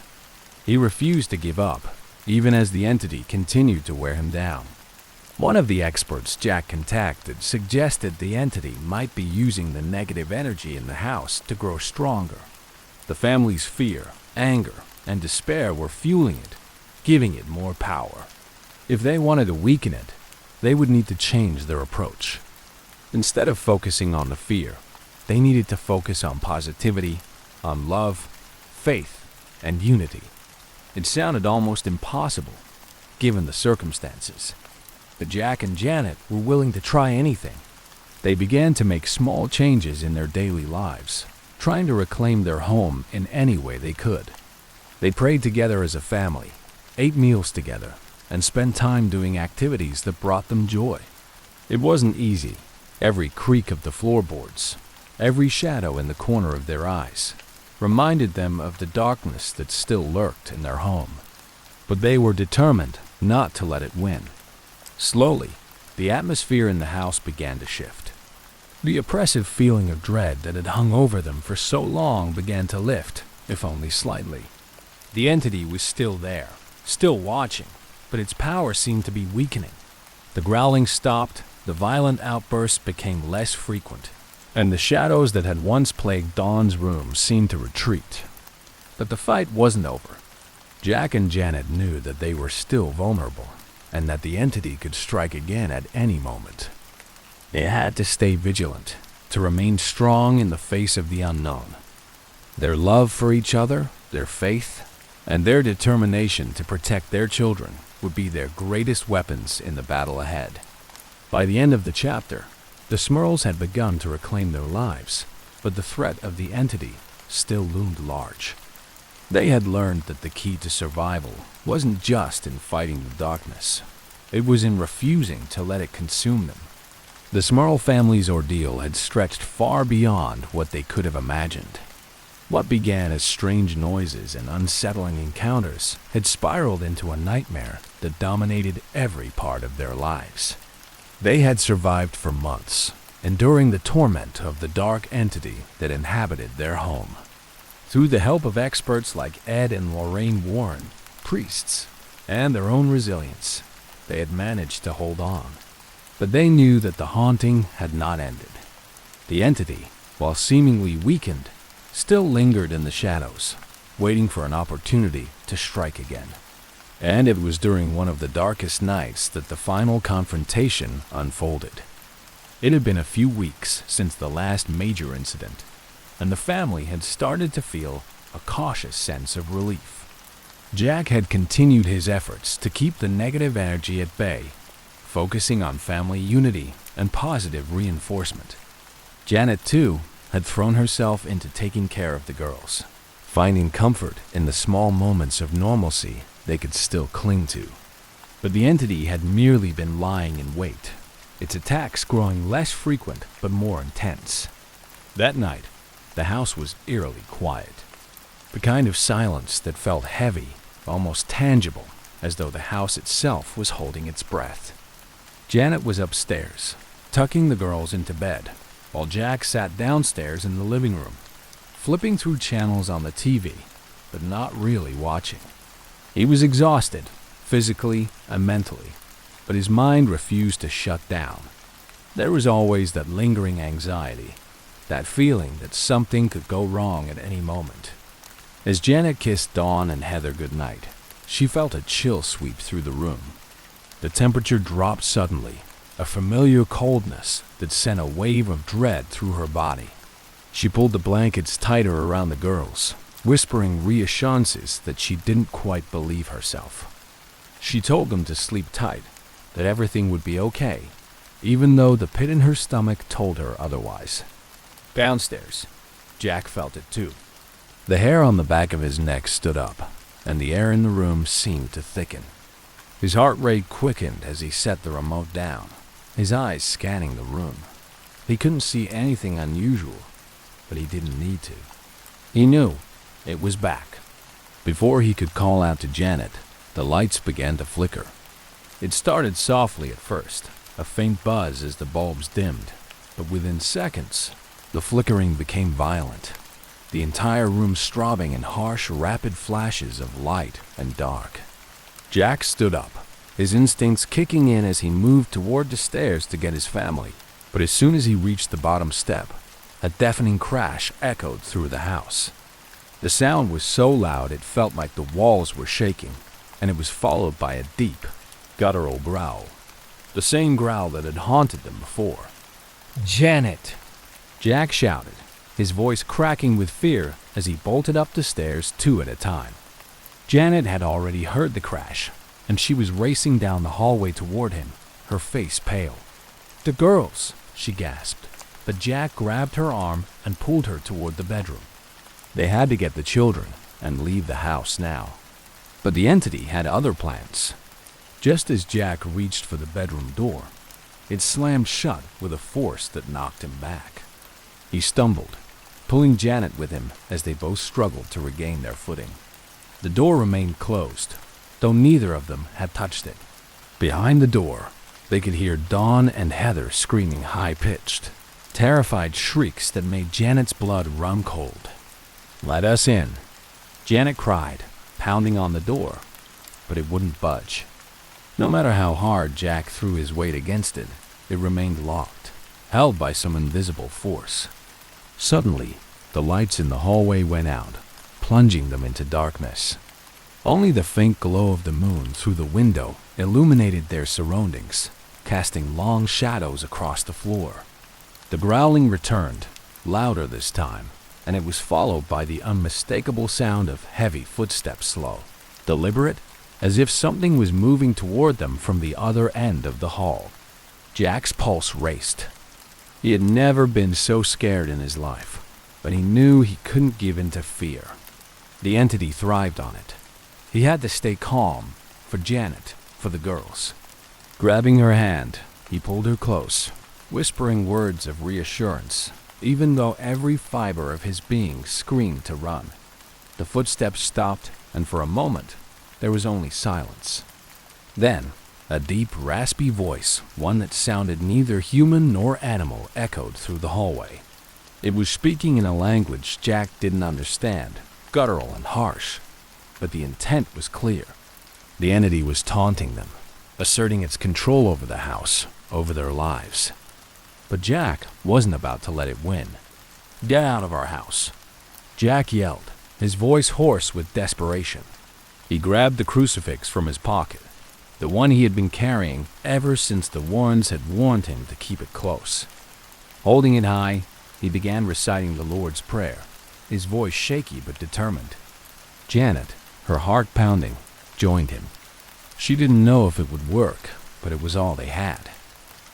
He refused to give up, even as the entity continued to wear him down. One of the experts Jack contacted suggested the entity might be using the negative energy in the house to grow stronger. The family's fear, anger, and despair were fueling it, giving it more power. If they wanted to weaken it, they would need to change their approach. Instead of focusing on the fear, they needed to focus on positivity, on love, faith, and unity. It sounded almost impossible, given the circumstances. But Jack and Janet were willing to try anything. They began to make small changes in their daily lives, trying to reclaim their home in any way they could. They prayed together as a family, ate meals together, and spent time doing activities that brought them joy. It wasn't easy. Every creak of the floorboards, every shadow in the corner of their eyes, reminded them of the darkness that still lurked in their home. But they were determined not to let it win. Slowly, the atmosphere in the house began to shift. The oppressive feeling of dread that had hung over them for so long began to lift, if only slightly. The entity was still there, still watching, but its power seemed to be weakening. The growling stopped, the violent outbursts became less frequent, and the shadows that had once plagued Dawn's room seemed to retreat. But the fight wasn't over. Jack and Janet knew that they were still vulnerable, and that the entity could strike again at any moment. They had to stay vigilant, to remain strong in the face of the unknown. Their love for each other, their faith, and their determination to protect their children would be their greatest weapons in the battle ahead. By the end of the chapter, the Smurls had begun to reclaim their lives, but the threat of the entity still loomed large. They had learned that the key to survival wasn't just in fighting the darkness. It was in refusing to let it consume them. The Smurl family's ordeal had stretched far beyond what they could have imagined. What began as strange noises and unsettling encounters had spiraled into a nightmare that dominated every part of their lives. They had survived for months, enduring the torment of the dark entity that inhabited their home. Through the help of experts like Ed and Lorraine Warren, priests, and their own resilience, they had managed to hold on. But they knew that the haunting had not ended. The entity, while seemingly weakened, still lingered in the shadows, waiting for an opportunity to strike again. And it was during one of the darkest nights that the final confrontation unfolded. It had been a few weeks since the last major incident, and the family had started to feel a cautious sense of relief. Jack had continued his efforts to keep the negative energy at bay, focusing on family unity and positive reinforcement. Janet, too, had thrown herself into taking care of the girls, finding comfort in the small moments of normalcy they could still cling to. But the entity had merely been lying in wait, its attacks growing less frequent but more intense. That night, the house was eerily quiet, the kind of silence that felt heavy, almost tangible, as though the house itself was holding its breath. Janet was upstairs, tucking the girls into bed, while Jack sat downstairs in the living room, flipping through channels on the TV, but not really watching. He was exhausted, physically and mentally, but his mind refused to shut down. There was always that lingering anxiety, that feeling that something could go wrong at any moment. As Janet kissed Dawn and Heather goodnight, she felt a chill sweep through the room. The temperature dropped suddenly, a familiar coldness that sent a wave of dread through her body. She pulled the blankets tighter around the girls, whispering reassurances that she didn't quite believe herself. She told them to sleep tight, that everything would be okay, even though the pit in her stomach told her otherwise. Downstairs, Jack felt it too. The hair on the back of his neck stood up, and the air in the room seemed to thicken. His heart rate quickened as he set the remote down, his eyes scanning the room. He couldn't see anything unusual, but he didn't need to. He knew it was back. Before he could call out to Janet, the lights began to flicker. It started softly at first, a faint buzz as the bulbs dimmed, but within seconds, the flickering became violent, the entire room strobing in harsh, rapid flashes of light and dark. Jack stood up, his instincts kicking in as he moved toward the stairs to get his family. But as soon as he reached the bottom step, a deafening crash echoed through the house. The sound was so loud it felt like the walls were shaking, and it was followed by a deep, guttural growl. The same growl that had haunted them before. "Janet!" Jack shouted, his voice cracking with fear as he bolted up the stairs 2 at a time. Janet had already heard the crash, and she was racing down the hallway toward him, her face pale. "The girls!" she gasped, but Jack grabbed her arm and pulled her toward the bedroom. They had to get the children and leave the house now. But the entity had other plans. Just as Jack reached for the bedroom door, it slammed shut with a force that knocked him back. He stumbled, pulling Janet with him as they both struggled to regain their footing. The door remained closed, though neither of them had touched it. Behind the door, they could hear Dawn and Heather screaming high-pitched, terrified shrieks that made Janet's blood run cold. "Let us in," Janet cried, pounding on the door, but it wouldn't budge. No matter how hard Jack threw his weight against it, it remained locked, held by some invisible force. Suddenly, the lights in the hallway went out, plunging them into darkness. Only the faint glow of the moon through the window illuminated their surroundings, casting long shadows across the floor. The growling returned, louder this time, and it was followed by the unmistakable sound of heavy footsteps, slow, deliberate, as if something was moving toward them from the other end of the hall. Jack's pulse raced. He had never been so scared in his life, but he knew he couldn't give in to fear. The entity thrived on it. He had to stay calm, for Janet, for the girls. Grabbing her hand, he pulled her close, whispering words of reassurance, even though every fiber of his being screamed to run. The footsteps stopped, and for a moment, there was only silence. Then, a deep, raspy voice, one that sounded neither human nor animal, echoed through the hallway. It was speaking in a language Jack didn't understand, guttural and harsh, but the intent was clear. The entity was taunting them, asserting its control over the house, over their lives. But Jack wasn't about to let it win. "Get out of our house!" Jack yelled, his voice hoarse with desperation. He grabbed the crucifix from his pocket, the one he had been carrying ever since the Warrens had warned him to keep it close. Holding it high, he began reciting the Lord's Prayer, his voice shaky but determined. Janet, her heart pounding, joined him. She didn't know if it would work, but it was all they had.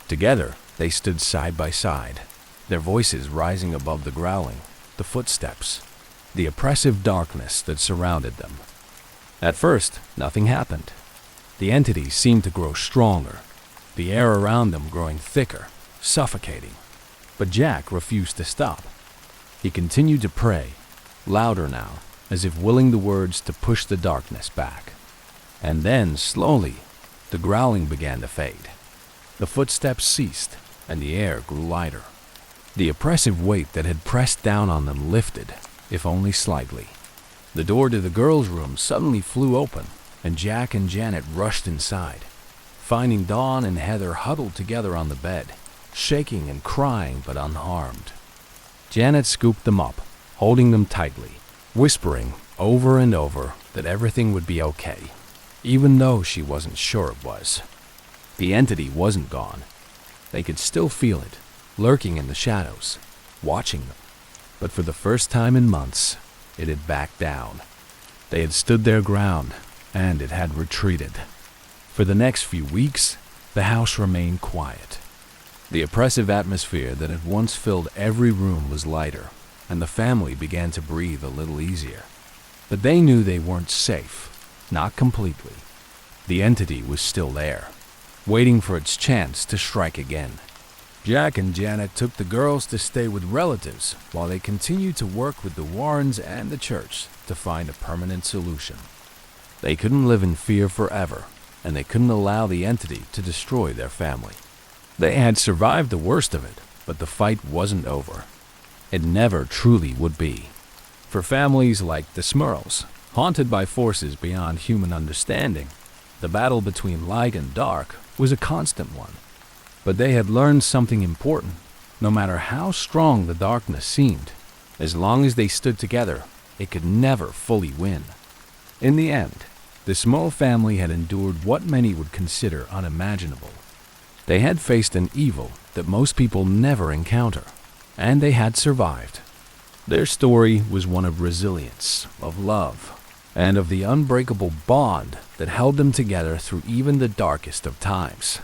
Together, they stood side by side, their voices rising above the growling, the footsteps, the oppressive darkness that surrounded them. At first, nothing happened. The entity seemed to grow stronger, the air around them growing thicker, suffocating. But Jack refused to stop. He continued to pray, louder now, as if willing the words to push the darkness back. And then, slowly, the growling began to fade. The footsteps ceased, and the air grew lighter. The oppressive weight that had pressed down on them lifted, if only slightly. The door to the girls' room suddenly flew open, and Jack and Janet rushed inside, finding Dawn and Heather huddled together on the bed, shaking and crying but unharmed. Janet scooped them up, holding them tightly, whispering over and over that everything would be okay, even though she wasn't sure it was. The entity wasn't gone. They could still feel it, lurking in the shadows, watching them. But for the first time in months, it had backed down. They had stood their ground, and it had retreated. For the next few weeks, the house remained quiet. The oppressive atmosphere that had once filled every room was lighter, and the family began to breathe a little easier. But they knew they weren't safe, not completely. The entity was still there, waiting for its chance to strike again. Jack and Janet took the girls to stay with relatives while they continued to work with the Warrens and the church to find a permanent solution. They couldn't live in fear forever, and they couldn't allow the entity to destroy their family. They had survived the worst of it, but the fight wasn't over. It never truly would be. For families like the Smurls, haunted by forces beyond human understanding, the battle between light and dark was a constant one. But they had learned something important. No matter how strong the darkness seemed, as long as they stood together, it could never fully win. In the end, the small family had endured what many would consider unimaginable. They had faced an evil that most people never encounter, and they had survived. Their story was one of resilience, of love, and of the unbreakable bond that held them together through even the darkest of times.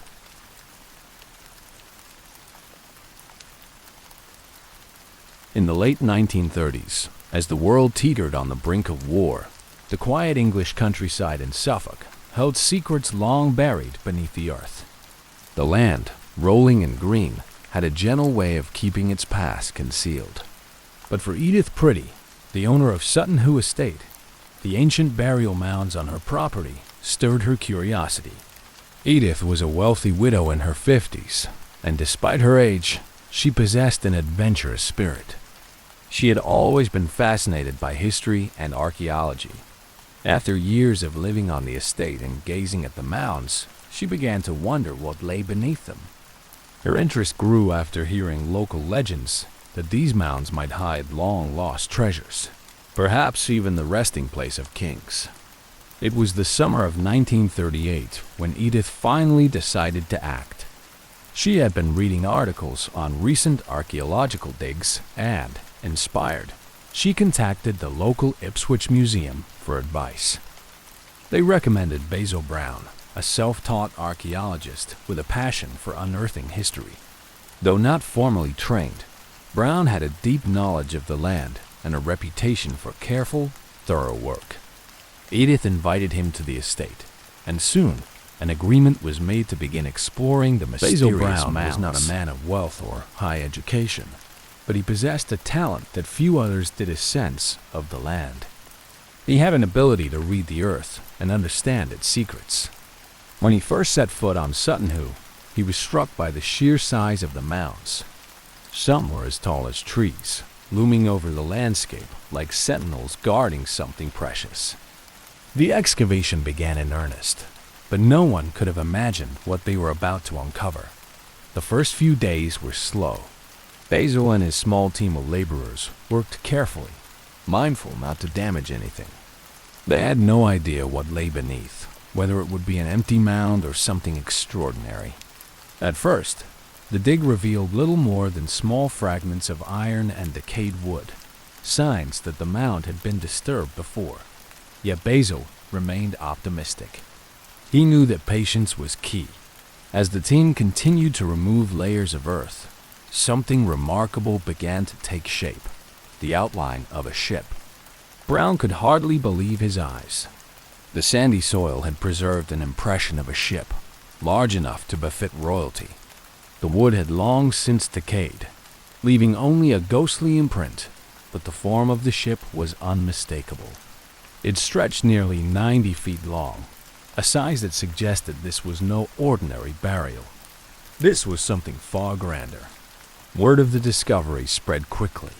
In the late 1930s, as the world teetered on the brink of war, the quiet English countryside in Suffolk held secrets long buried beneath the earth. The land, rolling in green, had a gentle way of keeping its past concealed. But for Edith Pretty, the owner of Sutton Hoo Estate, the ancient burial mounds on her property stirred her curiosity. Edith was a wealthy widow in her 50s, and despite her age, she possessed an adventurous spirit. She had always been fascinated by history and archaeology. After years of living on the estate and gazing at the mounds, she began to wonder what lay beneath them. Her interest grew after hearing local legends that these mounds might hide long-lost treasures, perhaps even the resting place of kings. It was the summer of 1938 when Edith finally decided to act. She had been reading articles on recent archaeological digs and, inspired, she contacted the local Ipswich Museum for advice. They recommended Basil Brown, a self-taught archaeologist with a passion for unearthing history. Though not formally trained, Brown had a deep knowledge of the land and a reputation for careful, thorough work. Edith invited him to the estate, and soon an agreement was made to begin exploring the mysterious mounds. Basil Brown was not a man of wealth or high education, but he possessed a talent that few others did a sense of the land. He had an ability to read the earth and understand its secrets. When he first set foot on Sutton Hoo, he was struck by the sheer size of the mounds. Some were as tall as trees, looming over the landscape like sentinels guarding something precious. The excavation began in earnest, but no one could have imagined what they were about to uncover. The first few days were slow. Basil and his small team of laborers worked carefully, mindful not to damage anything. They had no idea what lay beneath, whether it would be an empty mound or something extraordinary. At first, the dig revealed little more than small fragments of iron and decayed wood, signs that the mound had been disturbed before. Yet Basil remained optimistic. He knew that patience was key. As the team continued to remove layers of earth, something remarkable began to take shape, the outline of a ship. Brown could hardly believe his eyes. The sandy soil had preserved an impression of a ship, large enough to befit royalty. The wood had long since decayed, leaving only a ghostly imprint, but the form of the ship was unmistakable. It stretched nearly 90 feet long, a size that suggested this was no ordinary burial. This was something far grander. Word of the discovery spread quickly.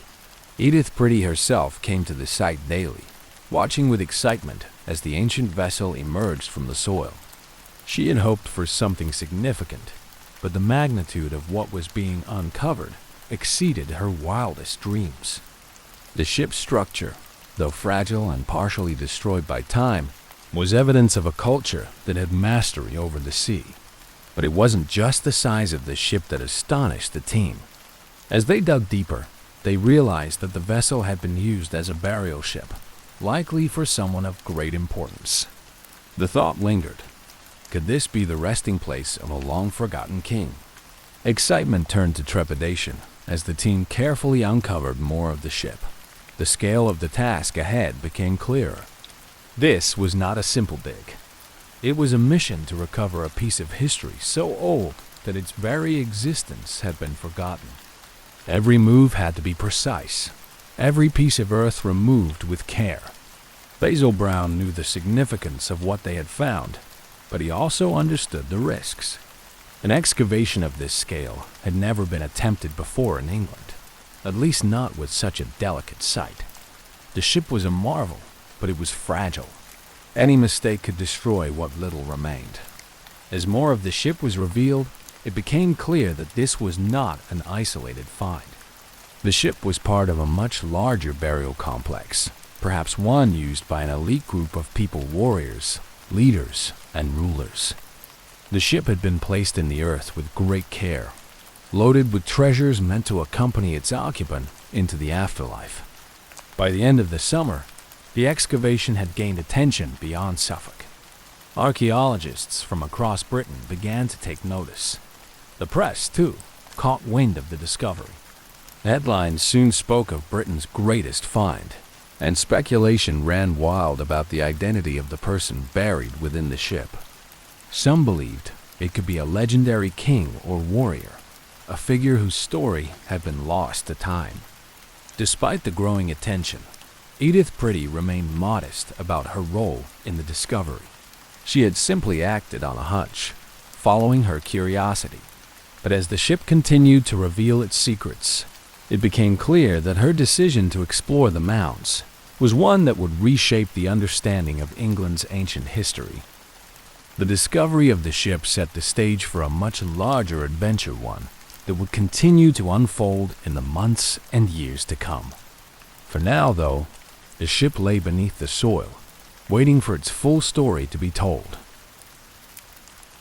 Edith Pretty herself came to the site daily, watching with excitement as the ancient vessel emerged from the soil. She had hoped for something significant, but the magnitude of what was being uncovered exceeded her wildest dreams. The ship's structure, though fragile and partially destroyed by time, was evidence of a culture that had mastery over the sea. But it wasn't just the size of the ship that astonished the team. As they dug deeper, they realized that the vessel had been used as a burial ship, likely for someone of great importance. The thought lingered. Could this be the resting place of a long-forgotten king? Excitement turned to trepidation as the team carefully uncovered more of the ship. The scale of the task ahead became clearer. This was not a simple dig. It was a mission to recover a piece of history so old that its very existence had been forgotten. Every move had to be precise, every piece of earth removed with care. Basil Brown knew the significance of what they had found, but he also understood the risks. An excavation of this scale had never been attempted before in England, at least not with such a delicate site. The ship was a marvel, but it was fragile. Any mistake could destroy what little remained. As more of the ship was revealed, it became clear that this was not an isolated find. The ship was part of a much larger burial complex, perhaps one used by an elite group of people warriors, leaders, and rulers. The ship had been placed in the earth with great care, loaded with treasures meant to accompany its occupant into the afterlife. By the end of the summer, the excavation had gained attention beyond Suffolk. Archaeologists from across Britain began to take notice. The press, too, caught wind of the discovery. Headlines soon spoke of Britain's greatest find, and speculation ran wild about the identity of the person buried within the ship. Some believed it could be a legendary king or warrior, a figure whose story had been lost to time. Despite the growing attention, Edith Pretty remained modest about her role in the discovery. She had simply acted on a hunch, following her curiosity. But as the ship continued to reveal its secrets, it became clear that her decision to explore the mounds was one that would reshape the understanding of England's ancient history. The discovery of the ship set the stage for a much larger adventure one that would continue to unfold in the months and years to come. For now, though, the ship lay beneath the soil, waiting for its full story to be told.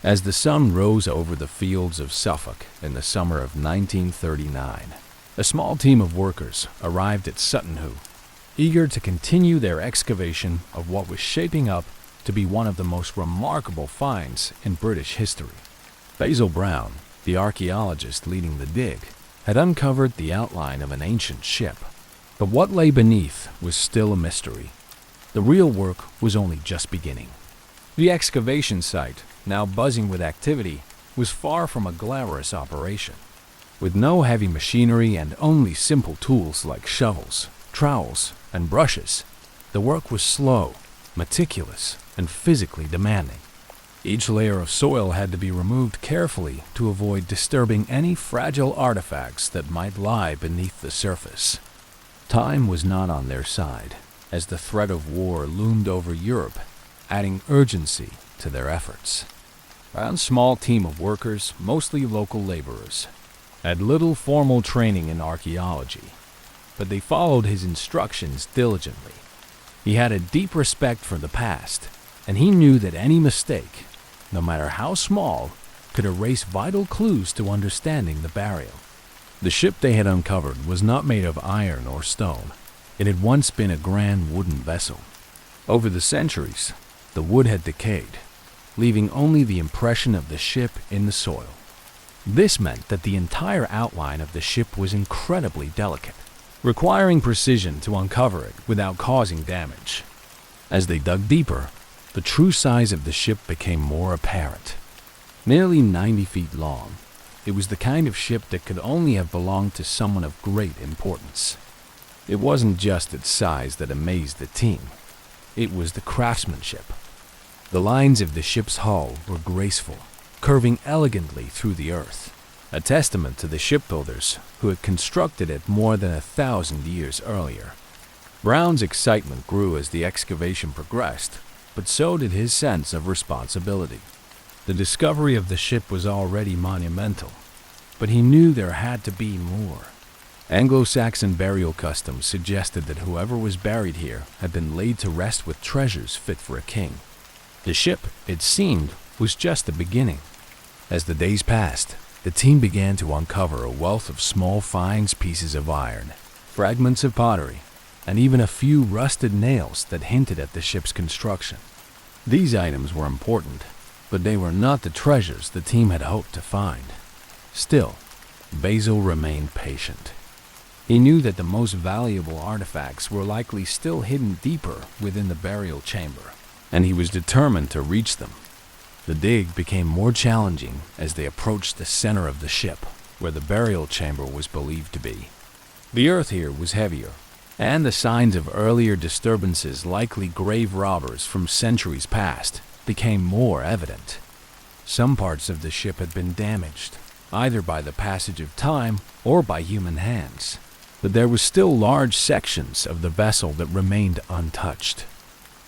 As the sun rose over the fields of Suffolk in the summer of 1939, a small team of workers arrived at Sutton Hoo, eager to continue their excavation of what was shaping up to be one of the most remarkable finds in British history. Basil Brown, the archaeologist leading the dig, had uncovered the outline of an ancient ship. But what lay beneath was still a mystery. The real work was only just beginning. The excavation site, now buzzing with activity, was far from a glamorous operation. With no heavy machinery and only simple tools like shovels, trowels, and brushes, the work was slow, meticulous, and physically demanding. Each layer of soil had to be removed carefully to avoid disturbing any fragile artifacts that might lie beneath the surface. Time was not on their side, as the threat of war loomed over Europe, adding urgency to their efforts. Brown's small team of workers, mostly local laborers, had little formal training in archaeology, but they followed his instructions diligently. He had a deep respect for the past, and he knew that any mistake, no matter how small, could erase vital clues to understanding the burial. The ship they had uncovered was not made of iron or stone. It had once been a grand wooden vessel. Over the centuries, the wood had decayed, leaving only the impression of the ship in the soil. This meant that the entire outline of the ship was incredibly delicate, requiring precision to uncover it without causing damage. As they dug deeper, the true size of the ship became more apparent. Nearly 90 feet long, it was the kind of ship that could only have belonged to someone of great importance. It wasn't just its size that amazed the team. It was the craftsmanship. The lines of the ship's hull were graceful, curving elegantly through the earth, a testament to the shipbuilders who had constructed it more than 1,000 years earlier. Brown's excitement grew as the excavation progressed, but so did his sense of responsibility. The discovery of the ship was already monumental, but he knew there had to be more. Anglo-Saxon burial customs suggested that whoever was buried here had been laid to rest with treasures fit for a king. The ship, it seemed, was just the beginning. As the days passed, the team began to uncover a wealth of small finds, pieces of iron, fragments of pottery, and even a few rusted nails that hinted at the ship's construction. These items were important, but they were not the treasures the team had hoped to find. Still, Basil remained patient. He knew that the most valuable artifacts were likely still hidden deeper within the burial chamber, and he was determined to reach them. The dig became more challenging as they approached the center of the ship, where the burial chamber was believed to be. The earth here was heavier, and the signs of earlier disturbances, likely grave robbers from centuries past, became more evident. Some parts of the ship had been damaged, either by the passage of time or by human hands, but there were still large sections of the vessel that remained untouched.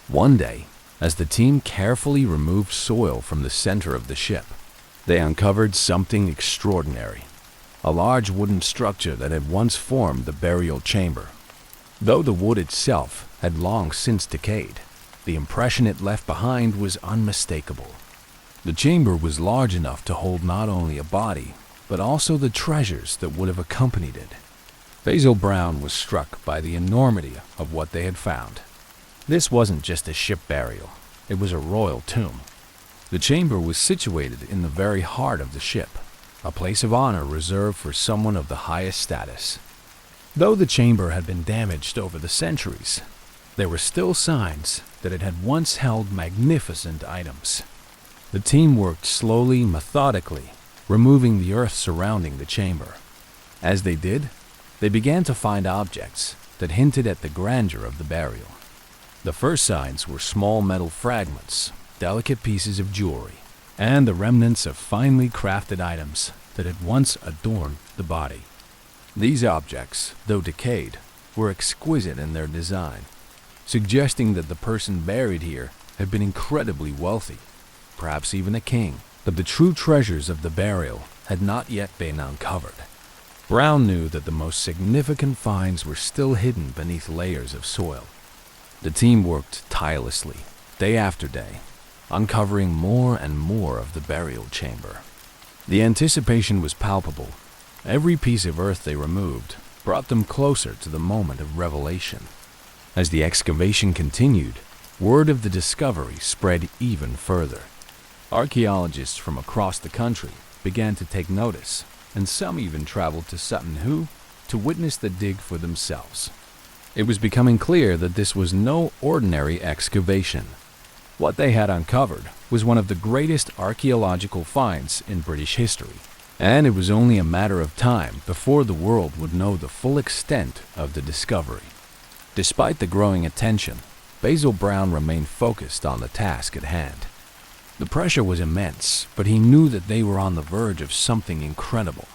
One day, as the team carefully removed soil from the center of the ship, they uncovered something extraordinary. A large wooden structure that had once formed the burial chamber. Though the wood itself had long since decayed, the impression it left behind was unmistakable. The chamber was large enough to hold not only a body, but also the treasures that would have accompanied it. Basil Brown was struck by the enormity of what they had found. This wasn't just a ship burial, it was a royal tomb. The chamber was situated in the very heart of the ship, a place of honor reserved for someone of the highest status. Though the chamber had been damaged over the centuries, there were still signs that it had once held magnificent items. The team worked slowly, methodically, removing the earth surrounding the chamber. As they did, they began to find objects that hinted at the grandeur of the burial. The first signs were small metal fragments, delicate pieces of jewelry, and the remnants of finely crafted items that had once adorned the body. These objects, though decayed, were exquisite in their design, suggesting that the person buried here had been incredibly wealthy, perhaps even a king. But the true treasures of the burial had not yet been uncovered. Brown knew that the most significant finds were still hidden beneath layers of soil. The team worked tirelessly, day after day, uncovering more and more of the burial chamber. The anticipation was palpable. Every piece of earth they removed brought them closer to the moment of revelation. As the excavation continued, word of the discovery spread even further. Archaeologists from across the country began to take notice, and some even traveled to Sutton Hoo to witness the dig for themselves. It was becoming clear that this was no ordinary excavation. What they had uncovered was one of the greatest archaeological finds in British history, and it was only a matter of time before the world would know the full extent of the discovery. Despite the growing attention, Basil Brown remained focused on the task at hand. The pressure was immense, but he knew that they were on the verge of something incredible.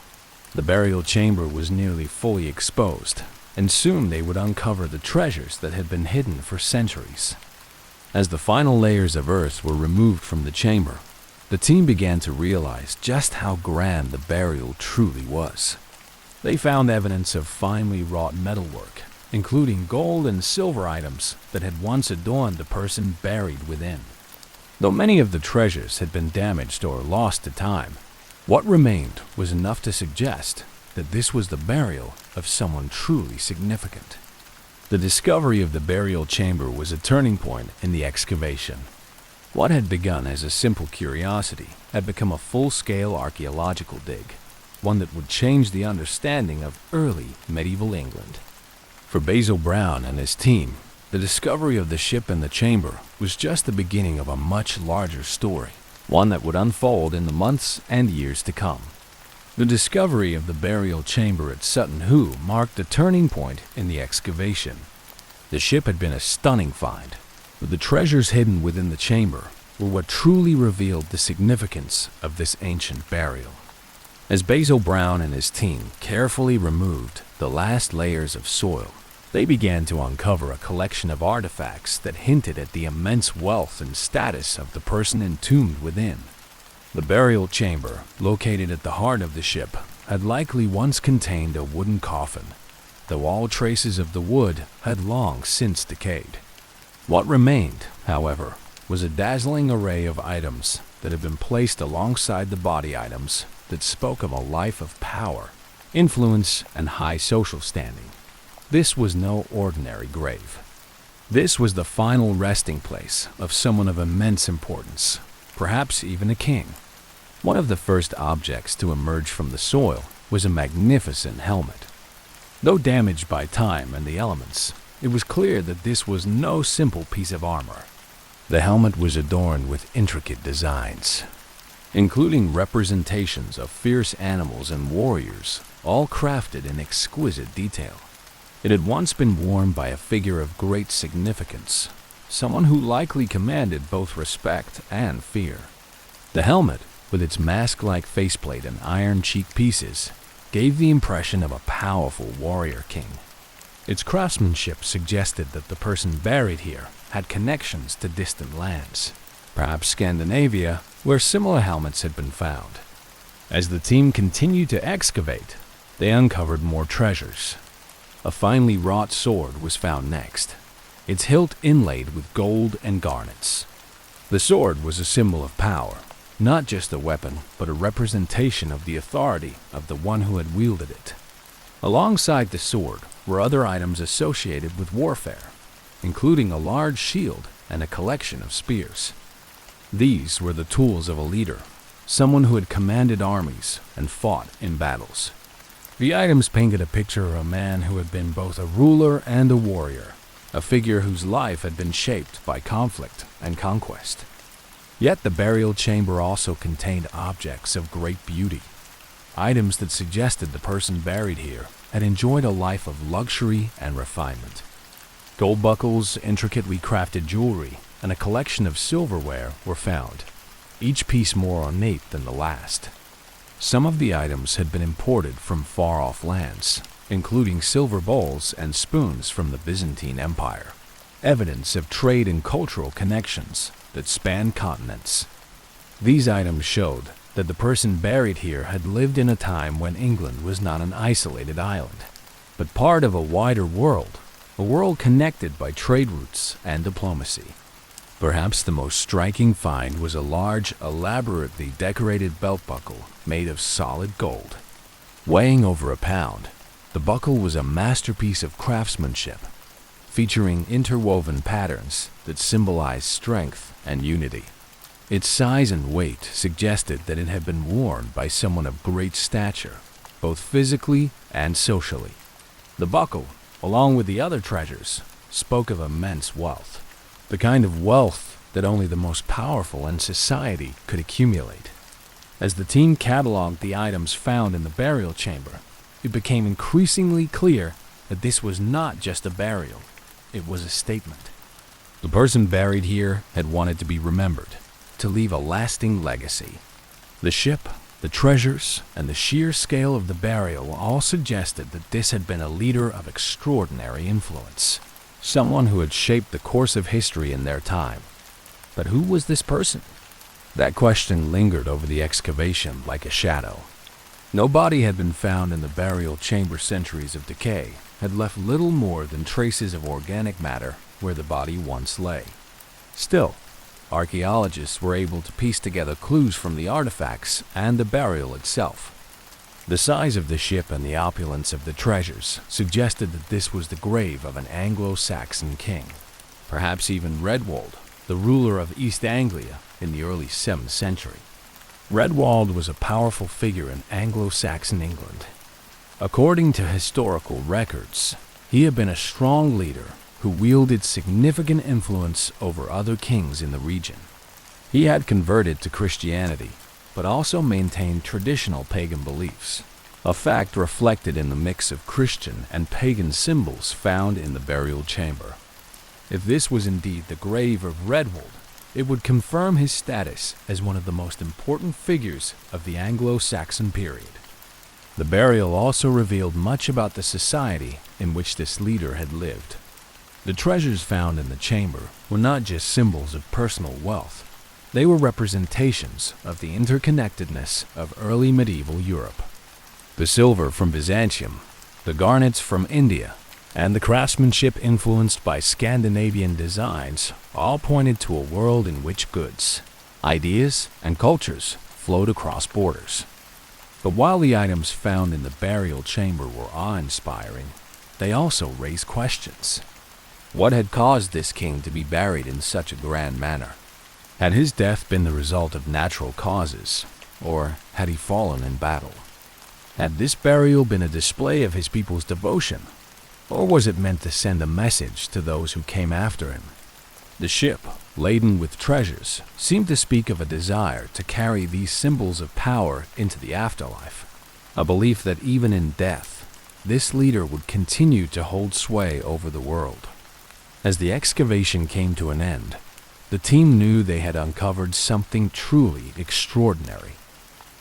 The burial chamber was nearly fully exposed, and soon they would uncover the treasures that had been hidden for centuries. As the final layers of earth were removed from the chamber, the team began to realize just how grand the burial truly was. They found evidence of finely wrought metalwork, including gold and silver items that had once adorned the person buried within. Though many of the treasures had been damaged or lost to time, what remained was enough to suggest that this was the burial of someone truly significant. The discovery of the burial chamber was a turning point in the excavation. What had begun as a simple curiosity had become a full-scale archaeological dig, one that would change the understanding of early medieval England. For Basil Brown and his team, the discovery of the ship and the chamber was just the beginning of a much larger story, one that would unfold in the months and years to come. The discovery of the burial chamber at Sutton Hoo marked a turning point in the excavation. The ship had been a stunning find, but the treasures hidden within the chamber were what truly revealed the significance of this ancient burial. As Basil Brown and his team carefully removed the last layers of soil, they began to uncover a collection of artifacts that hinted at the immense wealth and status of the person entombed within. The burial chamber, located at the heart of the ship, had likely once contained a wooden coffin, though all traces of the wood had long since decayed. What remained, however, was a dazzling array of items that had been placed alongside the body items that spoke of a life of power, influence, and high social standing. This was no ordinary grave. This was the final resting place of someone of immense importance, perhaps even a king. One of the first objects to emerge from the soil was a magnificent helmet. Though damaged by time and the elements, it was clear that this was no simple piece of armor. The helmet was adorned with intricate designs, including representations of fierce animals and warriors, all crafted in exquisite detail. It had once been worn by a figure of great significance, someone who likely commanded both respect and fear. The helmet, with its mask-like faceplate and iron cheek pieces, gave the impression of a powerful warrior king. Its craftsmanship suggested that the person buried here had connections to distant lands, perhaps Scandinavia, where similar helmets had been found. As the team continued to excavate, they uncovered more treasures. A finely wrought sword was found next, its hilt inlaid with gold and garnets. The sword was a symbol of power, not just a weapon, but a representation of the authority of the one who had wielded it. Alongside the sword were other items associated with warfare, including a large shield and a collection of spears. These were the tools of a leader, someone who had commanded armies and fought in battles. The items painted a picture of a man who had been both a ruler and a warrior, a figure whose life had been shaped by conflict and conquest. Yet the burial chamber also contained objects of great beauty, items that suggested the person buried here had enjoyed a life of luxury and refinement. Gold buckles, intricately crafted jewelry, and a collection of silverware were found, each piece more ornate than the last. Some of the items had been imported from far-off lands, including silver bowls and spoons from the Byzantine Empire, evidence of trade and cultural connections that spanned continents. These items showed that the person buried here had lived in a time when England was not an isolated island, but part of a wider world, a world connected by trade routes and diplomacy. Perhaps the most striking find was a large, elaborately decorated belt buckle made of solid gold. Weighing over a pound, the buckle was a masterpiece of craftsmanship, featuring interwoven patterns that symbolized strength and unity. Its size and weight suggested that it had been worn by someone of great stature, both physically and socially. The buckle, along with the other treasures, spoke of immense wealth, the kind of wealth that only the most powerful in society could accumulate. As the team cataloged the items found in the burial chamber, it became increasingly clear that this was not just a burial, it was a statement. The person buried here had wanted to be remembered, to leave a lasting legacy. The ship, the treasures, and the sheer scale of the burial all suggested that this had been a leader of extraordinary influence, someone who had shaped the course of history in their time. But who was this person? That question lingered over the excavation like a shadow. No body had been found in the burial chamber. Centuries of decay had left little more than traces of organic matter where the body once lay. Still, archaeologists were able to piece together clues from the artifacts and the burial itself. The size of the ship and the opulence of the treasures suggested that this was the grave of an Anglo-Saxon king, perhaps even Redwald, the ruler of East Anglia in the early 7th century. Redwald was a powerful figure in Anglo-Saxon England. According to historical records, he had been a strong leader who wielded significant influence over other kings in the region. He had converted to Christianity, but also maintained traditional pagan beliefs, a fact reflected in the mix of Christian and pagan symbols found in the burial chamber. If this was indeed the grave of Redwald, it would confirm his status as one of the most important figures of the Anglo-Saxon period. The burial also revealed much about the society in which this leader had lived. The treasures found in the chamber were not just symbols of personal wealth. They were representations of the interconnectedness of early medieval Europe. The silver from Byzantium, the garnets from India, and the craftsmanship influenced by Scandinavian designs all pointed to a world in which goods, ideas, and cultures flowed across borders. But while the items found in the burial chamber were awe-inspiring, they also raised questions. What had caused this king to be buried in such a grand manner? Had his death been the result of natural causes, or had he fallen in battle? Had this burial been a display of his people's devotion, or was it meant to send a message to those who came after him? The ship, laden with treasures, seemed to speak of a desire to carry these symbols of power into the afterlife, a belief that even in death, this leader would continue to hold sway over the world. As the excavation came to an end, the team knew they had uncovered something truly extraordinary.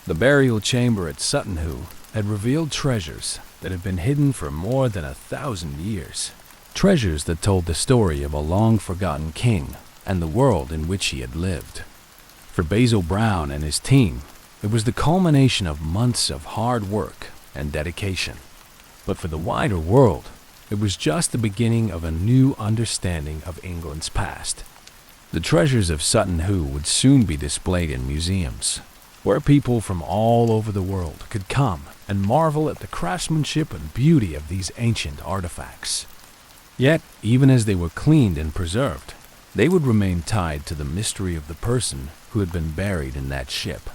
The burial chamber at Suttonhoo had revealed treasures that had been hidden for more than 1,000 years. Treasures that told the story of a long-forgotten king and the world in which he had lived. For Basil Brown and his team, it was the culmination of months of hard work and dedication. But for the wider world, it was just the beginning of a new understanding of England's past. The treasures of Sutton Hoo would soon be displayed in museums, where people from all over the world could come and marvel at the craftsmanship and beauty of these ancient artifacts. Yet, even as they were cleaned and preserved, they would remain tied to the mystery of the person who had been buried in that ship,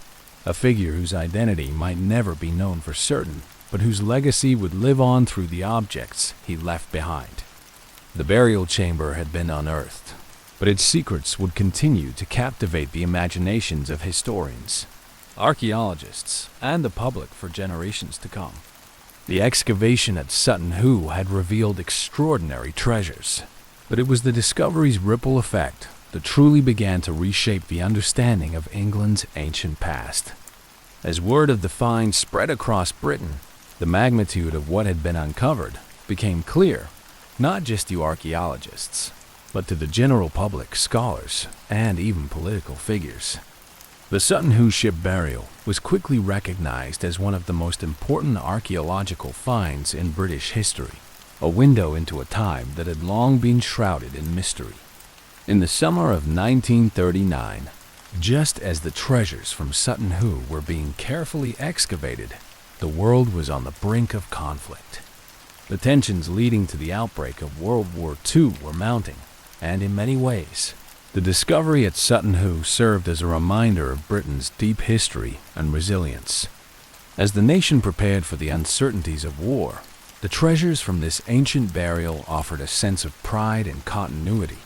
a figure whose identity might never be known for certain, but whose legacy would live on through the objects he left behind. The burial chamber had been unearthed, but its secrets would continue to captivate the imaginations of historians, archaeologists, and the public for generations to come. The excavation at Sutton Hoo had revealed extraordinary treasures, but it was the discovery's ripple effect that truly began to reshape the understanding of England's ancient past. As word of the find spread across Britain, the magnitude of what had been uncovered became clear, not just to archaeologists, but to the general public, scholars, and even political figures. The Sutton Hoo ship burial was quickly recognized as one of the most important archaeological finds in British history, a window into a time that had long been shrouded in mystery. In the summer of 1939, just as the treasures from Sutton Hoo were being carefully excavated, the world was on the brink of conflict. The tensions leading to the outbreak of World War II were mounting, and in many ways, the discovery at Sutton Hoo served as a reminder of Britain's deep history and resilience. As the nation prepared for the uncertainties of war, the treasures from this ancient burial offered a sense of pride and continuity,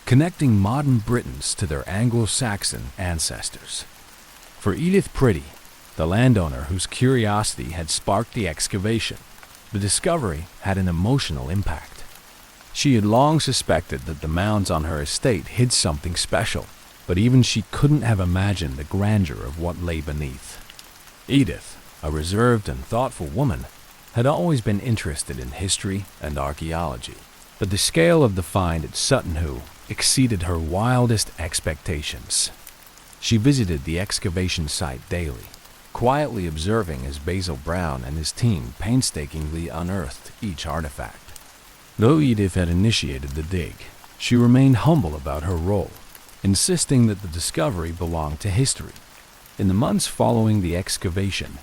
connecting modern Britons to their Anglo-Saxon ancestors. For Edith Pretty, the landowner whose curiosity had sparked the excavation, the discovery had an emotional impact. She had long suspected that the mounds on her estate hid something special, but even she couldn't have imagined the grandeur of what lay beneath. Edith, a reserved and thoughtful woman, had always been interested in history and archaeology, but the scale of the find at Sutton Hoo exceeded her wildest expectations. She visited the excavation site daily, quietly observing as Basil Brown and his team painstakingly unearthed each artifact. Though Edith had initiated the dig, she remained humble about her role, insisting that the discovery belonged to history. In the months following the excavation,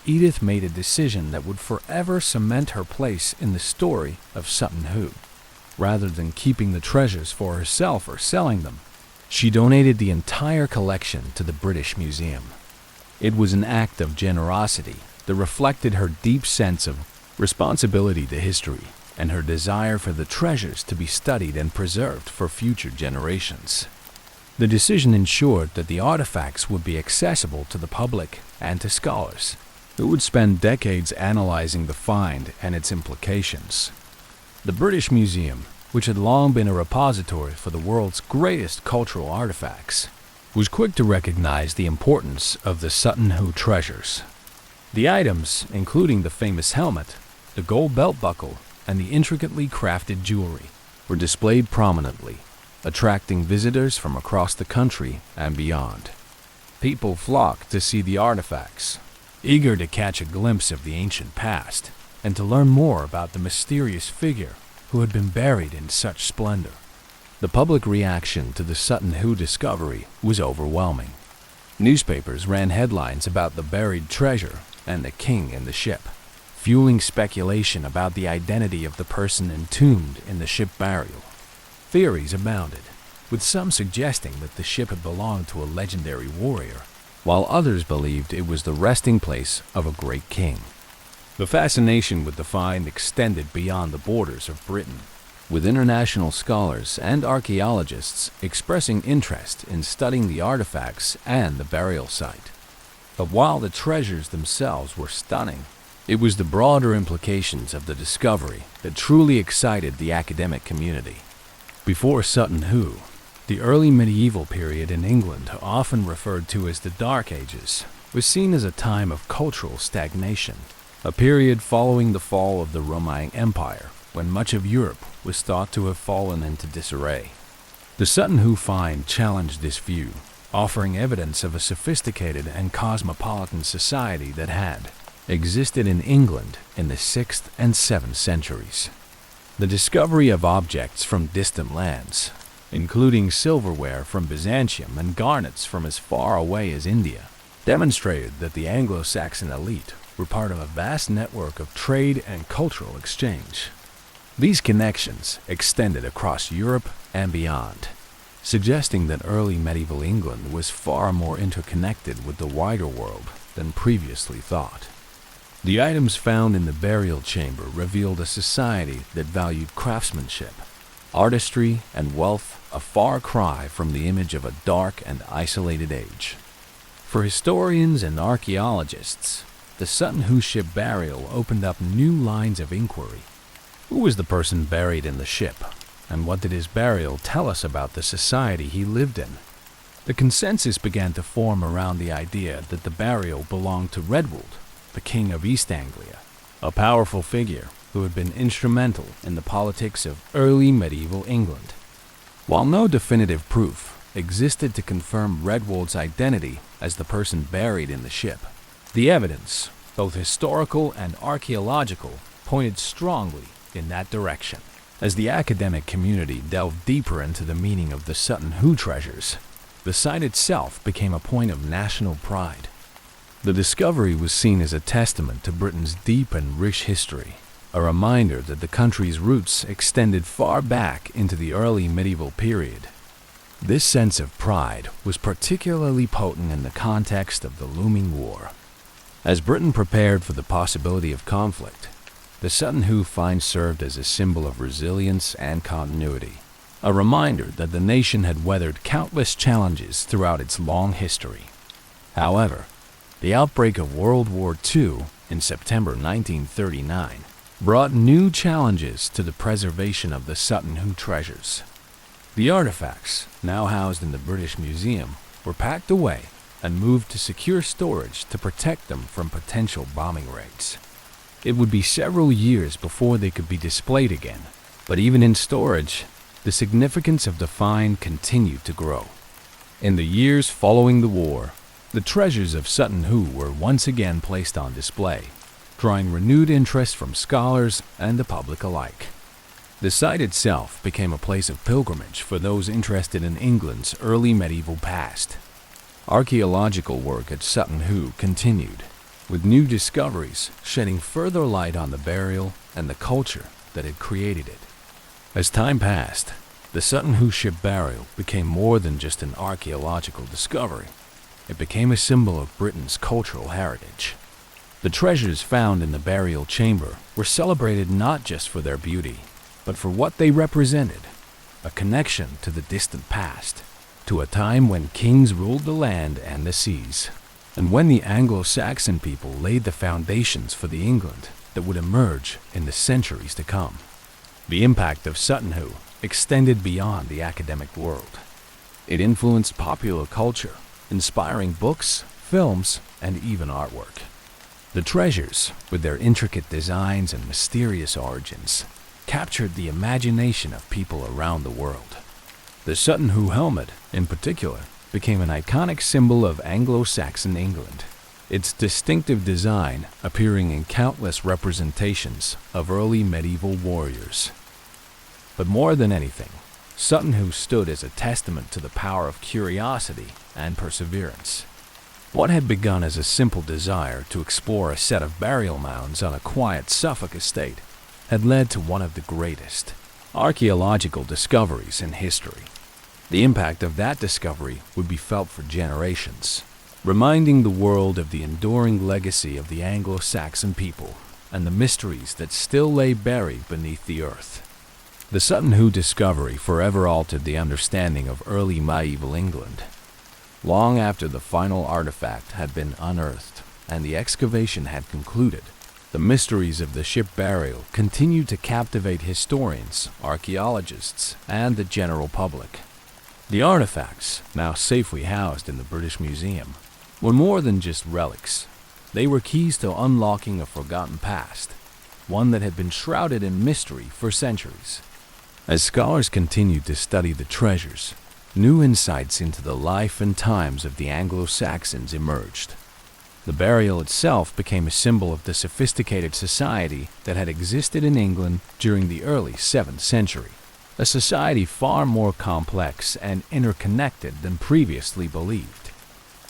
Edith made a decision that would forever cement her place in the story of Sutton Hoo. Rather than keeping the treasures for herself or selling them, she donated the entire collection to the British Museum. It was an act of generosity that reflected her deep sense of responsibility to history and her desire for the treasures to be studied and preserved for future generations. The decision ensured that the artifacts would be accessible to the public and to scholars, who would spend decades analyzing the find and its implications. The British Museum, which had long been a repository for the world's greatest cultural artifacts, was quick to recognize the importance of the Sutton Hoo treasures. The items, including the famous helmet, the gold belt buckle, and the intricately crafted jewelry, were displayed prominently, attracting visitors from across the country and beyond. People flocked to see the artifacts, eager to catch a glimpse of the ancient past and to learn more about the mysterious figure who had been buried in such splendor. The public reaction to the Sutton Hoo discovery was overwhelming. Newspapers ran headlines about the buried treasure and the king in the ship, fueling speculation about the identity of the person entombed in the ship burial. Theories abounded, with some suggesting that the ship had belonged to a legendary warrior, while others believed it was the resting place of a great king. The fascination with the find extended beyond the borders of Britain, with international scholars and archaeologists expressing interest in studying the artifacts and the burial site. But while the treasures themselves were stunning, it was the broader implications of the discovery that truly excited the academic community. Before Sutton Hoo, the early medieval period in England, often referred to as the Dark Ages, was seen as a time of cultural stagnation, a period following the fall of the Roman Empire, when much of Europe was thought to have fallen into disarray. The Sutton Hoo find challenged this view, offering evidence of a sophisticated and cosmopolitan society that had existed in England in the 6th and 7th centuries. The discovery of objects from distant lands, including silverware from Byzantium and garnets from as far away as India, demonstrated that the Anglo-Saxon elite were part of a vast network of trade and cultural exchange. These connections extended across Europe and beyond, suggesting that early medieval England was far more interconnected with the wider world than previously thought. The items found in the burial chamber revealed a society that valued craftsmanship, artistry, and wealth, a far cry from the image of a dark and isolated age. For historians and archaeologists, the Sutton Hoo ship burial opened up new lines of inquiry. Who was the person buried in the ship, and what did his burial tell us about the society he lived in? The consensus began to form around the idea that the burial belonged to Redwold, the King of East Anglia, a powerful figure who had been instrumental in the politics of early medieval England. While no definitive proof existed to confirm Redwold's identity as the person buried in the ship, the evidence, both historical and archaeological, pointed strongly in that direction. As the academic community delved deeper into the meaning of the Sutton Hoo treasures, the site itself became a point of national pride. The discovery was seen as a testament to Britain's deep and rich history, a reminder that the country's roots extended far back into the early medieval period. This sense of pride was particularly potent in the context of the looming war. As Britain prepared for the possibility of conflict, the Sutton Hoo find served as a symbol of resilience and continuity, a reminder that the nation had weathered countless challenges throughout its long history. However, the outbreak of World War II in September 1939 brought new challenges to the preservation of the Sutton Hoo treasures. The artifacts, now housed in the British Museum, were packed away and moved to secure storage to protect them from potential bombing raids. It would be several years before they could be displayed again, but even in storage, the significance of the find continued to grow. In the years following the war, the treasures of Sutton Hoo were once again placed on display, drawing renewed interest from scholars and the public alike. The site itself became a place of pilgrimage for those interested in England's early medieval past. Archaeological work at Sutton Hoo continued, with new discoveries shedding further light on the burial and the culture that had created it. As time passed, the Sutton Hoo ship burial became more than just an archaeological discovery. It became a symbol of Britain's cultural heritage. The treasures found in the burial chamber were celebrated not just for their beauty, but for what they represented, a connection to the distant past, to a time when kings ruled the land and the seas, and when the Anglo-Saxon people laid the foundations for the England that would emerge in the centuries to come. The impact of Sutton Hoo extended beyond the academic world. It influenced popular culture, inspiring books, films, and even artwork. The treasures, with their intricate designs and mysterious origins, captured the imagination of people around the world. The Sutton Hoo helmet, in particular, became an iconic symbol of Anglo-Saxon England, its distinctive design appearing in countless representations of early medieval warriors. But more than anything, Sutton Hoo stood as a testament to the power of curiosity and perseverance. What had begun as a simple desire to explore a set of burial mounds on a quiet Suffolk estate had led to one of the greatest archaeological discoveries in history. The impact of that discovery would be felt for generations, reminding the world of the enduring legacy of the Anglo-Saxon people and the mysteries that still lay buried beneath the earth. The Sutton Hoo discovery forever altered the understanding of early medieval England. Long after the final artifact had been unearthed and the excavation had concluded, the mysteries of the ship burial continued to captivate historians, archaeologists, and the general public. The artifacts, now safely housed in the British Museum, were more than just relics. They were keys to unlocking a forgotten past, one that had been shrouded in mystery for centuries. As scholars continued to study the treasures, new insights into the life and times of the Anglo-Saxons emerged. The burial itself became a symbol of the sophisticated society that had existed in England during the early 7th century, a society far more complex and interconnected than previously believed.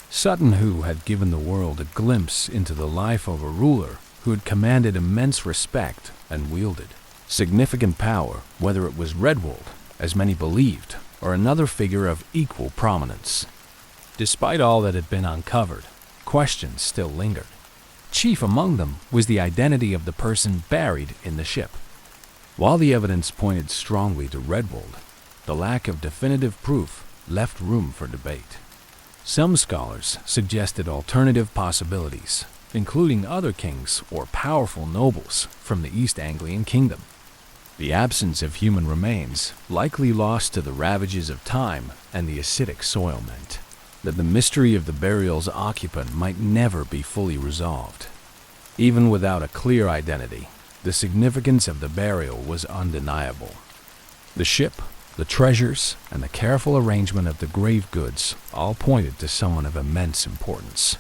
Sutton Hoo had given the world a glimpse into the life of a ruler who had commanded immense respect and wielded significant power, whether it was Redwold, as many believed, or another figure of equal prominence. Despite all that had been uncovered, questions still lingered. Chief among them was the identity of the person buried in the ship. While the evidence pointed strongly to Redwold, the lack of definitive proof left room for debate. Some scholars suggested alternative possibilities, including other kings or powerful nobles from the East Anglian kingdom. The absence of human remains, likely lost to the ravages of time and the acidic soil, meant that the mystery of the burial's occupant might never be fully resolved. Even without a clear identity, the significance of the burial was undeniable. The ship, the treasures, and the careful arrangement of the grave goods all pointed to someone of immense importance.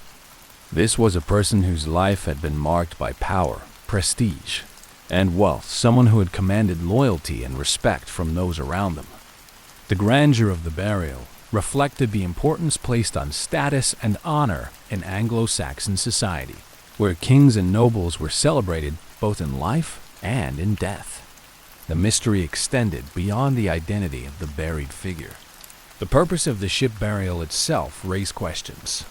This was a person whose life had been marked by power, prestige, and wealth, someone who had commanded loyalty and respect from those around them. The grandeur of the burial reflected the importance placed on status and honor in Anglo-Saxon society, where kings and nobles were celebrated both in life and in death. The mystery extended beyond the identity of the buried figure. The purpose of the ship burial itself raised questions.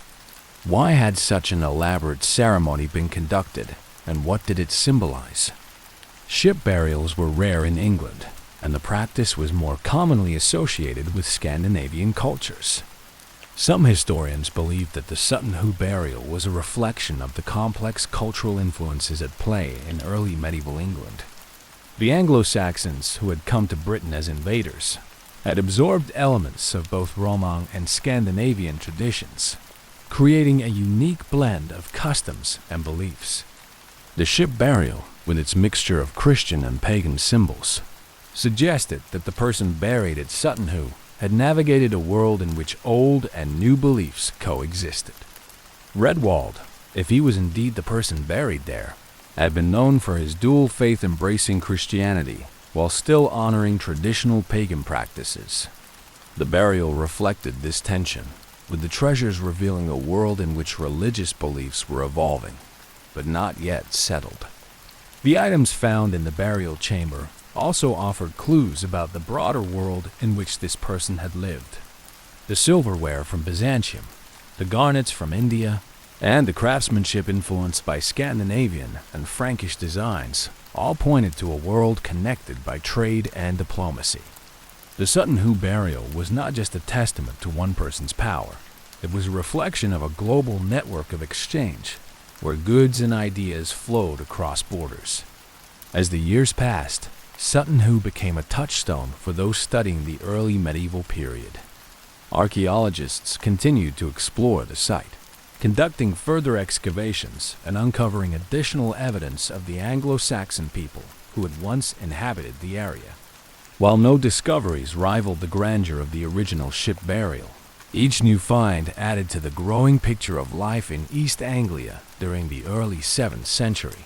Why had such an elaborate ceremony been conducted, and what did it symbolize? Ship burials were rare in England, and the practice was more commonly associated with Scandinavian cultures. Some historians believe that the Sutton Hoo burial was a reflection of the complex cultural influences at play in early medieval England. The Anglo-Saxons, who had come to Britain as invaders, had absorbed elements of both Roman and Scandinavian traditions, creating a unique blend of customs and beliefs. The ship burial, with its mixture of Christian and pagan symbols, suggested that the person buried at Sutton Hoo had navigated a world in which old and new beliefs coexisted. Redwold, if he was indeed the person buried there, had been known for his dual faith embracing Christianity while still honoring traditional pagan practices. The burial reflected this tension, with the treasures revealing a world in which religious beliefs were evolving, but not yet settled. The items found in the burial chamber also offered clues about the broader world in which this person had lived. The silverware from Byzantium, the garnets from India, and the craftsmanship influenced by Scandinavian and Frankish designs all pointed to a world connected by trade and diplomacy. The Sutton Hoo burial was not just a testament to one person's power. It was a reflection of a global network of exchange, where goods and ideas flowed across borders. As the years passed, Sutton Hoo became a touchstone for those studying the early medieval period. Archaeologists continued to explore the site, conducting further excavations and uncovering additional evidence of the Anglo-Saxon people who had once inhabited the area. While no discoveries rivaled the grandeur of the original ship burial, each new find added to the growing picture of life in East Anglia during the early 7th century.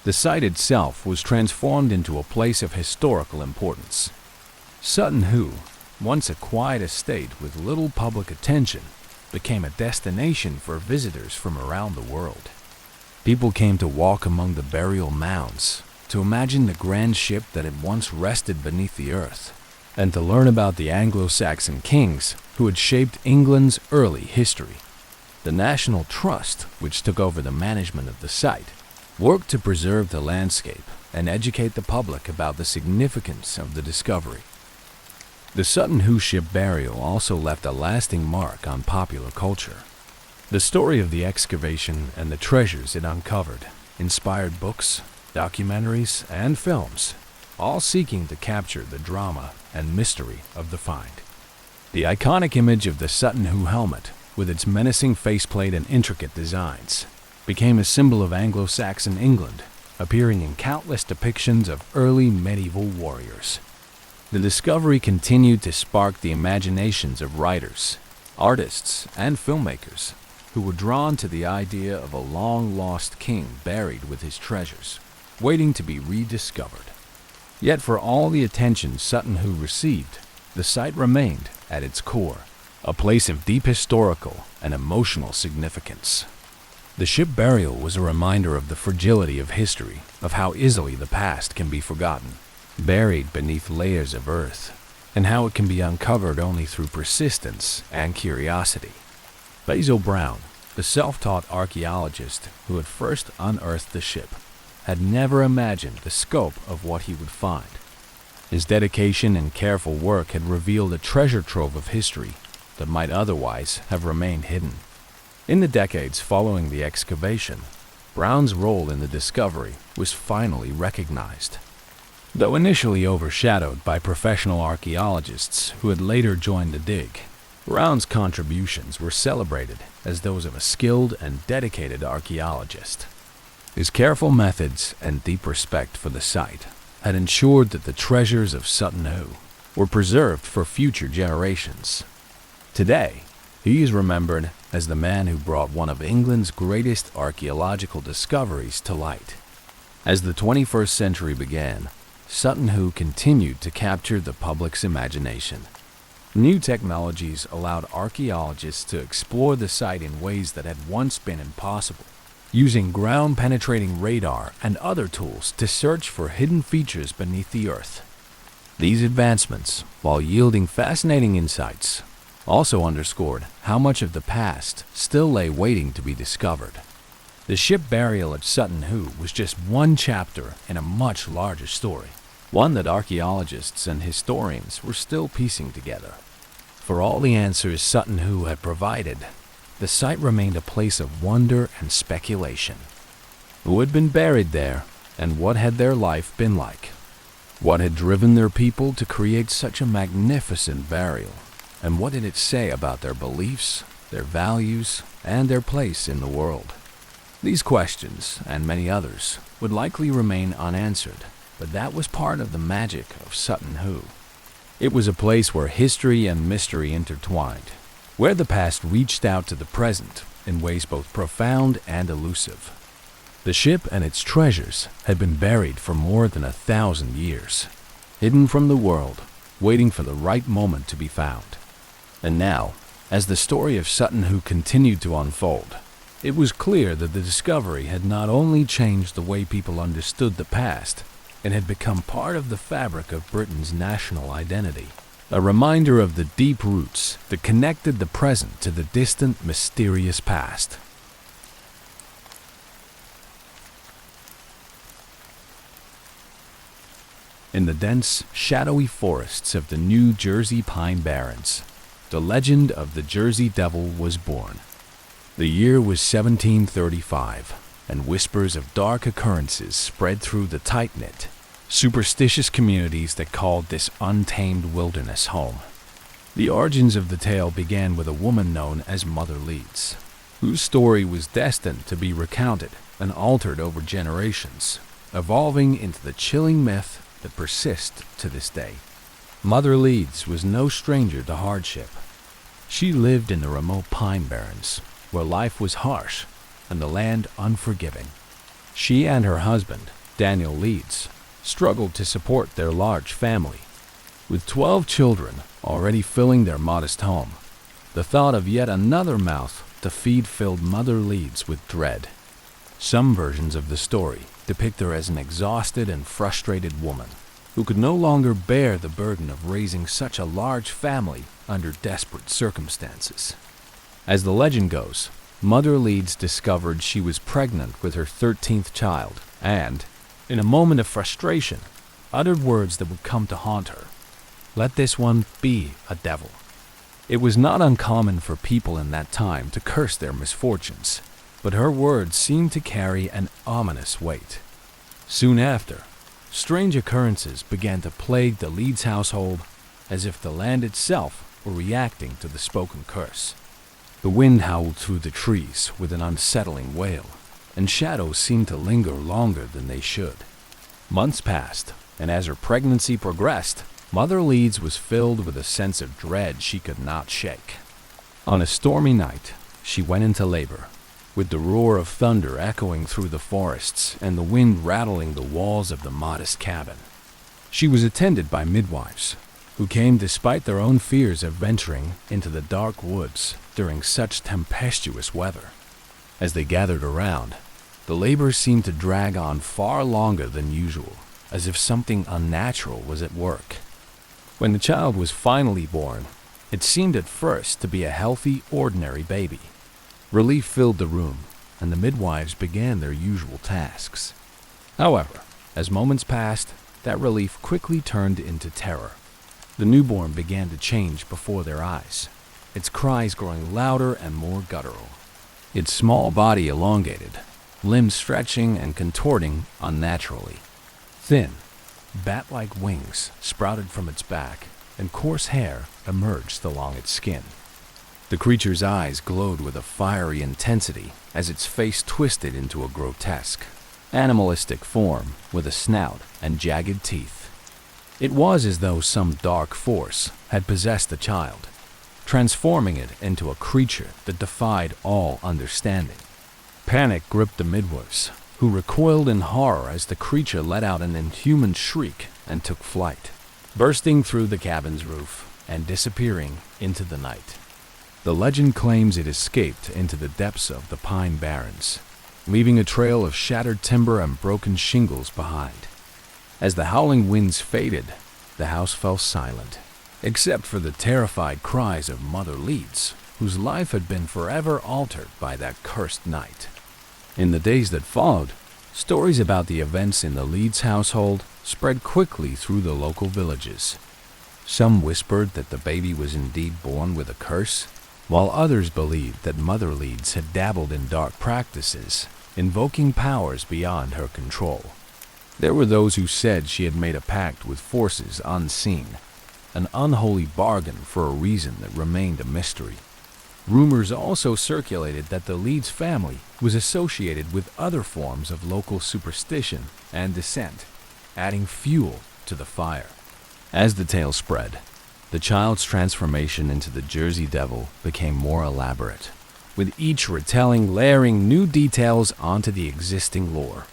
The site itself was transformed into a place of historical importance. Sutton Hoo, once a quiet estate with little public attention, became a destination for visitors from around the world. People came to walk among the burial mounds, to imagine the grand ship that had once rested beneath the earth, and to learn about the Anglo-Saxon kings who had shaped England's early history. The National Trust, which took over the management of the site, worked to preserve the landscape and educate the public about the significance of the discovery. The Sutton Hoo ship burial also left a lasting mark on popular culture. The story of the excavation and the treasures it uncovered inspired books, documentaries, and films, all seeking to capture the drama and mystery of the find. The iconic image of the Sutton Hoo helmet, with its menacing faceplate and intricate designs, became a symbol of Anglo-Saxon England, appearing in countless depictions of early medieval warriors. The discovery continued to spark the imaginations of writers, artists, and filmmakers, who were drawn to the idea of a long-lost king buried with his treasures, waiting to be rediscovered. Yet for all the attention Sutton Hoo received, the site remained, at its core, a place of deep historical and emotional significance. The ship burial was a reminder of the fragility of history, of how easily the past can be forgotten, buried beneath layers of earth, and how it can be uncovered only through persistence and curiosity. Basil Brown, the self-taught archaeologist who had first unearthed the ship, had never imagined the scope of what he would find. His dedication and careful work had revealed a treasure trove of history that might otherwise have remained hidden. In the decades following the excavation, Brown's role in the discovery was finally recognized. Though initially overshadowed by professional archaeologists who had later joined the dig, Brown's contributions were celebrated as those of a skilled and dedicated archaeologist. His careful methods and deep respect for the site had ensured that the treasures of Sutton Hoo were preserved for future generations. Today, he is remembered as the man who brought one of England's greatest archaeological discoveries to light. As the 21st century began, Sutton Hoo continued to capture the public's imagination. New technologies allowed archaeologists to explore the site in ways that had once been impossible, using ground-penetrating radar and other tools to search for hidden features beneath the earth. These advancements, while yielding fascinating insights, also underscored how much of the past still lay waiting to be discovered. The ship burial at Sutton Hoo was just one chapter in a much larger story, one that archaeologists and historians were still piecing together. For all the answers Sutton Hoo had provided, the site remained a place of wonder and speculation. Who had been buried there, and what had their life been like? What had driven their people to create such a magnificent burial? And what did it say about their beliefs, their values, and their place in the world? These questions, and many others, would likely remain unanswered, but that was part of the magic of Sutton Hoo. It was a place where history and mystery intertwined, where the past reached out to the present in ways both profound and elusive. The ship and its treasures had been buried for more than 1,000 years, hidden from the world, waiting for the right moment to be found. And now, as the story of Sutton Hoo continued to unfold, it was clear that the discovery had not only changed the way people understood the past, it had become part of the fabric of Britain's national identity, a reminder of the deep roots that connected the present to the distant, mysterious past. In the dense, shadowy forests of the New Jersey Pine Barrens, the legend of the Jersey Devil was born. The year was 1735, and whispers of dark occurrences spread through the tight-knit, superstitious communities that called this untamed wilderness home. The origins of the tale began with a woman known as Mother Leeds, whose story was destined to be recounted and altered over generations, evolving into the chilling myth that persists to this day. Mother Leeds was no stranger to hardship. She lived in the remote Pine Barrens, where life was harsh and the land unforgiving. She and her husband, Daniel Leeds, struggled to support their large family. With 12 children already filling their modest home, the thought of yet another mouth to feed filled Mother Leeds with dread. Some versions of the story depict her as an exhausted and frustrated woman who could no longer bear the burden of raising such a large family under desperate circumstances. As the legend goes, Mother Leeds discovered she was pregnant with her 13th child and, in a moment of frustration, uttered words that would come to haunt her. Let this one be a devil. It was not uncommon for people in that time to curse their misfortunes, but her words seemed to carry an ominous weight. Soon after, strange occurrences began to plague the Leeds household, as if the land itself were reacting to the spoken curse. The wind howled through the trees with an unsettling wail, and shadows seemed to linger longer than they should. Months passed, and as her pregnancy progressed, Mother Leeds was filled with a sense of dread she could not shake. On a stormy night, she went into labor, with the roar of thunder echoing through the forests and the wind rattling the walls of the modest cabin. She was attended by midwives, who came despite their own fears of venturing into the dark woods during such tempestuous weather. As they gathered around, the labor seemed to drag on far longer than usual, as if something unnatural was at work. When the child was finally born, it seemed at first to be a healthy, ordinary baby. Relief filled the room, and the midwives began their usual tasks. However, as moments passed, that relief quickly turned into terror. The newborn began to change before their eyes, its cries growing louder and more guttural. Its small body elongated, limbs stretching and contorting unnaturally. Thin, bat-like wings sprouted from its back, and coarse hair emerged along its skin. The creature's eyes glowed with a fiery intensity as its face twisted into a grotesque, animalistic form with a snout and jagged teeth. It was as though some dark force had possessed the child, transforming it into a creature that defied all understanding. Panic gripped the midwives, who recoiled in horror as the creature let out an inhuman shriek and took flight, bursting through the cabin's roof and disappearing into the night. The legend claims it escaped into the depths of the Pine Barrens, leaving a trail of shattered timber and broken shingles behind. As the howling winds faded, the house fell silent, except for the terrified cries of Mother Leeds, whose life had been forever altered by that cursed night. In the days that followed, stories about the events in the Leeds household spread quickly through the local villages. Some whispered that the baby was indeed born with a curse, while others believed that Mother Leeds had dabbled in dark practices, invoking powers beyond her control. There were those who said she had made a pact with forces unseen, an unholy bargain for a reason that remained a mystery. Rumors also circulated that the Leeds family was associated with other forms of local superstition and dissent, adding fuel to the fire. As the tale spread, the child's transformation into the Jersey Devil became more elaborate, with each retelling layering new details onto the existing lore.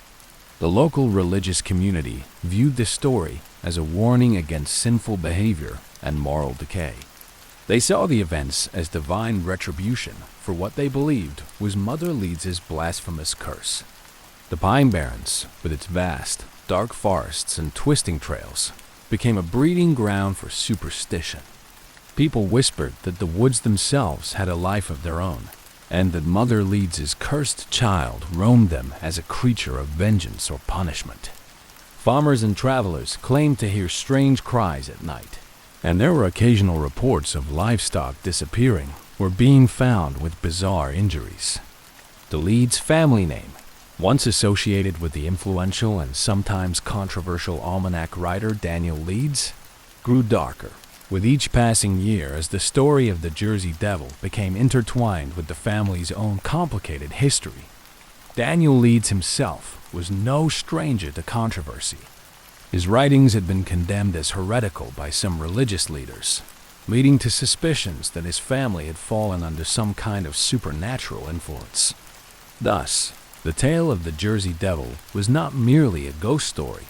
The local religious community viewed this story as a warning against sinful behavior and moral decay. They saw the events as divine retribution for what they believed was Mother Leeds' blasphemous curse. The Pine Barrens, with its vast, dark forests and twisting trails, became a breeding ground for superstition. People whispered that the woods themselves had a life of their own, and that Mother Leeds' cursed child roamed them as a creature of vengeance or punishment. Farmers and travelers claimed to hear strange cries at night, and there were occasional reports of livestock disappearing or being found with bizarre injuries. The Leeds family name, once associated with the influential and sometimes controversial almanac writer Daniel Leeds, grew darker with each passing year as the story of the Jersey Devil became intertwined with the family's own complicated history. Daniel Leeds himself was no stranger to controversy. His writings had been condemned as heretical by some religious leaders, leading to suspicions that his family had fallen under some kind of supernatural influence. Thus, the tale of the Jersey Devil was not merely a ghost story,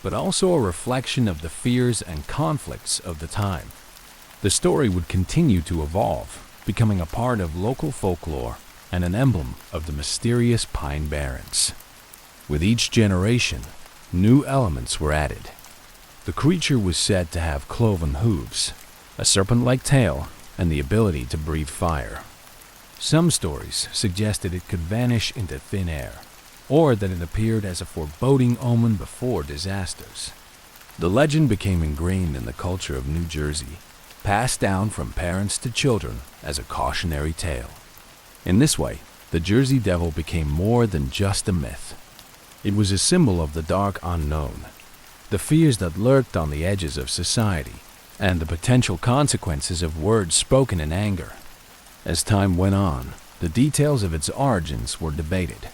but also a reflection of the fears and conflicts of the time. The story would continue to evolve, becoming a part of local folklore and an emblem of the mysterious Pine Barrens. With each generation, new elements were added. The creature was said to have cloven hooves, a serpent-like tail, and the ability to breathe fire. Some stories suggested it could vanish into thin air, or that it appeared as a foreboding omen before disasters. The legend became ingrained in the culture of New Jersey, passed down from parents to children as a cautionary tale. In this way, the Jersey Devil became more than just a myth. It was a symbol of the dark unknown, the fears that lurked on the edges of society, and the potential consequences of words spoken in anger. As time went on, the details of its origins were debated,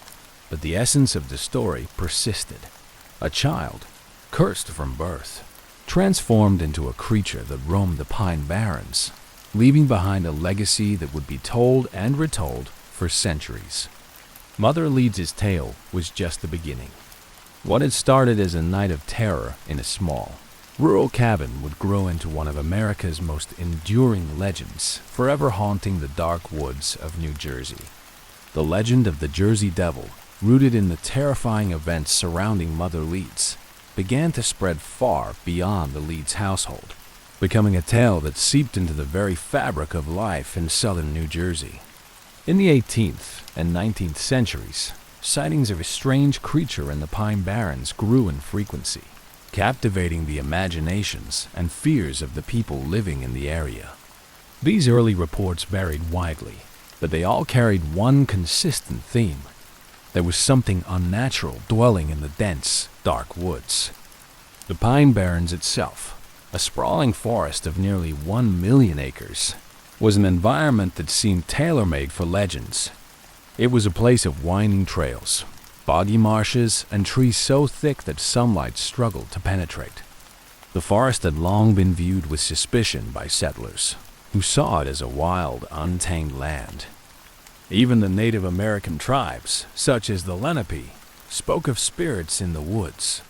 but the essence of the story persisted. A child, cursed from birth, transformed into a creature that roamed the Pine Barrens, leaving behind a legacy that would be told and retold for centuries. Mother Leeds' tale was just the beginning. What had started as a night of terror in a small, rural cabin would grow into one of America's most enduring legends, forever haunting the dark woods of New Jersey. The legend of the Jersey Devil, rooted in the terrifying events surrounding Mother Leeds, began to spread far beyond the Leeds household, becoming a tale that seeped into the very fabric of life in southern New Jersey. In the 18th and 19th centuries, sightings of a strange creature in the Pine Barrens grew in frequency, captivating the imaginations and fears of the people living in the area. These early reports varied widely, but they all carried one consistent theme. There was something unnatural dwelling in the dense, dark woods. The Pine Barrens itself, a sprawling forest of nearly 1 million acres, was an environment that seemed tailor-made for legends. It was a place of winding trails, boggy marshes, and trees so thick that sunlight struggled to penetrate. The forest had long been viewed with suspicion by settlers, who saw it as a wild, untamed land. Even the Native American tribes, such as the Lenape, spoke of spirits in the woods,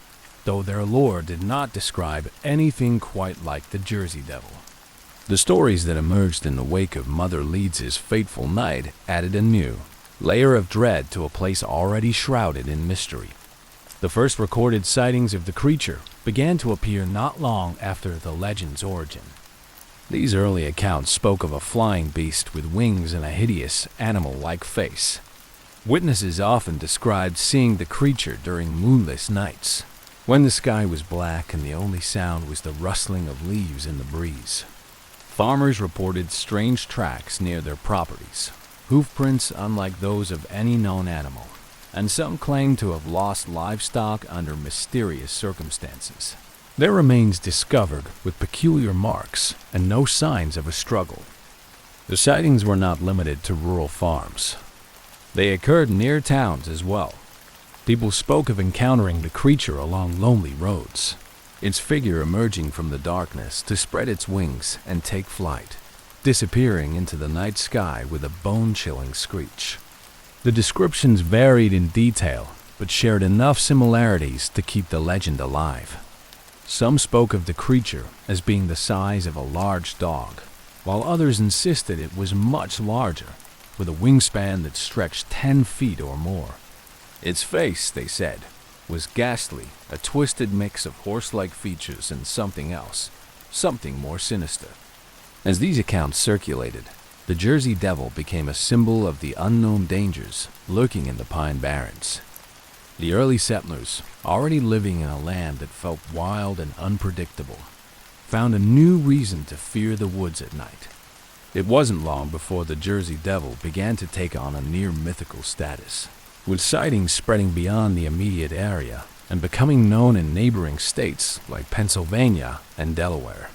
though their lore did not describe anything quite like the Jersey Devil. The stories that emerged in the wake of Mother Leeds' fateful night added a new layer of dread to a place already shrouded in mystery. The first recorded sightings of the creature began to appear not long after the legend's origin. These early accounts spoke of a flying beast with wings and a hideous, animal-like face. Witnesses often described seeing the creature during moonless nights, when the sky was black and the only sound was the rustling of leaves in the breeze. Farmers reported strange tracks near their properties, hoofprints unlike those of any known animal, and some claimed to have lost livestock under mysterious circumstances. Their remains discovered with peculiar marks and no signs of a struggle. The sightings were not limited to rural farms. They occurred near towns as well. People spoke of encountering the creature along lonely roads, its figure emerging from the darkness to spread its wings and take flight, disappearing into the night sky with a bone-chilling screech. The descriptions varied in detail, but shared enough similarities to keep the legend alive. Some spoke of the creature as being the size of a large dog, while others insisted it was much larger, with a wingspan that stretched 10 feet or more. Its face, they said, was ghastly, a twisted mix of horse-like features and something else, something more sinister. As these accounts circulated, the Jersey Devil became a symbol of the unknown dangers lurking in the Pine Barrens. The early settlers, already living in a land that felt wild and unpredictable, found a new reason to fear the woods at night. It wasn't long before the Jersey Devil began to take on a near-mythical status, with sightings spreading beyond the immediate area and becoming known in neighboring states like Pennsylvania and Delaware.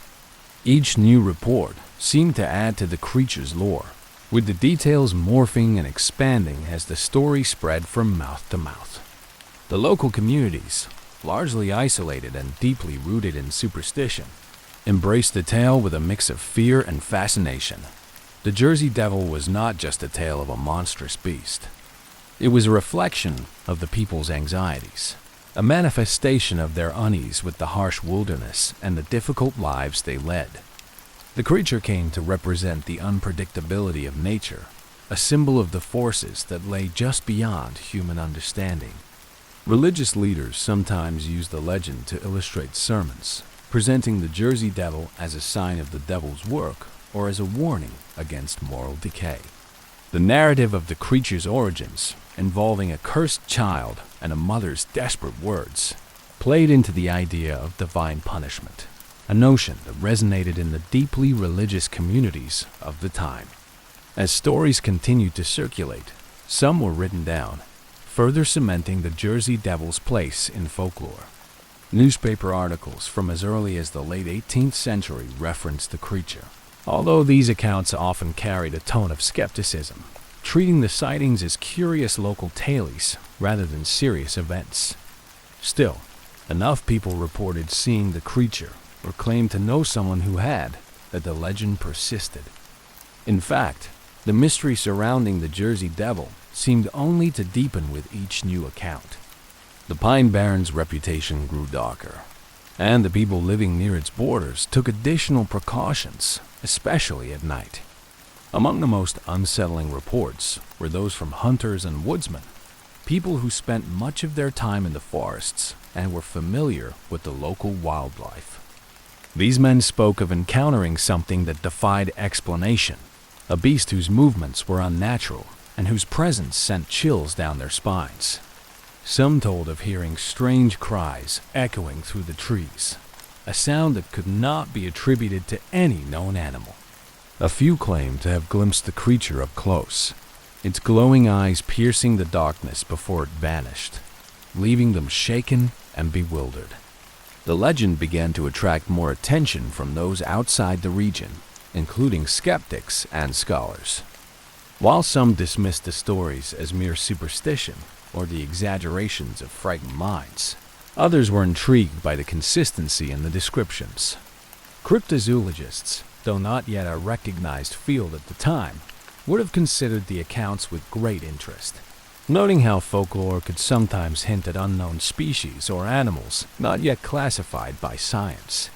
Each new report seemed to add to the creature's lore, with the details morphing and expanding as the story spread from mouth to mouth. The local communities, largely isolated and deeply rooted in superstition, embraced the tale with a mix of fear and fascination. The Jersey Devil was not just a tale of a monstrous beast. It was a reflection of the people's anxieties, a manifestation of their unease with the harsh wilderness and the difficult lives they led. The creature came to represent the unpredictability of nature, a symbol of the forces that lay just beyond human understanding. Religious leaders sometimes use the legend to illustrate sermons, presenting the Jersey Devil as a sign of the devil's work or as a warning against moral decay. The narrative of the creature's origins, involving a cursed child and a mother's desperate words, played into the idea of divine punishment, a notion that resonated in the deeply religious communities of the time. As stories continued to circulate, some were written down, further cementing the Jersey Devil's place in folklore. Newspaper articles from as early as the late 18th century referenced the creature, although these accounts often carried a tone of skepticism, treating the sightings as curious local tales rather than serious events. Still, enough people reported seeing the creature or claimed to know someone who had, that the legend persisted. In fact, the mystery surrounding the Jersey Devil seemed only to deepen with each new account. The Pine Barrens' reputation grew darker, and the people living near its borders took additional precautions, especially at night. Among the most unsettling reports were those from hunters and woodsmen, people who spent much of their time in the forests and were familiar with the local wildlife. These men spoke of encountering something that defied explanation, a beast whose movements were unnatural and whose presence sent chills down their spines. Some told of hearing strange cries echoing through the trees, a sound that could not be attributed to any known animal. A few claimed to have glimpsed the creature up close, its glowing eyes piercing the darkness before it vanished, leaving them shaken and bewildered. The legend began to attract more attention from those outside the region, including skeptics and scholars. While some dismissed the stories as mere superstition or the exaggerations of frightened minds, others were intrigued by the consistency in the descriptions. Cryptozoologists, though not yet a recognized field at the time, would have considered the accounts with great interest, noting how folklore could sometimes hint at unknown species or animals not yet classified by science.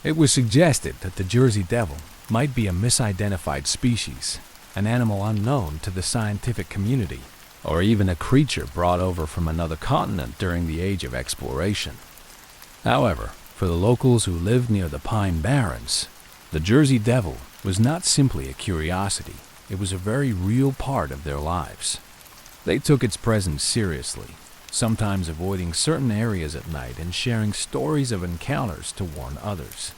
It was suggested that the Jersey Devil might be a misidentified species, an animal unknown to the scientific community, or even a creature brought over from another continent during the age of exploration. However, for the locals who lived near the Pine Barrens, the Jersey Devil was not simply a curiosity, it was a very real part of their lives. They took its presence seriously, sometimes avoiding certain areas at night and sharing stories of encounters to warn others.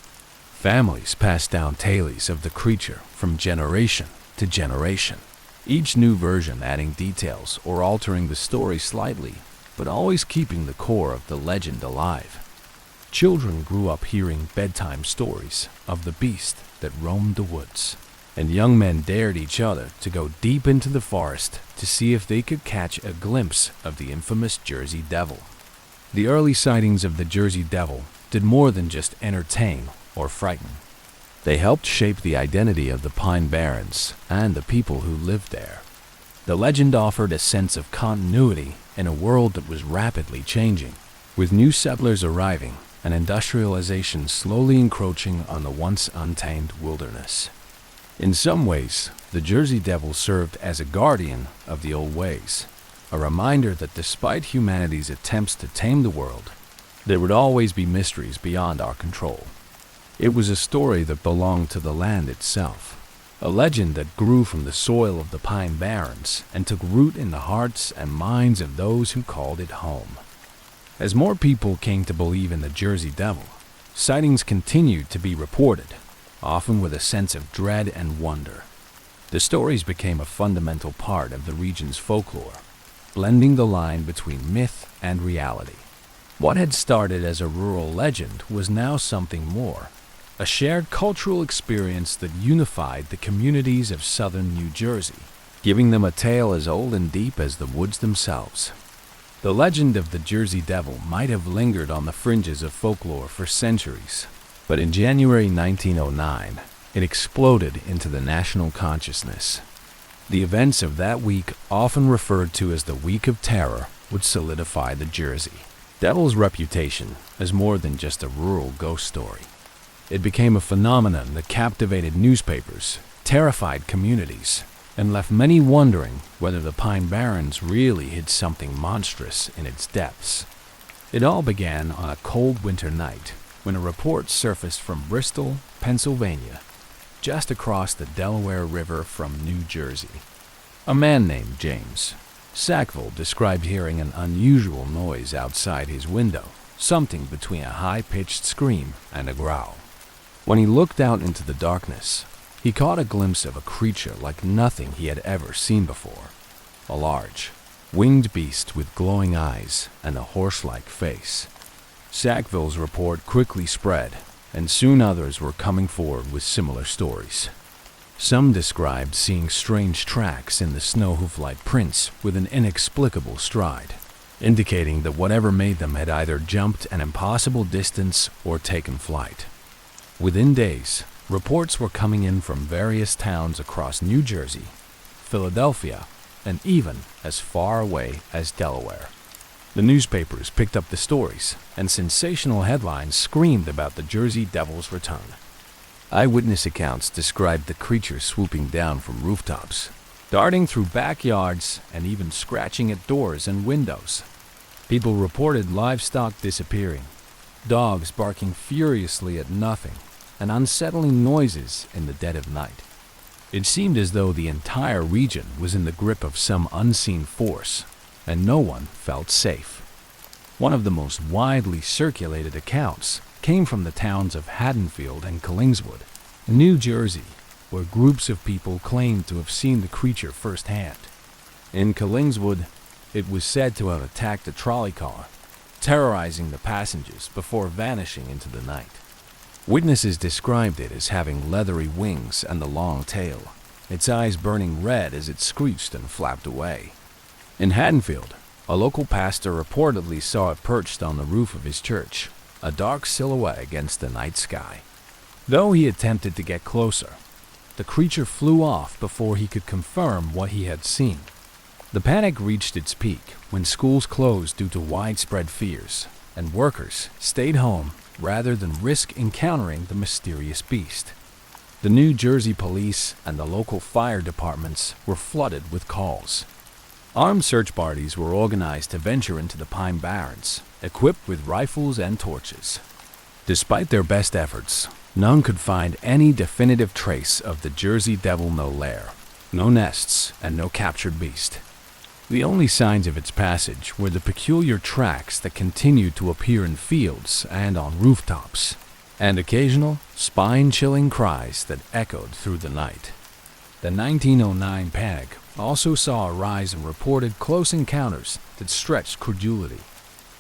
Families passed down tales of the creature from generation to generation, each new version adding details or altering the story slightly, but always keeping the core of the legend alive. Children grew up hearing bedtime stories of the beast that roamed the woods, and young men dared each other to go deep into the forest to see if they could catch a glimpse of the infamous Jersey Devil. The early sightings of the Jersey Devil did more than just entertain or frighten. They helped shape the identity of the Pine Barrens and the people who lived there. The legend offered a sense of continuity in a world that was rapidly changing, with new settlers arriving and industrialization slowly encroaching on the once untamed wilderness. In some ways, the Jersey Devil served as a guardian of the old ways, a reminder that despite humanity's attempts to tame the world, there would always be mysteries beyond our control. It was a story that belonged to the land itself, a legend that grew from the soil of the Pine Barrens and took root in the hearts and minds of those who called it home. As more people came to believe in the Jersey Devil, sightings continued to be reported, often with a sense of dread and wonder. The stories became a fundamental part of the region's folklore, blending the line between myth and reality. What had started as a rural legend was now something more, a shared cultural experience that unified the communities of southern New Jersey, giving them a tale as old and deep as the woods themselves. The legend of the Jersey Devil might have lingered on the fringes of folklore for centuries, but in January 1909, it exploded into the national consciousness. The events of that week, often referred to as the Week of Terror, would solidify the Jersey Devil's reputation as more than just a rural ghost story. It became a phenomenon that captivated newspapers, terrified communities, and left many wondering whether the Pine Barrens really hid something monstrous in its depths. It all began on a cold winter night when a report surfaced from Bristol, Pennsylvania, just across the Delaware River from New Jersey. A man named James Sackville described hearing an unusual noise outside his window, something between a high-pitched scream and a growl. When he looked out into the darkness, he caught a glimpse of a creature like nothing he had ever seen before. A large, winged beast with glowing eyes and a horse-like face. Sackville's report quickly spread, and soon others were coming forward with similar stories. Some described seeing strange tracks in the snow hoof-like prints with an inexplicable stride, indicating that whatever made them had either jumped an impossible distance or taken flight. Within days, reports were coming in from various towns across New Jersey, Philadelphia, and even as far away as Delaware. The newspapers picked up the stories, and sensational headlines screamed about the Jersey Devil's return. Eyewitness accounts described the creature swooping down from rooftops, darting through backyards, and even scratching at doors and windows. People reported livestock disappearing, dogs barking furiously at nothing, and unsettling noises in the dead of night. It seemed as though the entire region was in the grip of some unseen force, and no one felt safe. One of the most widely circulated accounts came from the towns of Haddonfield and Killingswood, New Jersey, where groups of people claimed to have seen the creature firsthand. In Killingswood, it was said to have attacked a trolley car, terrorizing the passengers before vanishing into the night. Witnesses described it as having leathery wings and a long tail, its eyes burning red as it screeched and flapped away. In Haddonfield, a local pastor reportedly saw it perched on the roof of his church, a dark silhouette against the night sky. Though he attempted to get closer, the creature flew off before he could confirm what he had seen. The panic reached its peak when schools closed due to widespread fears, and workers stayed home rather than risk encountering the mysterious beast. The New Jersey police and the local fire departments were flooded with calls. Armed search parties were organized to venture into the Pine Barrens, equipped with rifles and torches. Despite their best efforts, none could find any definitive trace of the Jersey Devil. No lair, no nests, and no captured beast. The only signs of its passage were the peculiar tracks that continued to appear in fields and on rooftops, and occasional, spine-chilling cries that echoed through the night. The 1909 panic also saw a rise in reported close encounters that stretched credulity.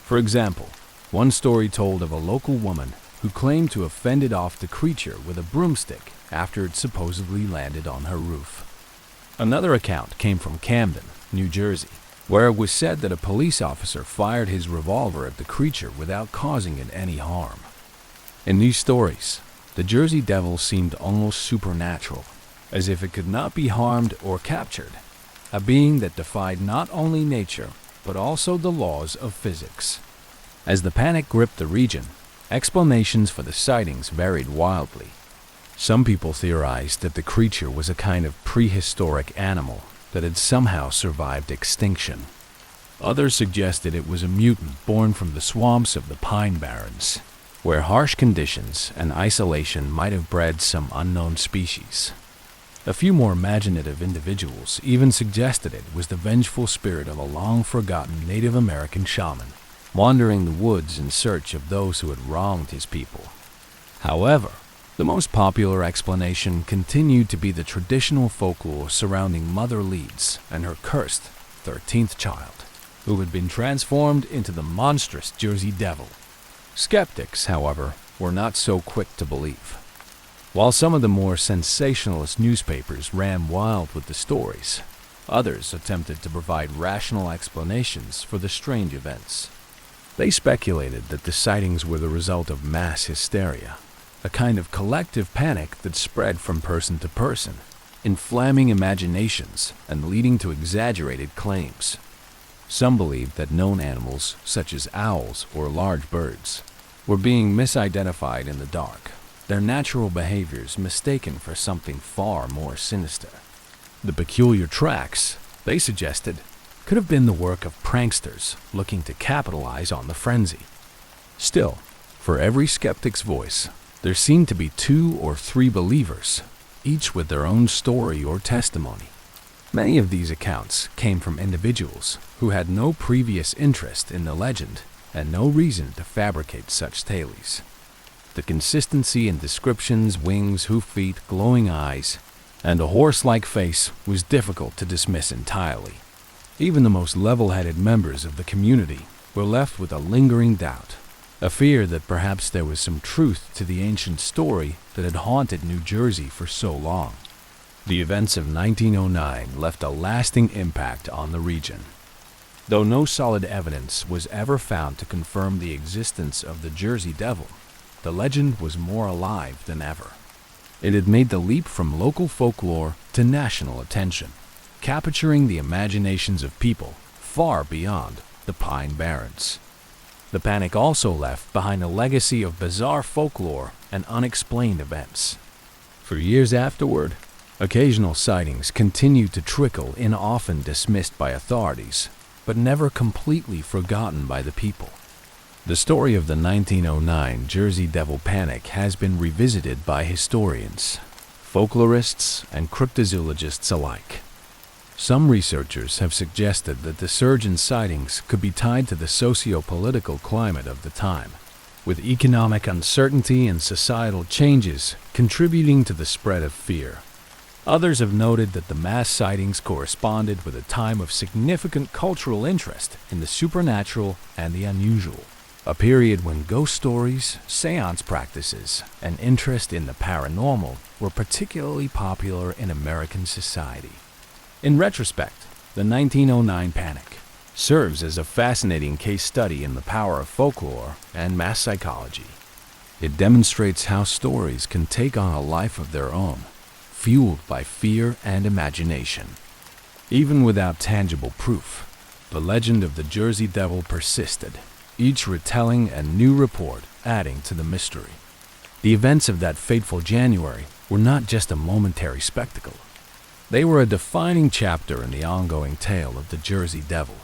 For example, one story told of a local woman who claimed to have fended off the creature with a broomstick after it supposedly landed on her roof. Another account came from Camden, New Jersey, where it was said that a police officer fired his revolver at the creature without causing it any harm. In these stories, the Jersey Devil seemed almost supernatural, as if it could not be harmed or captured, a being that defied not only nature, but also the laws of physics. As the panic gripped the region, explanations for the sightings varied wildly. Some people theorized that the creature was a kind of prehistoric animal that had somehow survived extinction. Others suggested it was a mutant born from the swamps of the Pine Barrens, where harsh conditions and isolation might have bred some unknown species. A few more imaginative individuals even suggested it was the vengeful spirit of a long-forgotten Native American shaman, wandering the woods in search of those who had wronged his people. However, the most popular explanation continued to be the traditional folklore surrounding Mother Leeds and her cursed 13th child, who had been transformed into the monstrous Jersey Devil. Skeptics, however, were not so quick to believe. While some of the more sensationalist newspapers ran wild with the stories, others attempted to provide rational explanations for the strange events. They speculated that the sightings were the result of mass hysteria, a kind of collective panic that spread from person to person, inflaming imaginations and leading to exaggerated claims. Some believed that known animals, such as owls or large birds, were being misidentified in the dark, their natural behaviors mistaken for something far more sinister. The peculiar tracks, they suggested, could have been the work of pranksters looking to capitalize on the frenzy. Still, for every skeptic's voice, there seemed to be 2 or 3 believers, each with their own story or testimony. Many of these accounts came from individuals who had no previous interest in the legend and no reason to fabricate such tales. The consistency in descriptions, wings, hoof feet, glowing eyes, and a horse-like face was difficult to dismiss entirely. Even the most level-headed members of the community were left with a lingering doubt, a fear that perhaps there was some truth to the ancient story that had haunted New Jersey for so long. The events of 1909 left a lasting impact on the region. Though no solid evidence was ever found to confirm the existence of the Jersey Devil, the legend was more alive than ever. It had made the leap from local folklore to national attention, capturing the imaginations of people far beyond the Pine Barrens. The panic also left behind a legacy of bizarre folklore and unexplained events. For years afterward, occasional sightings continued to trickle in, often dismissed by authorities, but never completely forgotten by the people. The story of the 1909 Jersey Devil panic has been revisited by historians, folklorists, and cryptozoologists alike. Some researchers have suggested that the surge in sightings could be tied to the socio-political climate of the time, with economic uncertainty and societal changes contributing to the spread of fear. Others have noted that the mass sightings corresponded with a time of significant cultural interest in the supernatural and the unusual, a period when ghost stories, seance practices, and interest in the paranormal were particularly popular in American society. In retrospect, the 1909 panic serves as a fascinating case study in the power of folklore and mass psychology. It demonstrates how stories can take on a life of their own, fueled by fear and imagination. Even without tangible proof, the legend of the Jersey Devil persisted, each retelling a new report adding to the mystery. The events of that fateful January were not just a momentary spectacle. They were a defining chapter in the ongoing tale of the Jersey Devil,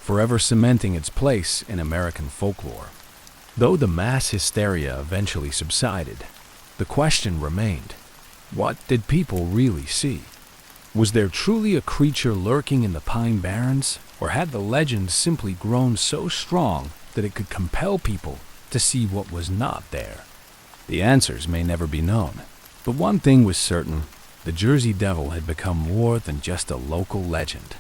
forever cementing its place in American folklore. Though the mass hysteria eventually subsided, the question remained: what did people really see? Was there truly a creature lurking in the Pine Barrens, or had the legend simply grown so strong that it could compel people to see what was not there? The answers may never be known, but one thing was certain: the Jersey Devil had become more than just a local legend.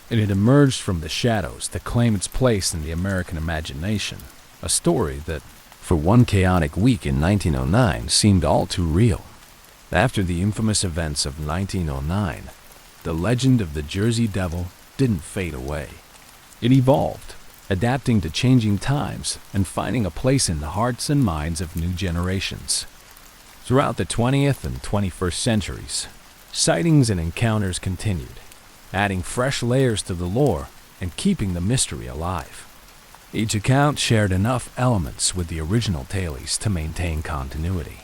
It had emerged from the shadows to claim its place in the American imagination, a story that, for one chaotic week in 1909, seemed all too real. After the infamous events of 1909, the legend of the Jersey Devil didn't fade away. It evolved, adapting to changing times and finding a place in the hearts and minds of new generations. Throughout the 20th and 21st centuries, sightings and encounters continued, adding fresh layers to the lore and keeping the mystery alive. Each account shared enough elements with the original tales to maintain continuity,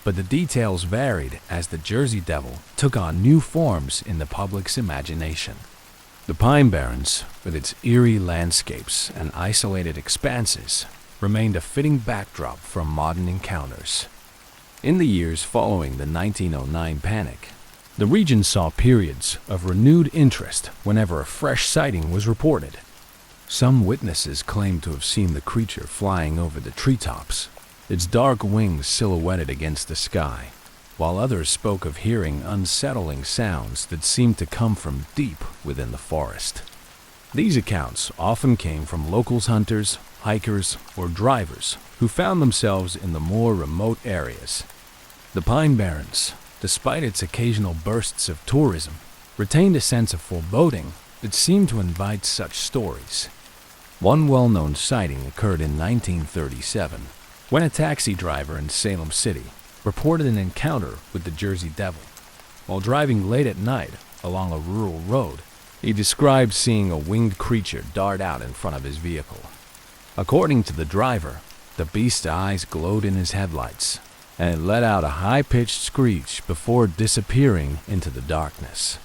but the details varied as the Jersey Devil took on new forms in the public's imagination. The Pine Barrens, with its eerie landscapes and isolated expanses, remained a fitting backdrop for modern encounters. In the years following the 1909 panic, the region saw periods of renewed interest whenever a fresh sighting was reported. Some witnesses claimed to have seen the creature flying over the treetops, its dark wings silhouetted against the sky, while others spoke of hearing unsettling sounds that seemed to come from deep within the forest. These accounts often came from local hunters, hikers, or drivers who found themselves in the more remote areas. The Pine Barrens, despite its occasional bursts of tourism, retained a sense of foreboding that seemed to invite such stories. One well-known sighting occurred in 1937, when a taxi driver in Salem City reported an encounter with the Jersey Devil. While driving late at night along a rural road, he described seeing a winged creature dart out in front of his vehicle. According to the driver, the beast's eyes glowed in his headlights, and it let out a high-pitched screech before disappearing into the darkness.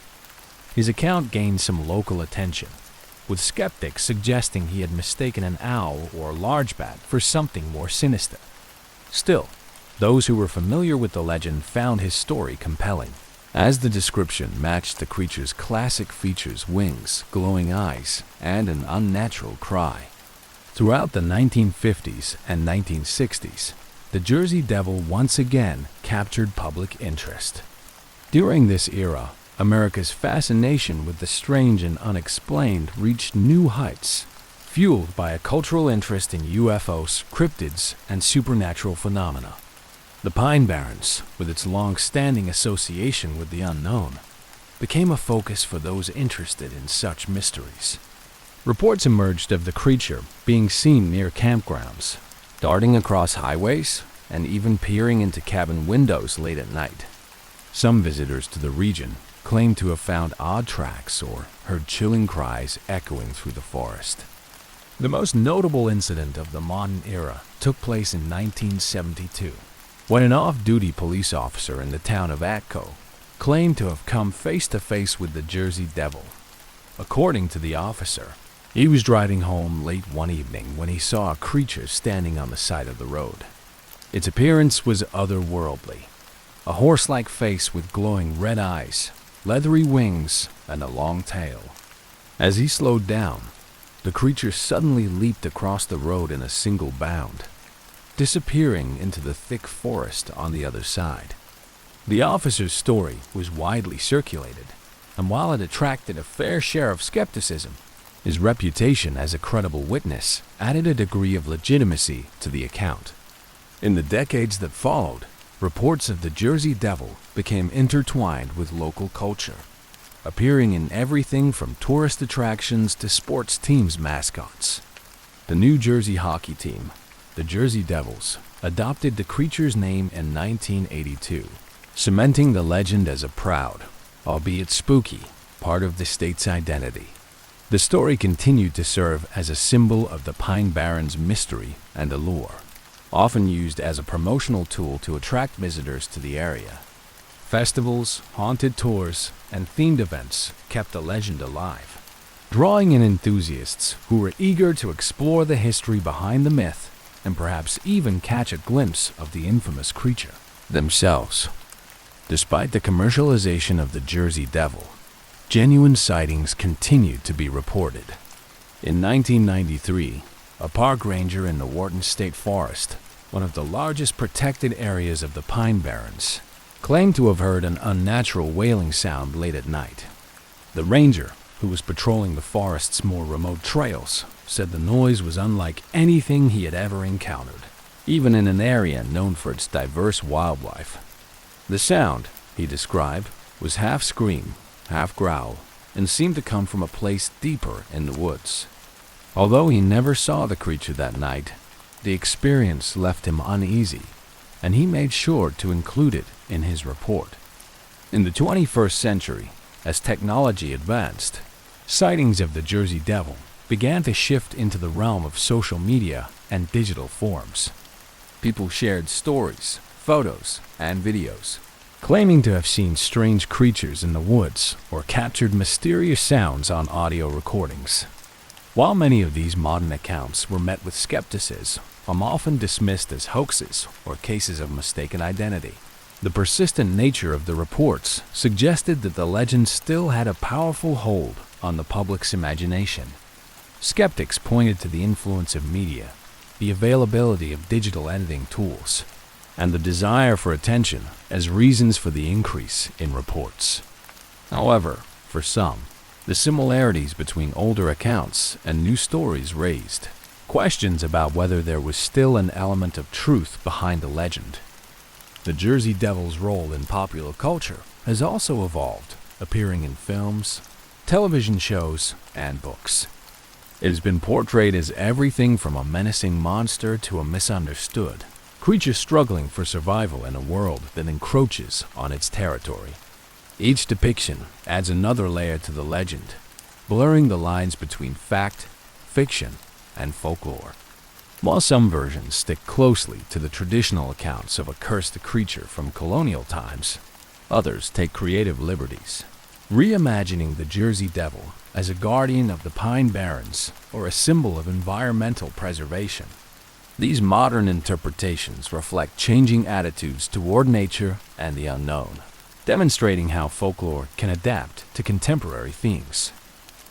His account gained some local attention, with skeptics suggesting he had mistaken an owl or largebat for something more sinister. Still, those who were familiar with the legend found his story compelling, as the description matched the creature's classic features: wings, glowing eyes, and an unnatural cry. Throughout the 1950s and 1960s, the Jersey Devil once again captured public interest. During this era, America's fascination with the strange and unexplained reached new heights, fueled by a cultural interest in UFOs, cryptids, and supernatural phenomena. The Pine Barrens, with its long-standing association with the unknown, became a focus for those interested in such mysteries. Reports emerged of the creature being seen near campgrounds, darting across highways, and even peering into cabin windows late at night. Some visitors to the region claim to have found odd tracks or heard chilling cries echoing through the forest. The most notable incident of the modern era took place in 1972, when an off-duty police officer in the town of Atco claimed to have come face-to-face with the Jersey Devil. According to the officer, he was driving home late one evening when he saw a creature standing on the side of the road. Its appearance was otherworldly. A horse-like face with glowing red eyes, leathery wings, and a long tail. As he slowed down, the creature suddenly leaped across the road in a single bound, disappearing into the thick forest on the other side. The officer's story was widely circulated, and while it attracted a fair share of skepticism, his reputation as a credible witness added a degree of legitimacy to the account. In the decades that followed, reports of the Jersey Devil became intertwined with local culture, appearing in everything from tourist attractions to sports teams' mascots. The New Jersey hockey team, the Jersey Devils, adopted the creature's name in 1982, cementing the legend as a proud, albeit spooky, part of the state's identity. The story continued to serve as a symbol of the Pine Barrens' mystery and allure, often used as a promotional tool to attract visitors to the area. Festivals, haunted tours, and themed events kept the legend alive, drawing in enthusiasts who were eager to explore the history behind the myth and perhaps even catch a glimpse of the infamous creature themselves. Despite the commercialization of the Jersey Devil, genuine sightings continued to be reported. In 1993, a park ranger in the Wharton State Forest, one of the largest protected areas of the Pine Barrens, claimed to have heard an unnatural wailing sound late at night. The ranger, who was patrolling the forest's more remote trails, said the noise was unlike anything he had ever encountered, even in an area known for its diverse wildlife. The sound, he described, was half scream, half growl, and seemed to come from a place deeper in the woods. Although he never saw the creature that night, the experience left him uneasy, and he made sure to include it in his report. In the 21st century, as technology advanced, sightings of the Jersey Devil began to shift into the realm of social media and digital forms. People shared stories, photos, and videos, claiming to have seen strange creatures in the woods or captured mysterious sounds on audio recordings. While many of these modern accounts were met with skepticism, often dismissed as hoaxes or cases of mistaken identity, the persistent nature of the reports suggested that the legend still had a powerful hold on the public's imagination. Skeptics pointed to the influence of media, the availability of digital editing tools, and the desire for attention as reasons for the increase in reports. However, for some, the similarities between older accounts and new stories raised questions about whether there was still an element of truth behind the legend. The Jersey Devil's role in popular culture has also evolved, appearing in films, television shows, and books. It has been portrayed as everything from a menacing monster to a misunderstood creature struggling for survival in a world that encroaches on its territory. Each depiction adds another layer to the legend, blurring the lines between fact, fiction, and folklore. While some versions stick closely to the traditional accounts of a cursed creature from colonial times, others take creative liberties, reimagining the Jersey Devil as a guardian of the Pine Barrens or a symbol of environmental preservation. These modern interpretations reflect changing attitudes toward nature and the unknown, demonstrating how folklore can adapt to contemporary themes.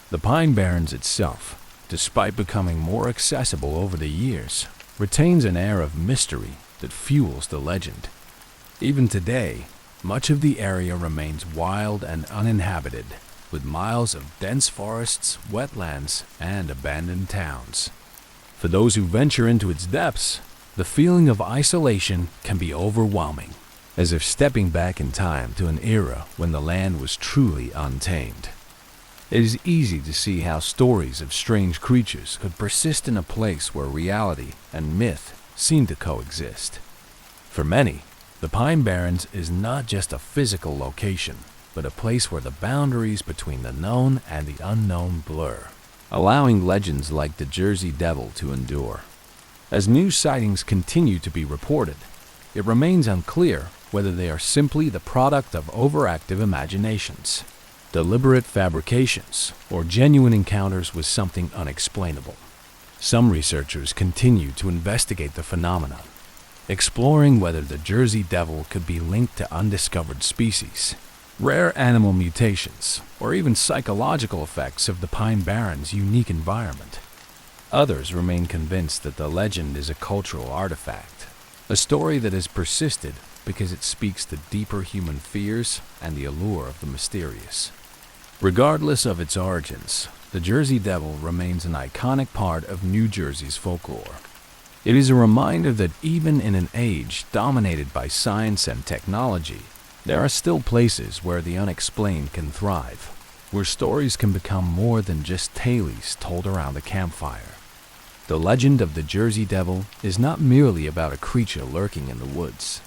The Pine Barrens itself, despite becoming more accessible over the years, retains an air of mystery that fuels the legend. Even today, much of the area remains wild and uninhabited, with miles of dense forests, wetlands, and abandoned towns. For those who venture into its depths, the feeling of isolation can be overwhelming, as if stepping back in time to an era when the land was truly untamed. It is easy to see how stories of strange creatures could persist in a place where reality and myth seem to coexist. For many, the Pine Barrens is not just a physical location, but a place where the boundaries between the known and the unknown blur, allowing legends like the Jersey Devil to endure. As new sightings continue to be reported, it remains unclear whether they are simply the product of overactive imaginations, deliberate fabrications, or genuine encounters with something unexplainable. Some researchers continue to investigate the phenomenon, exploring whether the Jersey Devil could be linked to undiscovered species, rare animal mutations, or even psychological effects of the Pine Barrens' unique environment. Others remain convinced that the legend is a cultural artifact, a story that has persisted because it speaks to deeper human fears and the allure of the mysterious. Regardless of its origins, the Jersey Devil remains an iconic part of New Jersey's folklore. It is a reminder that even in an age dominated by science and technology, there are still places where the unexplained can thrive, where stories can become more than just tales told around a campfire. The legend of the Jersey Devil is not merely about a creature lurking in the woods.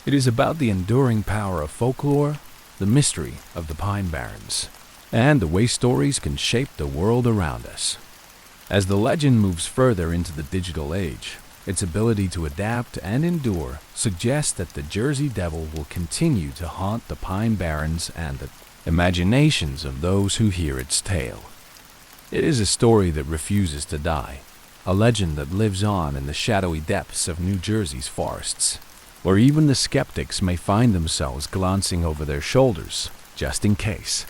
It is about the enduring power of folklore, the mystery of the Pine Barrens, and the way stories can shape the world around us. As the legend moves further into the digital age, its ability to adapt and endure suggests that the Jersey Devil will continue to haunt the Pine Barrens and the imaginations of those who hear its tale. It is a story that refuses to die, a legend that lives on in the shadowy depths of New Jersey's forests, where even the skeptics may find themselves glancing over their shoulders, just in case.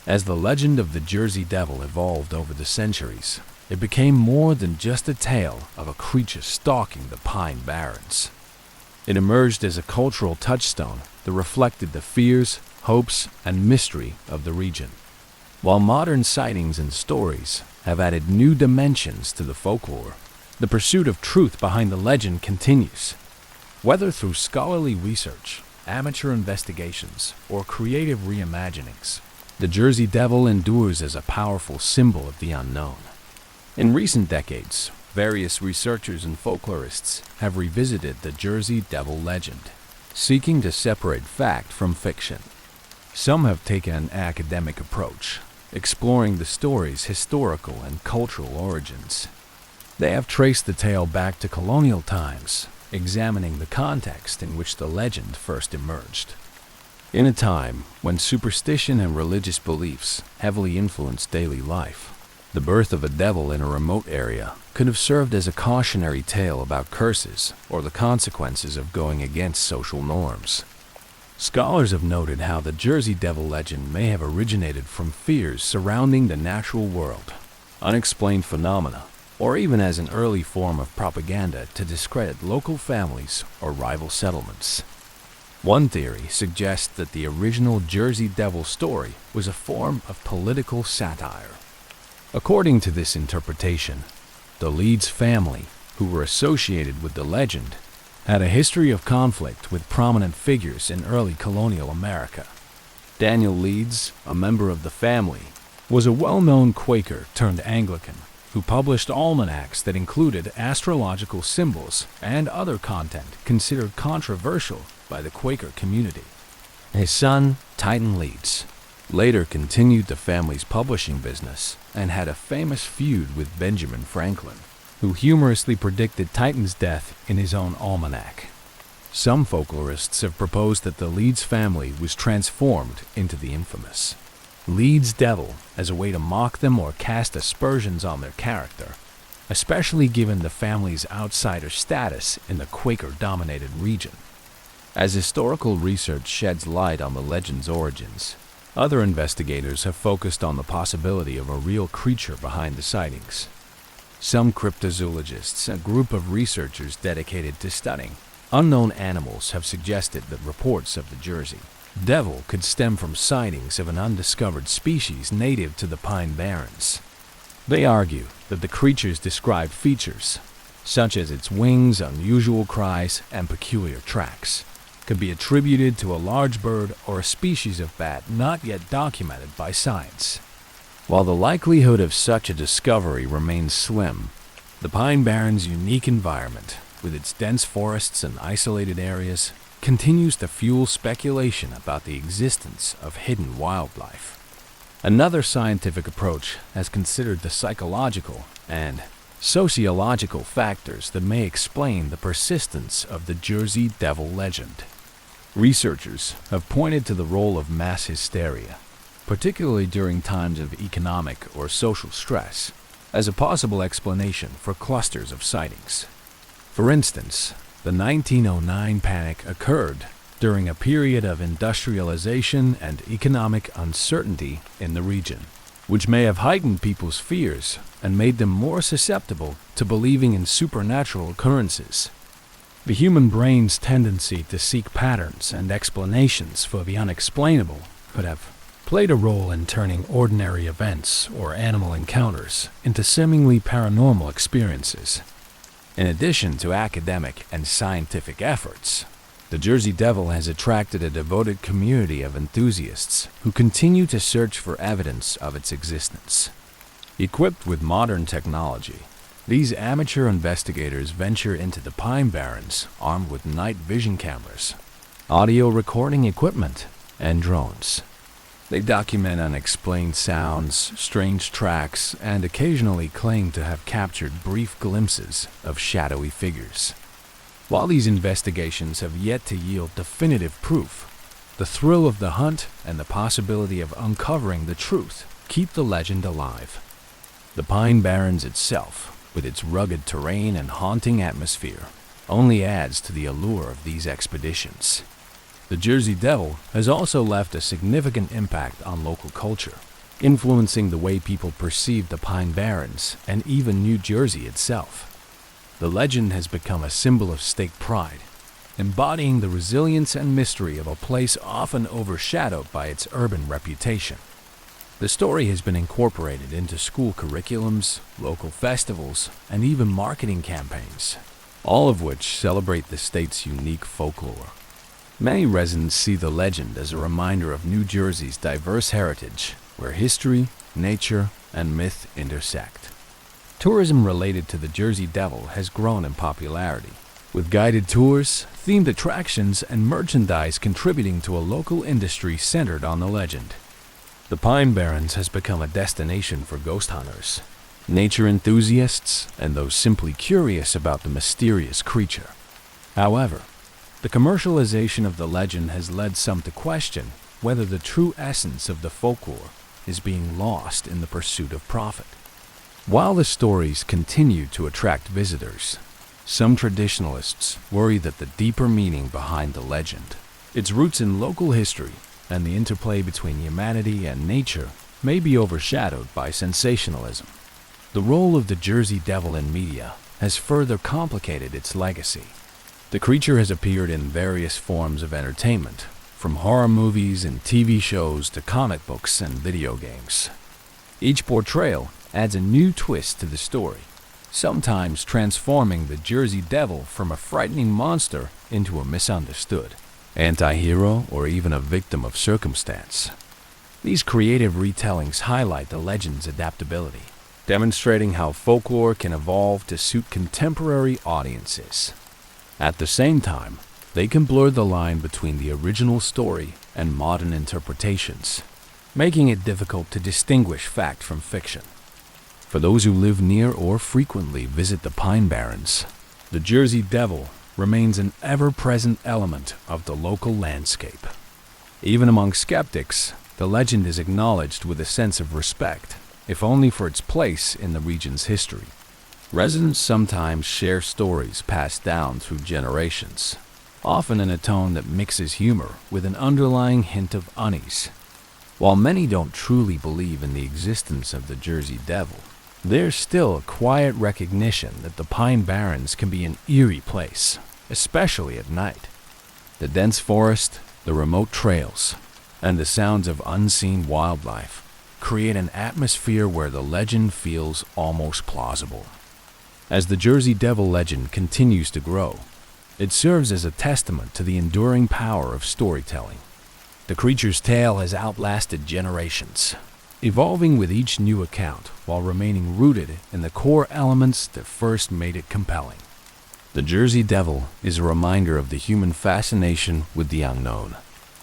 As the legend of the Jersey Devil evolved over the centuries, it became more than just a tale of a creature stalking the Pine Barrens. It emerged as a cultural touchstone that reflected the fears, hopes, and mystery of the region. While modern sightings and stories have added new dimensions to the folklore, the pursuit of truth behind the legend continues. Whether through scholarly research, amateur investigations, or creative reimaginings, the Jersey Devil endures as a powerful symbol of the unknown. In recent decades, various researchers and folklorists have revisited the Jersey Devil legend, seeking to separate fact from fiction. Some have taken an academic approach, exploring the story's historical and cultural origins. They have traced the tale back to colonial times, examining the context in which the legend first emerged. In a time when superstition and religious beliefs heavily influenced daily life, the birth of a devil in a remote area could have served as a cautionary tale about curses or the consequences of going against social norms. Scholars have noted how the Jersey Devil legend may have originated from fears surrounding the natural world, unexplained phenomena, or even as an early form of propaganda to discredit local families or rival settlements. One theory suggests that the original Jersey Devil story was a form of political satire. According to this interpretation, the Leeds family, who were associated with the legend, had a history of conflict with prominent figures in early colonial America. Daniel Leeds, a member of the family, was a well-known Quaker turned Anglican who published almanacs that included astrological symbols and other content considered controversial by the Quaker community. His son, Titan Leeds, later continued the family's publishing business and had a famous feud with Benjamin Franklin, who humorously predicted Titan's death in his own almanac. Some folklorists have proposed that the Leeds family was transformed into the infamous Leeds Devil as a way to mock them or cast aspersions on their character, especially given the family's outsider status in the Quaker-dominated region. As historical research sheds light on the legend's origins, other investigators have focused on the possibility of a real creature behind the sightings. Some cryptozoologists, a group of researchers dedicated to studying unknown animals, have suggested that reports of the Jersey Devil could stem from sightings of an undiscovered species native to the Pine Barrens. They argue that the creature's described features, such as its wings, unusual cries, and peculiar tracks, could be attributed to a large bird or a species of bat not yet documented by science. While the likelihood of such a discovery remains slim, the Pine Barrens' unique environment, with its dense forests and isolated areas, continues to fuel speculation about the existence of hidden wildlife. Another scientific approach has considered the psychological and sociological factors that may explain the persistence of the Jersey Devil legend. Researchers have pointed to the role of mass hysteria, particularly during times of economic or social stress, as a possible explanation for clusters of sightings. For instance, the 1909 panic occurred during a period of industrialization and economic uncertainty in the region, which may have heightened people's fears and made them more susceptible to believing in supernatural occurrences. The human brain's tendency to seek patterns and explanations for the unexplainable could have played a role in turning ordinary events or animal encounters into seemingly paranormal experiences. In addition to academic and scientific efforts, the Jersey Devil has attracted a devoted community of enthusiasts who continue to search for evidence of its existence. Equipped with modern technology, these amateur investigators venture into the Pine Barrens armed with night vision cameras, audio recording equipment, and drones. They document unexplained sounds, strange tracks, and occasionally claim to have captured brief glimpses of shadowy figures. While these investigations have yet to yield definitive proof, the thrill of the hunt and the possibility of uncovering the truth keep the legend alive. The Pine Barrens itself, with its rugged terrain and haunting atmosphere, only adds to the allure of these expeditions. The Jersey Devil has also left a significant impact on local culture, influencing the way people perceive the Pine Barrens and even New Jersey itself. The legend has become a symbol of state pride, embodying the resilience and mystery of a place often overshadowed by its urban reputation. The story has been incorporated into school curriculums, local festivals, and even marketing campaigns, all of which celebrate the state's unique folklore. Many residents see the legend as a reminder of New Jersey's diverse heritage, where history, nature, and myth intersect. Tourism related to the Jersey Devil has grown in popularity, with guided tours, themed attractions, and merchandise contributing to a local industry centered on the legend. The Pine Barrens has become a destination for ghost hunters, nature enthusiasts, and those simply curious about the mysterious creature. However, the commercialization of the legend has led some to question whether the true essence of the folklore is being lost in the pursuit of profit. While the stories continue to attract visitors, some traditionalists worry that the deeper meaning behind the legend, its roots in local history, and the interplay between humanity and nature may be overshadowed by sensationalism. The role of the Jersey Devil in media has further complicated its legacy. The creature has appeared in various forms of entertainment, from horror movies and TV shows to comic books and video games. Each portrayal adds a new twist to the story, sometimes transforming the Jersey Devil from a frightening monster into a misunderstood anti-hero or even a victim of circumstance. These creative retellings highlight the legend's adaptability, demonstrating how folklore can evolve to suit contemporary audiences. At the same time, they can blur the line between the original story and modern interpretations, making it difficult to distinguish fact from fiction. For those who live near or frequently visit the Pine Barrens, the Jersey Devil remains an ever-present element of the local landscape. Even among skeptics, the legend is acknowledged with a sense of respect, if only for its place in the region's history. Residents sometimes share stories passed down through generations, often in a tone that mixes humor with an underlying hint of unease. While many don't truly believe in the existence of the Jersey Devil, there's still a quiet recognition that the Pine Barrens can be an eerie place, especially at night. The dense forest, the remote trails, and the sounds of unseen wildlife create an atmosphere where the legend feels almost plausible. As the Jersey Devil legend continues to grow, it serves as a testament to the enduring power of storytelling. The creature's tale has outlasted generations, evolving with each new account while remaining rooted in the core elements that first made it compelling. The Jersey Devil is a reminder of the human fascination with the unknown,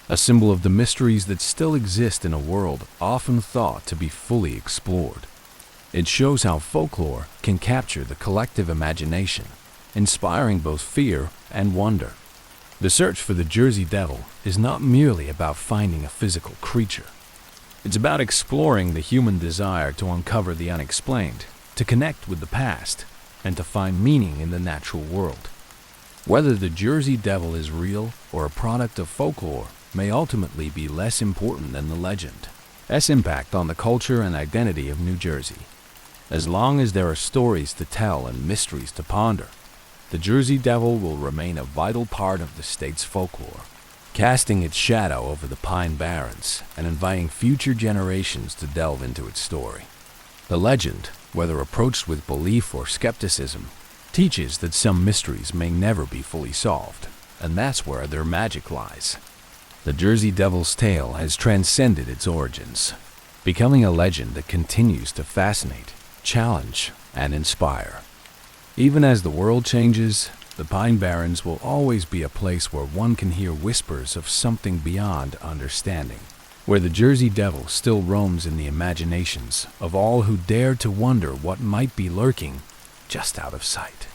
a symbol of the mysteries that still exist in a world often thought to be fully explored. It shows how folklore can capture the collective imagination, inspiring both fear and wonder. The search for the Jersey Devil is not merely about finding a physical creature. It's about exploring the human desire to uncover the unexplained, to connect with the past, and to find meaning in the natural world. Whether the Jersey Devil is real or a product of folklore may ultimately be less important than the legend's impact on the culture and identity of New Jersey. As long as there are stories to tell and mysteries to ponder, the Jersey Devil will remain a vital part of the state's folklore, casting its shadow over the Pine Barrens and inviting future generations to delve into its story. The legend, whether approached with belief or skepticism, teaches that some mysteries may never be fully solved, and that's where their magic lies. The Jersey Devil's tale has transcended its origins, becoming a legend that continues to fascinate, challenge, and inspire. Even as the world changes, the Pine Barrens will always be a place where one can hear whispers of something beyond understanding, where the Jersey Devil still roams in the imaginations of all who dare to wonder what might be lurking just out of sight.